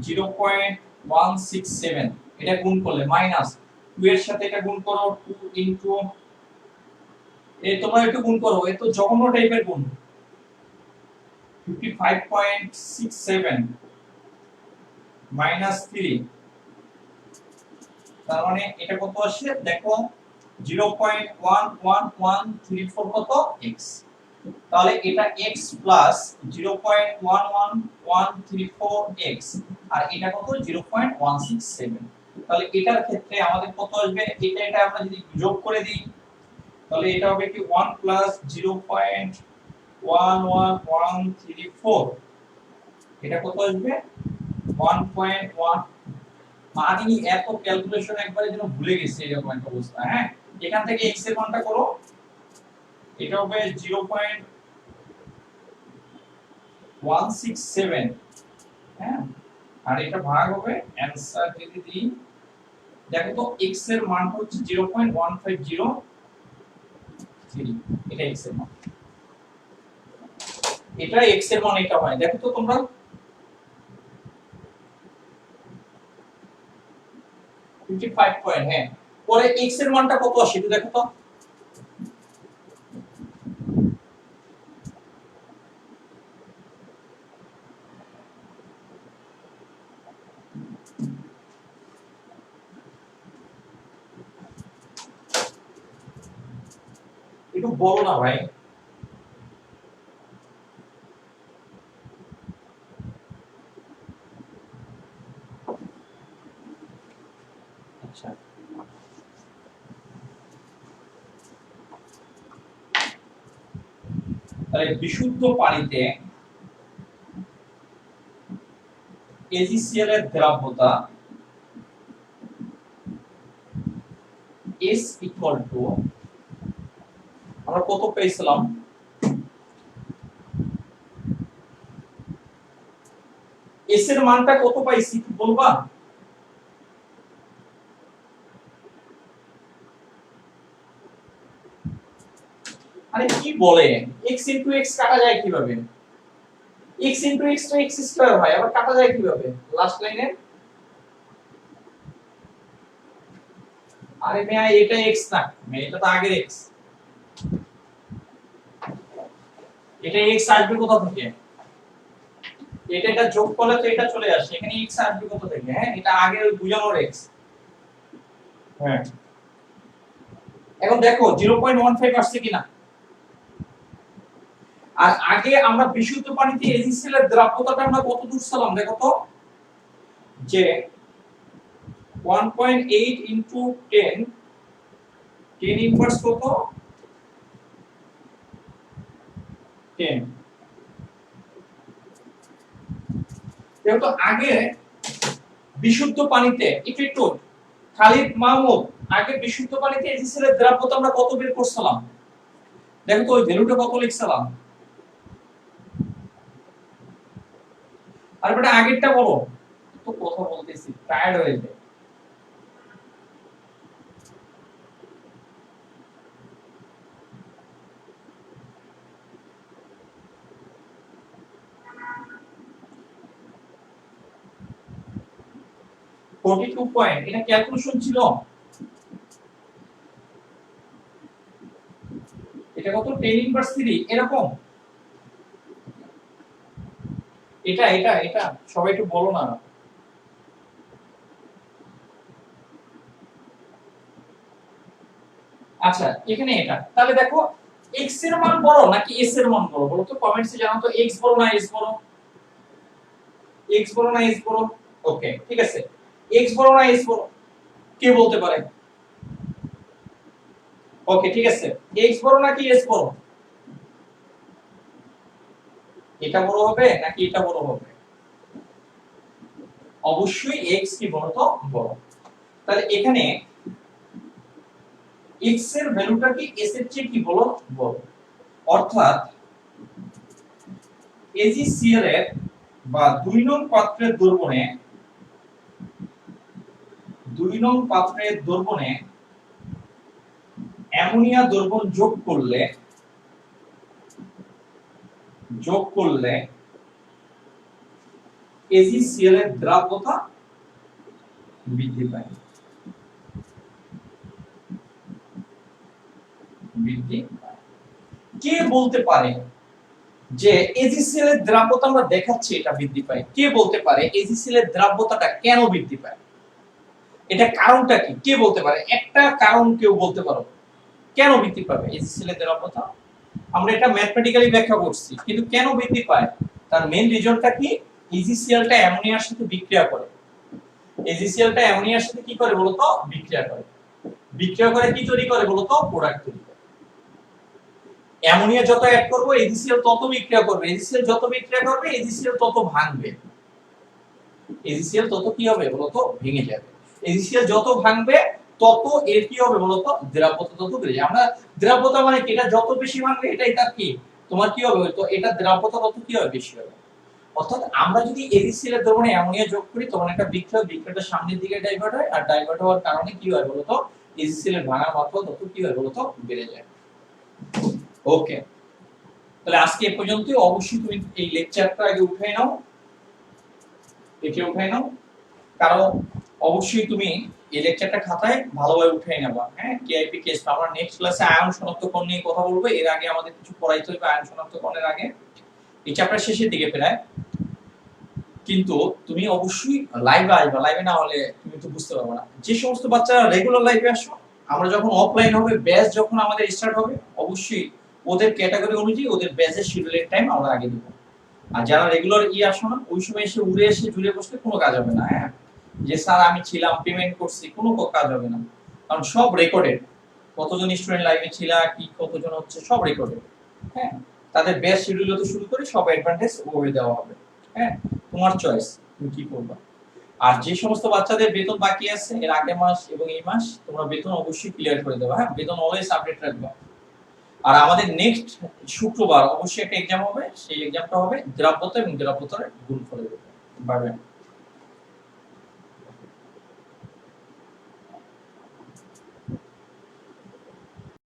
0.167, এটা গুণ করলে মাইনাস 2 এর সাথে এটা গুণ করো, 2 ইনটু এই তোমরা একটু গুণ করো, এত জঘন্য টাইপের গুণ। 55.67 মাইনাস 3, তার মানে এটা কত আসে দেখো? 0.11134 কত? x। তাহলে এটা x প্লাস 0.11134x, আর এটা কত? 0.167। তাহলে এটার ক্ষেত্রে আমাদের কত আসবে? এটা আমরা যদি যোগ করে দিই তাহলে এটা হবে কি 1 প্লাস 0.11134, এটা কত আসবে? 1.1। মানে এত ক্যালকুলেশন একবারে যেন ভুলে গেছি এরকম একটা অবস্থা। হ্যাঁ, এখান থেকে x এর মানটা করো, এটা হবে 0.167, হ্যাঁ, আর এটা ভাগ হবে অ্যানসার যদি দিই, দেখো তো x এর মানটা হচ্ছে 0.1503, এটা x এর মান, এটা x এর মান এটা হয়। দেখো তো তোমরা 55 পয়েন্ট, হ্যাঁ। পরে x এর মানটা কত আসে একটু দেখো তো। একটু বলো না ভাই। আচ্ছা, তাহলে বিশুদ্ধ পানিতে AgCl এর দ্রাব্যতা S ইকুয়াল টু, আমরা কত পেয়েছিলাম? S এর মানটা কত পাইছি একটু বলবা? আরে কি বলে, x into x কাটা যায় কিভাবে? x into x তো x স্কয়ার হয়, আবার কাটা যায় কিভাবে লাস্ট লাইনে? আরে মেয়া এটা x না, এটা তো আগের x। এটা x আসবে কোথা থেকে? এটা যোগ করলে তো এটা চলে আসে, এখানে x আসবে কোথা থেকে? হ্যাঁ, এটা আগের বুঝানোর x। হ্যাঁ, এখন দেখো 0.15 আসছে কিনা। আর আগে আমরা বিশুদ্ধ পানিতে AgCl এর দ্রাব্যতাটা আমরা কত দূর ছিলাম দেখো তো, যে 1.8 into 10 ইনভার্স কত? 10। দেখো তো আগে বিশুদ্ধ পানিতে একটু খালিদ মাহমুদ, আগে বিশুদ্ধ পানিতে AgCl এর দ্রাব্যতা আমরা কত বের করছিলাম দেখো তো, ওই ভ্যালুটা কত লিখছিলাম? আর বেটা আগেরটা বলো তো, কথা বলতেছি টায়ার্ড হয়ে যায়। পয়েন্ট, এটা ক্যালকুলেশন ছিল। এটা কত? 10 ইনভার্স 3 এরকম। এটা এটা এটা সবাই একটু বলো না। আচ্ছা এখানে এটা, তাহলে দেখো x এর মান বড় নাকি s এর মান বড় বলো তো, কমেন্টসে জানাও তো, x বড় না s বড়, x বড় না s বড়? ওকে ঠিক আছে, x বড় না s বড় কে বলতে পারে? ওকে ঠিক আছে, x বড় নাকি s বড়? এটা বড় হবে নাকি এটা বড় হবে? অবশ্যই x কি বড় তো বড়। তাহলে এখানে x এর ভ্যালুটা কি s এর চেয়ে কি বড় বড়, অর্থাৎ AgCl এর বা 2 নং পাত্রের দ্রবণে, 2 নং পাত্রের দ্রবণে অ্যামোনিয়া দ্রবণ যোগ করলে AgCl এর দ্রাব্যতা বৃদ্ধি পায়, কে বলতে পারে যে AgCl এর দ্রাব্যতা আমরা দেখাচ্ছি এটা বৃদ্ধি পায়, কে বলতে পারে AgCl এর দ্রাব্যতাটা কেন বৃদ্ধি পায়, এটা কারণটা কি কে বলতে পারে? একটা কারণ কেউ বলতে পারো কেন বৃদ্ধি পাবে AgCl এর দ্রাব্যতা? আমরা এটা ম্যাথমেটিক্যালি ব্যাখ্যা করছি, কিন্তু কেন বৃদ্ধি পায় তার মেইন রিজনটা কি? AgCl টা অ্যামোনিয়ার সাথে বিক্রিয়া করে, AgCl টা অ্যামোনিয়ার সাথে কি করে বলতো? বিক্রিয়া করে, বিক্রিয়া করে কি তৈরি করে বলতো? প্রোডাক্ট তৈরি করে। অ্যামোনিয়া যত অ্যাড করব AgCl তত বিক্রিয়া করবে, AgCl যত বিক্রিয়া করবে AgCl তত ভাঙবে, AgCl তত কি হবে বলতো? ভেঙে যাবে। AgCl যত ভাঙবে তত এর কি হবে বলতো? দ্রাব্যতা তত বেড়ে যাবে। আমরা দ্রাব্যতা মানে কি, এটা যত বেশি ভাঙবে এটাই তার কি তোমার কি হবে, তো এটা দ্রাব্যতা তত কি হবে? বেশি হবে। অর্থাৎ আমরা যদি AgCl এর দ্রবণে অ্যামোনিয়া যোগ করি তখন একটা বিক্রিয়া, বিক্রিয়াটা সামনের দিকে ডাইভার্ট হয়, আর ডাইভার্ট হওয়ার কারণে কি হয় বলতো? AgCl এর ভাঙার মাত্রা তত কি হয় বলতো? বেড়ে যায়। ওকে, তাহলে আজকে এ পর্যন্তই। অবশ্যই তুমি এই লেকচারটা আগে উঠাই নাও, এটা উঠাই নাও, কারণ অবশ্যই তুমি এই লেকচারটা খাতায় ভালোভাবে উঠাই নেবা। হ্যাঁ, কেআইপি কেস আমরা নেক্সট ক্লাসে আয়ন শনাক্তকরণ নিয়ে কথা বলবো, এর আগে আমাদের কিছু পড়াইতে হবে আয়ন শনাক্তকরণের আগে, এই চ্যাপ্টার শেষের দিকে প্রায়। কিন্তু তুমি অবশ্যই লাইভে আসবা, লাইভে না হলে তুমি তো বুঝতে পারবে না। যে সমস্ত বাচ্চারা রেগুলার লাইভে আসো, আমরা যখন অফলাইন হবে, ব্যাচ যখন আমাদের স্টার্ট হবে, অবশ্যই ওদের ক্যাটাগরি অনুযায়ী ওদের ব্যাচের শিডিউলের টাইম আমরা আগে দেব। আর যারা রেগুলার আসো না, ওই সময় এসে উড়ে এসে জুড়ে বসলে কোনো কাজ হবে না। হ্যাঁ, যে স্যার আমি ছিলাম, পেমেন্ট করছি, কোনো কাজ হবে না, কারণ সব রেকর্ডেড। কতজন স্টুডেন্ট লাইভে ছিল, কি কতজন হচ্ছে, সব রেকর্ডেড। হ্যাঁ, তাদের ব্যাচ শিডিউল হতে শুরু করে সব অ্যাডভান্টেজ ওভাবে দেওয়া হবে। হ্যাঁ, তোমার চয়েস তুমি কি করবা। আর যে সমস্ত বাচ্চাদের বেতন বাকি আছে এর আগের মাস এবং এই মাস, তোমরা বেতন অবশ্যই ক্লিয়ার করে দেবা। হ্যাঁ, বেতন অলওয়েজ আপডেট রাখবা। আর আমাদের নেক্সট শুক্রবার অবশ্যই একটা এক্সাম হবে, সেই এক্সামটা হবে দ্রাব্যতা এবং দ্রাব্যতার গুণফলের উপর। Bye bye.